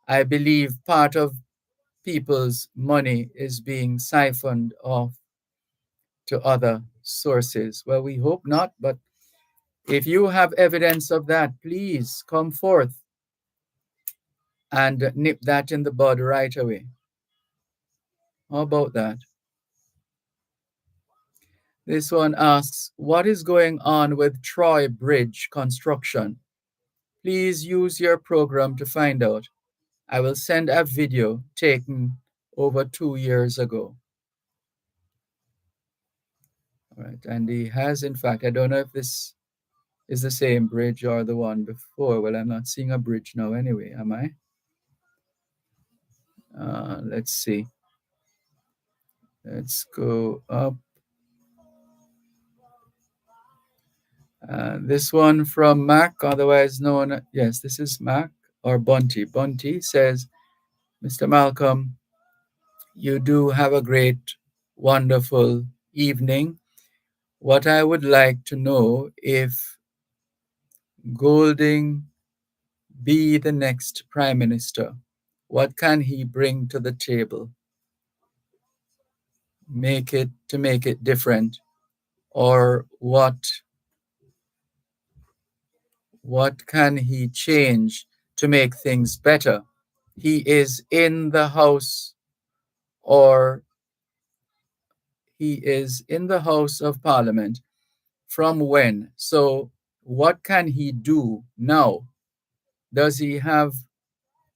I believe part of people's money is being siphoned off to other sources. Well, we hope not, but if you have evidence of that, please come forth and nip that in the bud right away. How about that? This one asks, what is going on with Troy Bridge construction? Please use your program to find out. I will send a video taken over 2 years ago. All right, and he has, in fact, I don't know if this is the same bridge or the one before. Well, I'm not seeing a bridge now anyway, am I? Let's see. Let's go up. This one from Mac, otherwise known, yes, this is Mac or Bunty. Bunty says, Mr. Malcolm, you do have a great, wonderful evening. What I would like to know if Golding be the next prime minister, what can he bring to the table? Make it different, or what can he change to make things better? He is in the House, or he is in the House of Parliament from when? So what can he do now? Does he have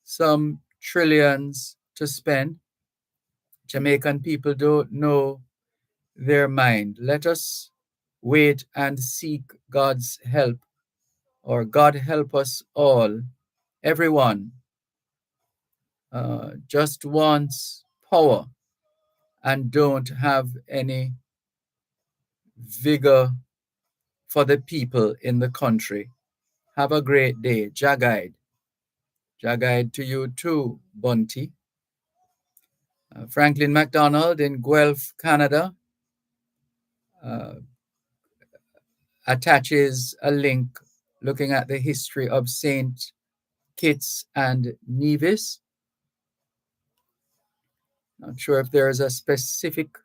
some trillions to spend? Jamaican people don't know their mind. Let us wait and seek God's help, or God help us all. Everyone just wants power and don't have any vigor for the people in the country. Have a great day. Jagaid. Jagaid to you too, Bunty. Franklin MacDonald in Guelph, Canada, uh, attaches a link looking at the history of Saint Kitts and Nevis. Not sure if there is a specific.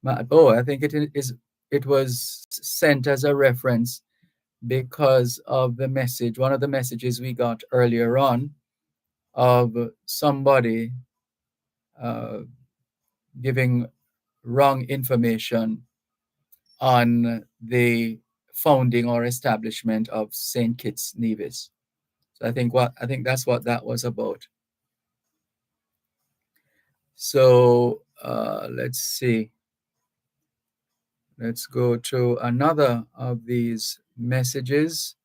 Oh, I think it is. It was sent as a reference because of the message. One of the messages we got earlier on of somebody uh, giving wrong information on the founding or establishment of Saint Kitts Nevis. So I think that's what that was about. So let's see. Let's go to another of these messages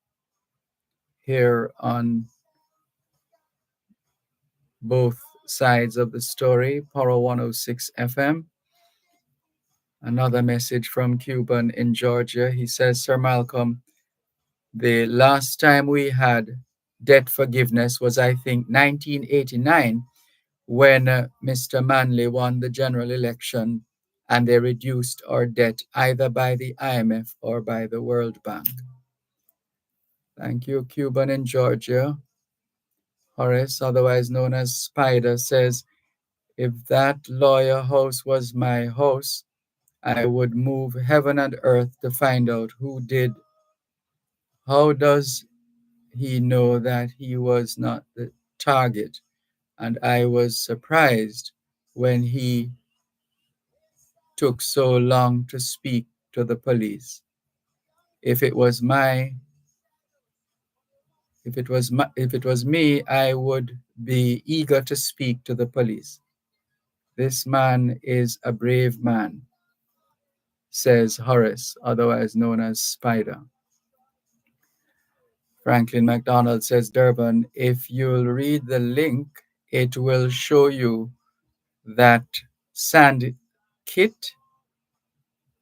here on both sides of the story, Power 106 FM. Another message from Cuban in Georgia. He says, Sir Malcolm, the last time we had debt forgiveness was, I think, 1989, when Mr. Manley won the general election and they reduced our debt either by the IMF or by the World Bank. Thank you, Cuban in Georgia. Horace, otherwise known as Spider, says, if that lawyer house was my house, I would move heaven and earth to find out who did. How does he know that he was not the target? And I was surprised when he took so long to speak to the police. If it was me, I would be eager to speak to the police. This man is a brave man, says Horace, otherwise known as Spider. Franklin MacDonald says, Dervan, if you'll read the link, it will show you that Sand Kit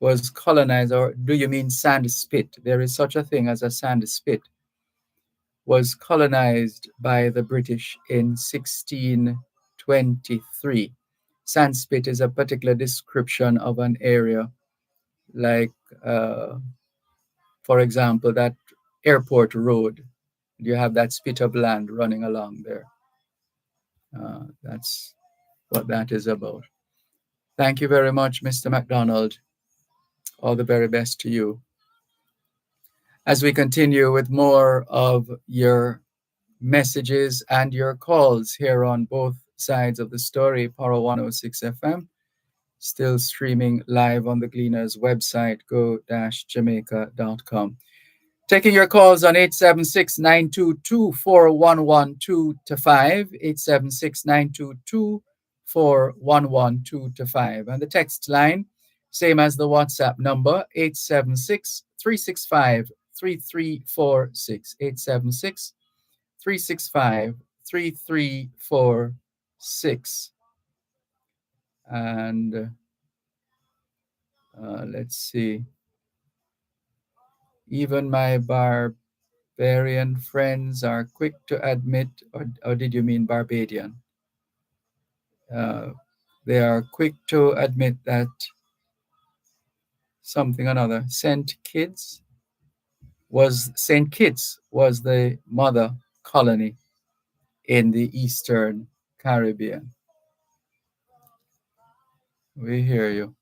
was colonized, or do you mean sand spit? There is such a thing as a sand spit. Was colonized by the British in 1623. Sand spit is a particular description of an area, like, for example, that airport road. You have that spit of land running along there. That's what that is about. Thank you very much, Mr. MacDonald. All the very best to you. As we continue with more of your messages and your calls here on both sides of the story, Power 106 FM. still streaming live on the Gleaners website, go-jamaica.com. Taking your calls on 876-922-4112 to 5, 876-922-4112 to 5. And the text line, same as the WhatsApp number, 876-365-3346, 876-365-3346. And let's see. Even my barbarian friends are quick to admit, or did you mean Barbadian? They are quick to admit that something or another. St. Kitts was the mother colony in the Eastern Caribbean. We hear you.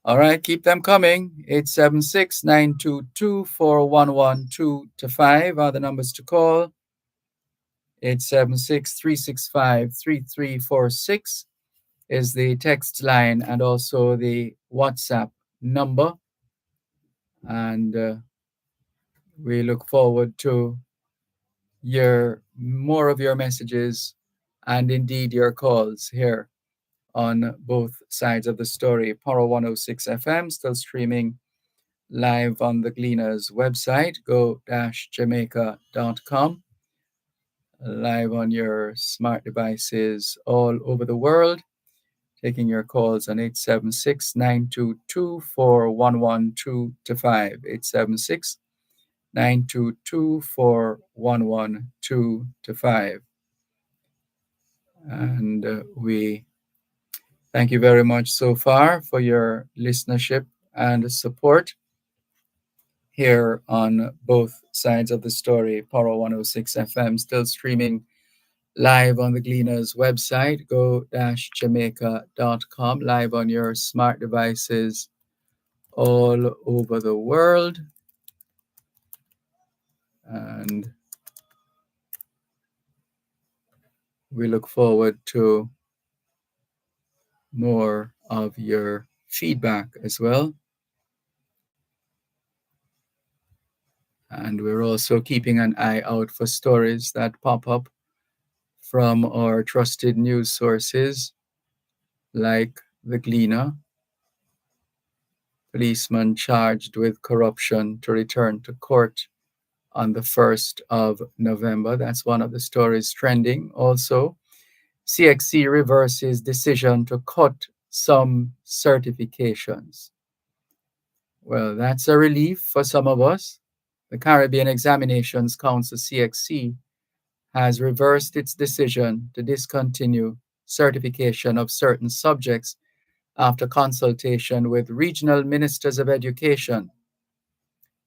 All right, keep them coming. 876-922-4112 to 5 are the numbers to call. 876-365-3346 is the text line and also the WhatsApp number. And we look forward to more of your messages and indeed your calls here on both sides of the story. Power 106 FM, still streaming live on the Gleaners website, go-jamaica.com. Live on your smart devices all over the world. Taking your calls on 876-922-4112 to 5, 876-922-4112 to 5. And we thank you very much so far for your listenership and support here on both sides of the story. Power 106 FM, still streaming live on the Gleaners website, go-jamaica.com, live on your smart devices all over the world. And we look forward to more of your feedback as well. And we're also keeping an eye out for stories that pop up from our trusted news sources like the Gleaner. Policeman charged with corruption to return to court on the 1st of November. That's one of the stories trending. Also, CXC reverses decision to cut some certifications. Well, that's a relief for some of us. The Caribbean Examinations Council, CXC, has reversed its decision to discontinue certification of certain subjects after consultation with regional ministers of education.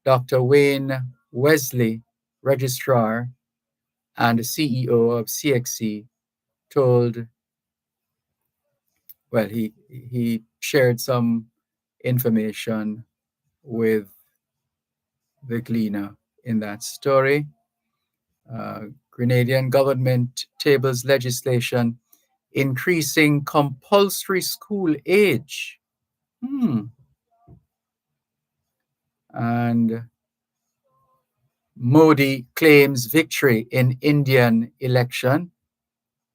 Dr. Wayne Wesley, registrar and CEO of CXC, he shared some information with the Gleaner in that story. Grenadian government tables legislation increasing compulsory school age. And Modi claims victory in Indian election.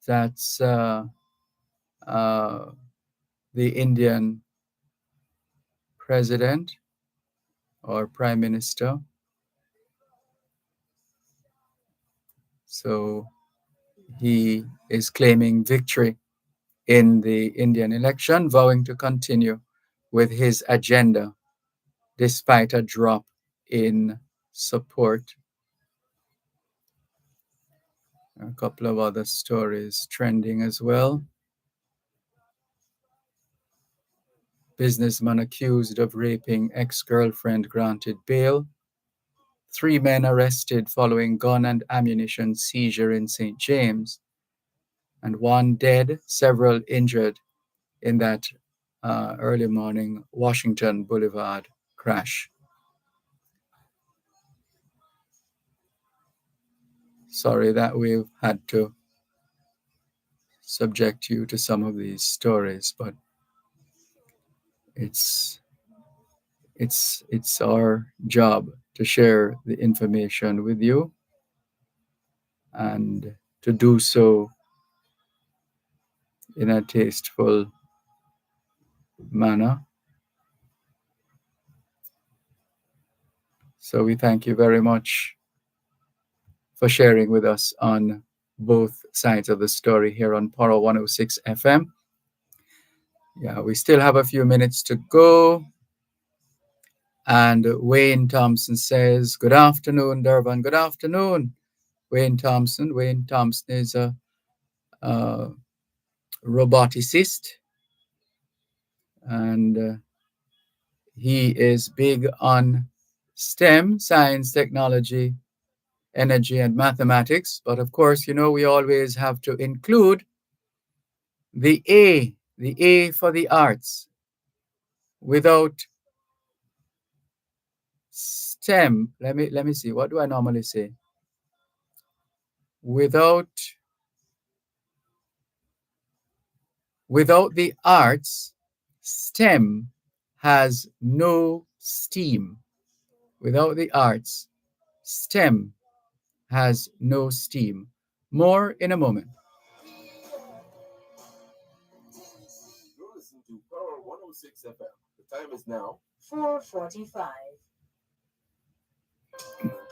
That's the Indian president or prime minister. So he is claiming victory in the Indian election, vowing to continue with his agenda despite a drop in support. A couple of other stories trending as well. Businessman accused of raping ex-girlfriend granted bail. 3 men arrested following gun and ammunition seizure in St. James. And 1 dead, several injured in that early morning Washington Boulevard crash. Sorry that we've had to subject you to some of these stories, but it's it's our job to share the information with you and to do so in a tasteful manner. So we thank you very much for sharing with us on both sides of the story here on Poro 106 FM. Yeah, we still have a few minutes to go. And Wayne Thompson says, "Good afternoon, Dervan. Good afternoon, Wayne Thompson." Wayne Thompson is a roboticist, and he is big on STEM, science, technology, energy, and mathematics. But of course, you know, we always have to include the A for the arts. Without STEM, let me see, what do I normally say? Without the arts, STEM has no steam. Without the arts, STEM has no steam. More in a moment. You're listening to Power 106 FM. The time is now 4:45.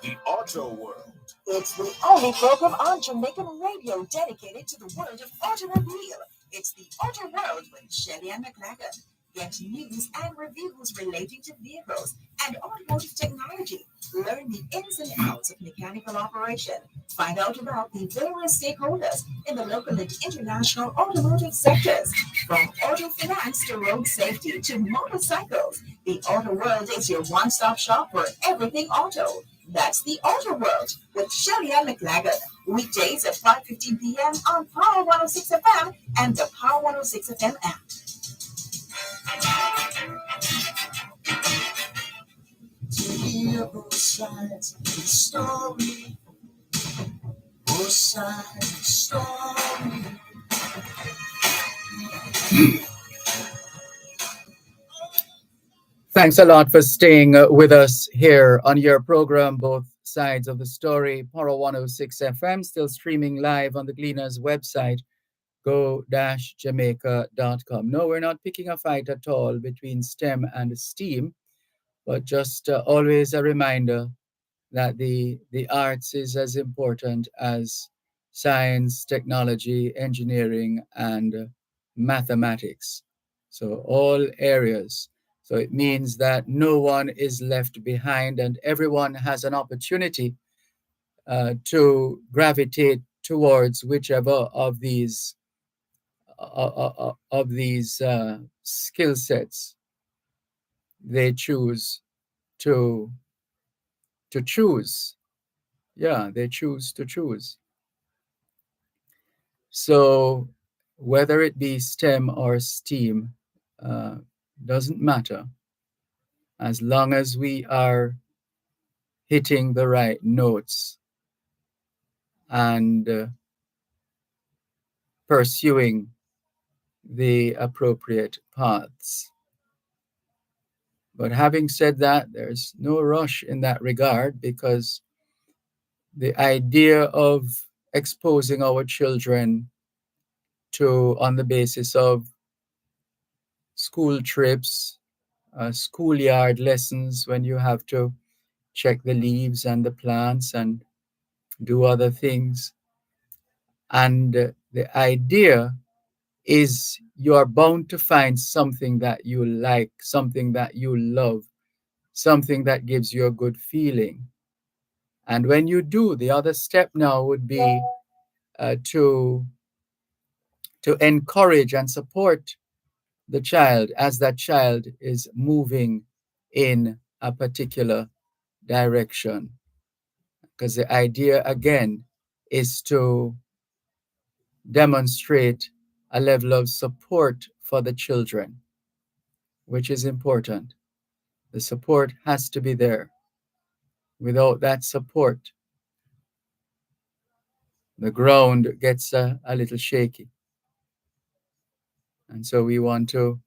The Auto World. It's the only program on Jamaican radio dedicated to the world of automobile. It's the Auto World with Shelly and McLagan. Get news and reviews relating to vehicles and automotive technology. Learn the ins and outs of mechanical operation. Find out about the various stakeholders in the local and international automotive sectors. From auto finance to road safety to motorcycles, the Auto World is your one-stop shop for everything auto. That's the Auto World with Shelly and McLagan. Weekdays at 5:15 p.m. on Power 106 FM and the Power 106 FM app. Both sides of the story. Both sides of the story. Thanks a lot for staying with us here on your program, Both Sides of the Story, Poro 106 FM, still streaming live on the Gleaners website, go-jamaica.com. No, we're not picking a fight at all between STEM and STEAM, but just always a reminder that the arts is as important as science, technology, engineering, and mathematics. So all areas. So it means that no one is left behind and everyone has an opportunity to gravitate towards whichever of these skill sets they choose to choose. Yeah, they choose to choose. So whether it be STEM or STEAM, uh, doesn't matter as long as we are hitting the right notes and pursuing the appropriate paths. But having said that, there's no rush in that regard because the idea of exposing our children to, on the basis of school trips, schoolyard lessons when you have to check the leaves and the plants and do other things. And the idea is you are bound to find something that you like, something that you love, something that gives you a good feeling. And when you do, the other step now would be to encourage and support the child as that child is moving in a particular direction. Because the idea, again, is to demonstrate a level of support for the children, which is important. The support has to be there. Without that support, the ground gets a little shaky. And so we want to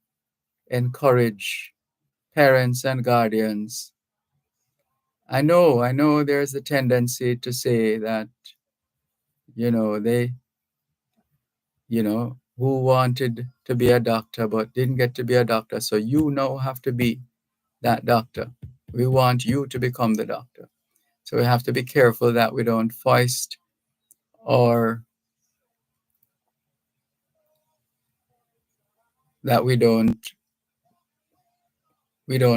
encourage parents and guardians. I know there's a tendency to say that, they, who wanted to be a doctor but didn't get to be a doctor, so you now have to be that doctor. We want you to become the doctor. So we have to be careful that we don't foist or that we don't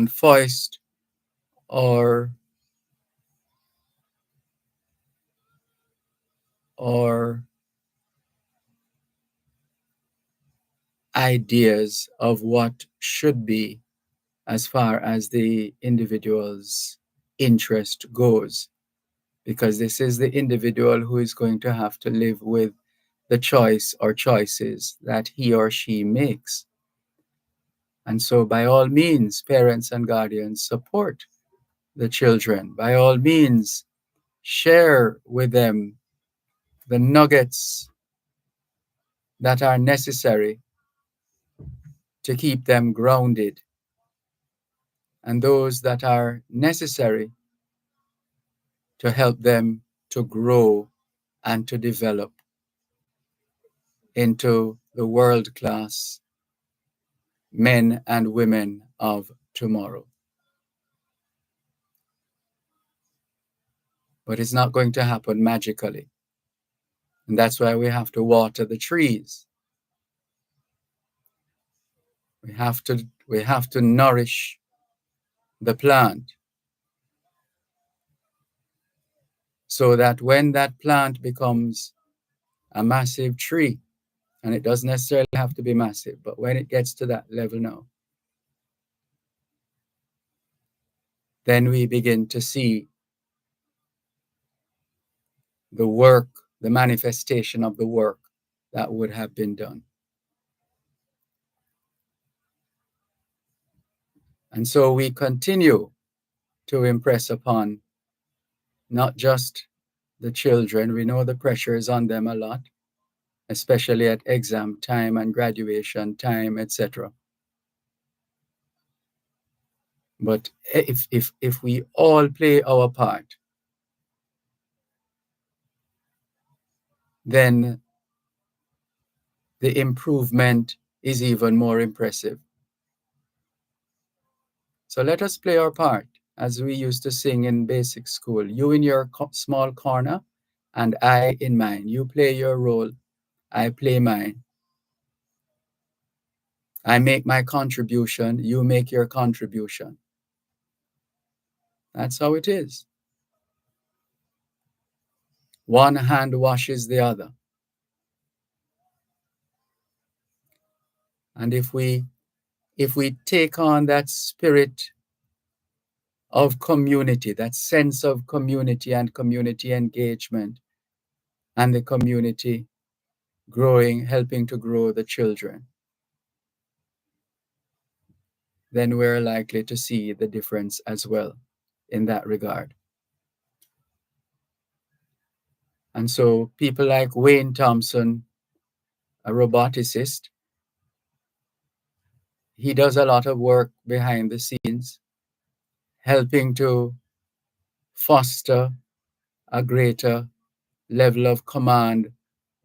foist or or ideas of what should be as far as the individual's interest goes, because this is the individual who is going to have to live with the choice or choices that he or she makes. And so, by all means, parents and guardians support the children. By all means, share with them the nuggets that are necessary to keep them grounded, and those that are necessary to help them to grow and to develop into the world class men and women of tomorrow. But it's not going to happen magically. And that's why we have to water the trees. We have to nourish the plant so that when that plant becomes a massive tree, and it doesn't necessarily have to be massive, but when it gets to that level now, then we begin to see the work, the manifestation of the work that would have been done. And so we continue to impress upon not just the children, we know the pressure is on them a lot, especially at exam time and graduation time, etc. But if we all play our part, then the improvement is even more impressive. So let us play our part, as we used to sing in basic school. You in your small corner, and I in mine. You play your role, I play mine. I make my contribution, you make your contribution. That's how it is. One hand washes the other. And if we take on that spirit of community, that sense of community and community engagement, and the community growing, helping to grow the children, then we're likely to see the difference as well in that regard. And so people like Wayne Thompson, a roboticist, he does a lot of work behind the scenes, helping to foster a greater level of command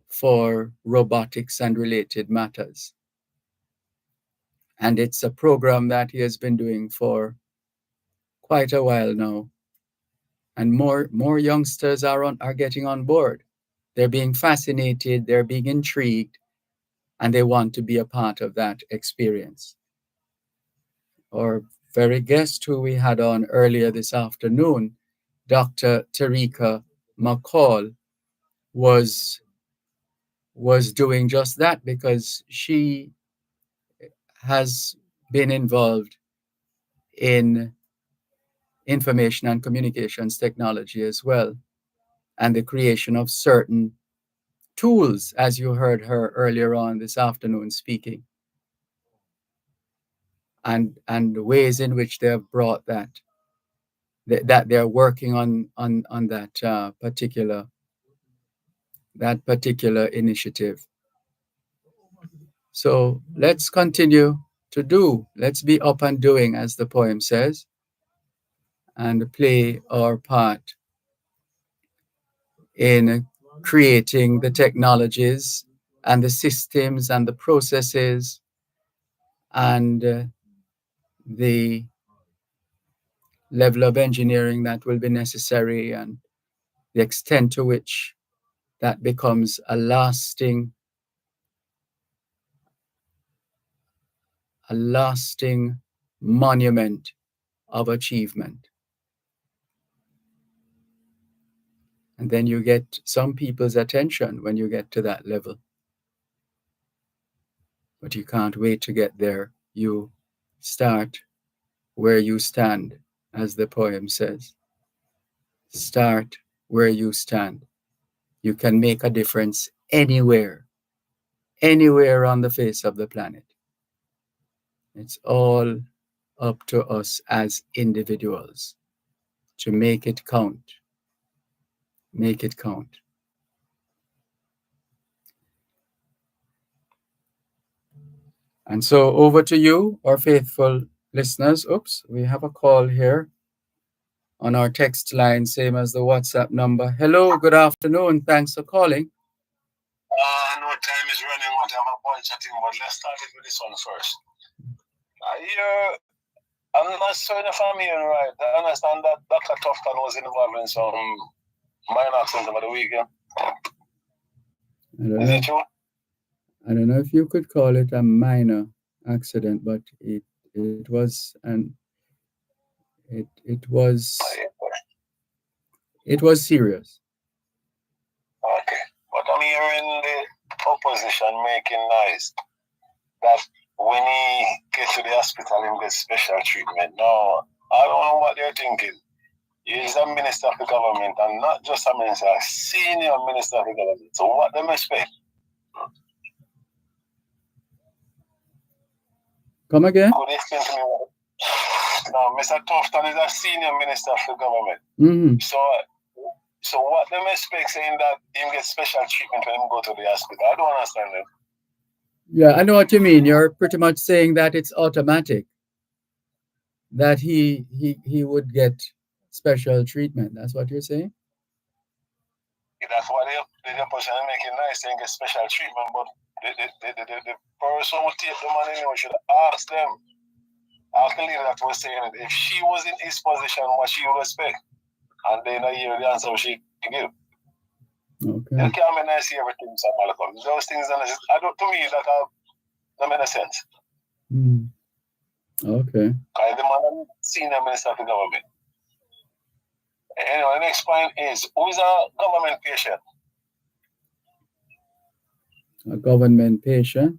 for robotics and related matters. And it's a program that he has been doing for quite a while now. And more youngsters are getting on board. They're being fascinated, they're being intrigued, and they want to be a part of that experience. Our very guest who we had on earlier this afternoon, Dr. Tarika McCall, was doing just that, because she has been involved in information and communications technology as well, and the creation of certain tools, as you heard her earlier on this afternoon speaking, and ways in which they have brought that they're working on that particular initiative. So let's continue to do. Let's be up and doing, as the poem says, and play our part in creating the technologies and the systems and the processes and the level of engineering that will be necessary and the extent to which that becomes a lasting monument of achievement. And then you get some people's attention when you get to that level. But you can't wait to get there. You start where you stand, as the poem says. Start where you stand. You can make a difference anywhere on the face of the planet. It's all up to us as individuals to make it count. Make it count. And so over to you, our faithful listeners. Oops, we have a call here on our text line, same as the WhatsApp number. Hello, good afternoon. Thanks for calling. No, time is running out. I have a bunch of things, but let's start with this one first. I'm not certain if I'm hearing right. I understand that Dr. Tufton was involved in some minor accident over the weekend. Is it true? I don't know if you could call it a minor accident, but it was serious. Okay, but I'm hearing the opposition making noise that when he gets to the hospital, he gets special treatment. No, I don't know what they're thinking. He's a minister of the government, and not just a minister, a senior minister of the government. So what them expect? Come again? Could you explain to me what? No, Mr. Tufton is a senior minister of the government. Mm-hmm. So what them expect saying that him get special treatment when him go to the hospital? I don't understand that. Yeah, I know what you mean. You're pretty much saying that it's automatic, that he would get special treatment. That's what you're saying? That's why the person making nice saying get special treatment, but the person who take the money anyway should ask them. Ask the leader that was saying it. If she was in his position, what she would expect. And then I hear the answer she give. Okay. You can't make nice everything, Sir Malcolm. Those things, to me, that don't make sense. Mm. Okay. Because the man senior minister of the government. Anyway, the next point is, who is a government patient? A government patient?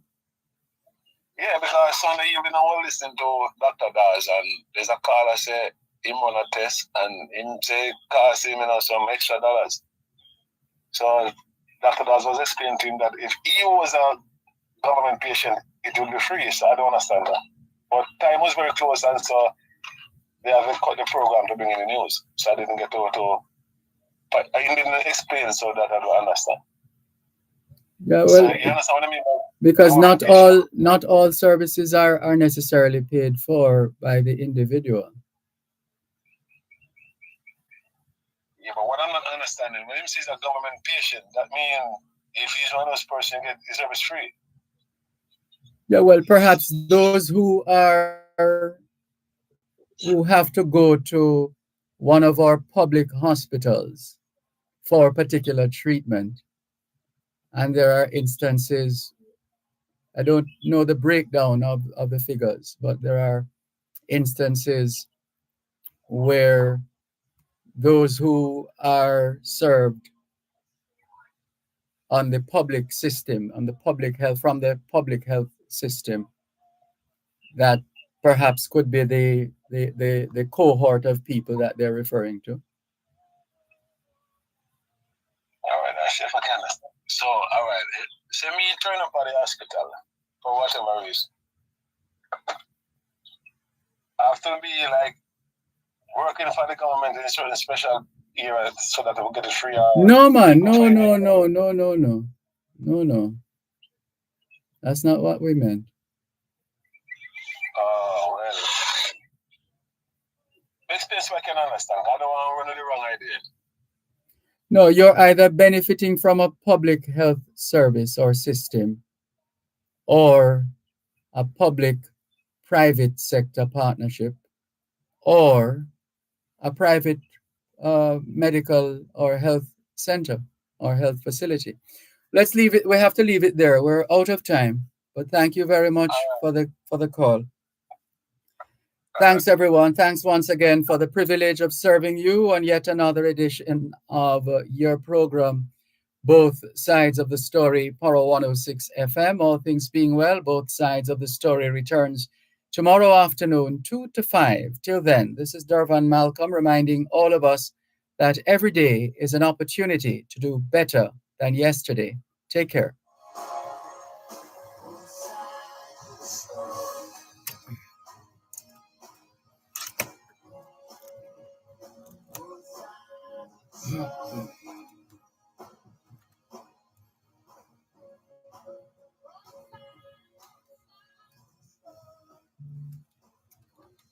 Yeah, because Sunday evening I was listening to Dr. Dawes, and there's a caller say him on a test, and him say cost him some extra dollars. So Dr. Dawes was explaining to him that if he was a government patient, it would be free. So I don't understand that. But time was very close, and so they haven't cut the program to bring in the news. So I didn't get to but I didn't explain so that I don't understand. Yeah, well, so you understand what I mean? Because not all services are necessarily paid for by the individual. Yeah, but what I'm not understanding, when him says a government patient, that means if he's one of those persons, get his service free. Yeah, well, perhaps those who have to go to one of our public hospitals for particular treatment, and there are instances, I don't know the breakdown of the figures, but there are instances where those who are served on the public system, on the public health, from the public health system, that perhaps could be the cohort of people that they're referring to. All right, that's if I can understand. So, all right, say me turn up at the hospital for whatever reason. I have to be like working for the government in a certain special area so that I will get it free. No, man, no. That's not what we meant. Oh, well. This way I can understand. I don't want to run the wrong idea. No, you're either benefiting from a public health service or system or a public private sector partnership or a private medical or health center or health facility. Let's leave it. We have to leave it there. We're out of time. But thank you very much for the call. Thanks everyone. Thanks once again for the privilege of serving you on yet another edition of your program, Both Sides of the Story, Power 106 FM. All things being well, Both Sides of the Story returns tomorrow afternoon, 2 to 5. Till then, this is Dervan Malcolm reminding all of us that every day is an opportunity to do better than yesterday. Take care.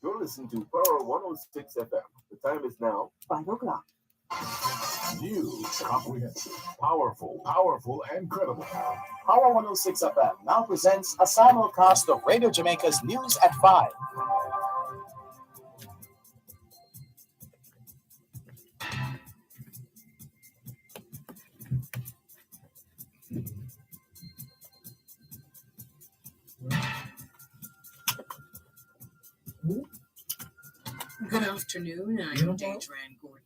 You're listening to Power 106 FM. The time is now 5 o'clock. news, comprehensive, powerful, and credible. Power 106 FM now presents a simulcast of Radio Jamaica's News at 5. Good afternoon, I'm Deidre Gordon.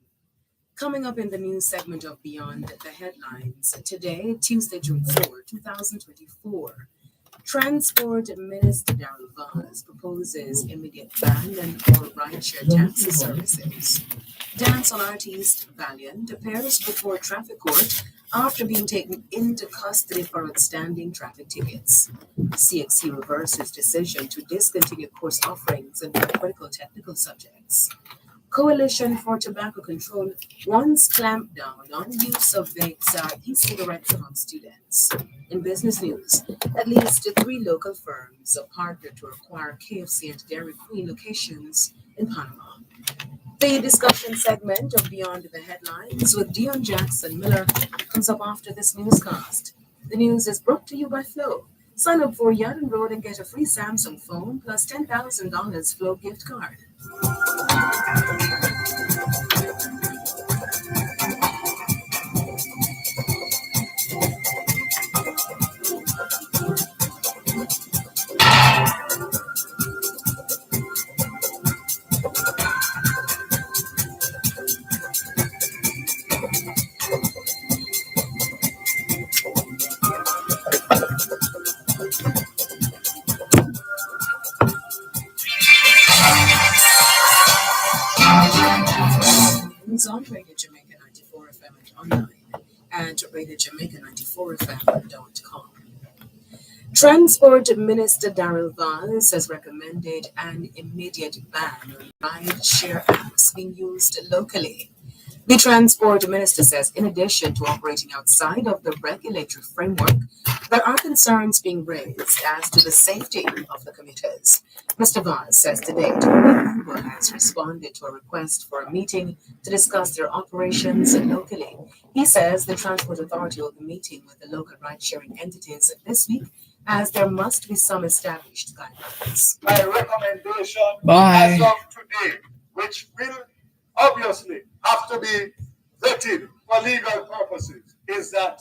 Coming up in the news segment of Beyond the Headlines, today, Tuesday, June 4, 2024, Transport Minister Darrell Vaz proposes immediate ban on all rideshare taxi services. Dancehall artist Valiant appears before traffic court after being taken into custody for outstanding traffic tickets. CXC reverses decision to discontinue course offerings in critical technical subjects. Coalition for Tobacco Control wants clamped down on use of vapes e-cigarettes among students. In business news, at least 3 local firms are partnered to acquire KFC and Dairy Queen locations in Panama. The discussion segment of Beyond the Headlines with Dion Jackson Miller comes up after this newscast. The news is brought to you by Flow. Sign up for Yard and Road and get a free Samsung phone plus $10,000 Flow gift card. It's on Radio Jamaica 94 FM and online at RadioJamaica94FM.com. Transport Minister Darrell Vaz has recommended an immediate ban on ride-share apps being used locally. The Transport Minister says, in addition to operating outside of the regulatory framework, there are concerns being raised as to the safety of the commuters. Mr. Vaz says today Uber has responded to a request for a meeting to discuss their operations locally. He says the Transport Authority will be meeting with the local ride-sharing entities this week, as there must be some established guidelines. My recommendation as of today, which will obviously have to be vetted for legal purposes, is that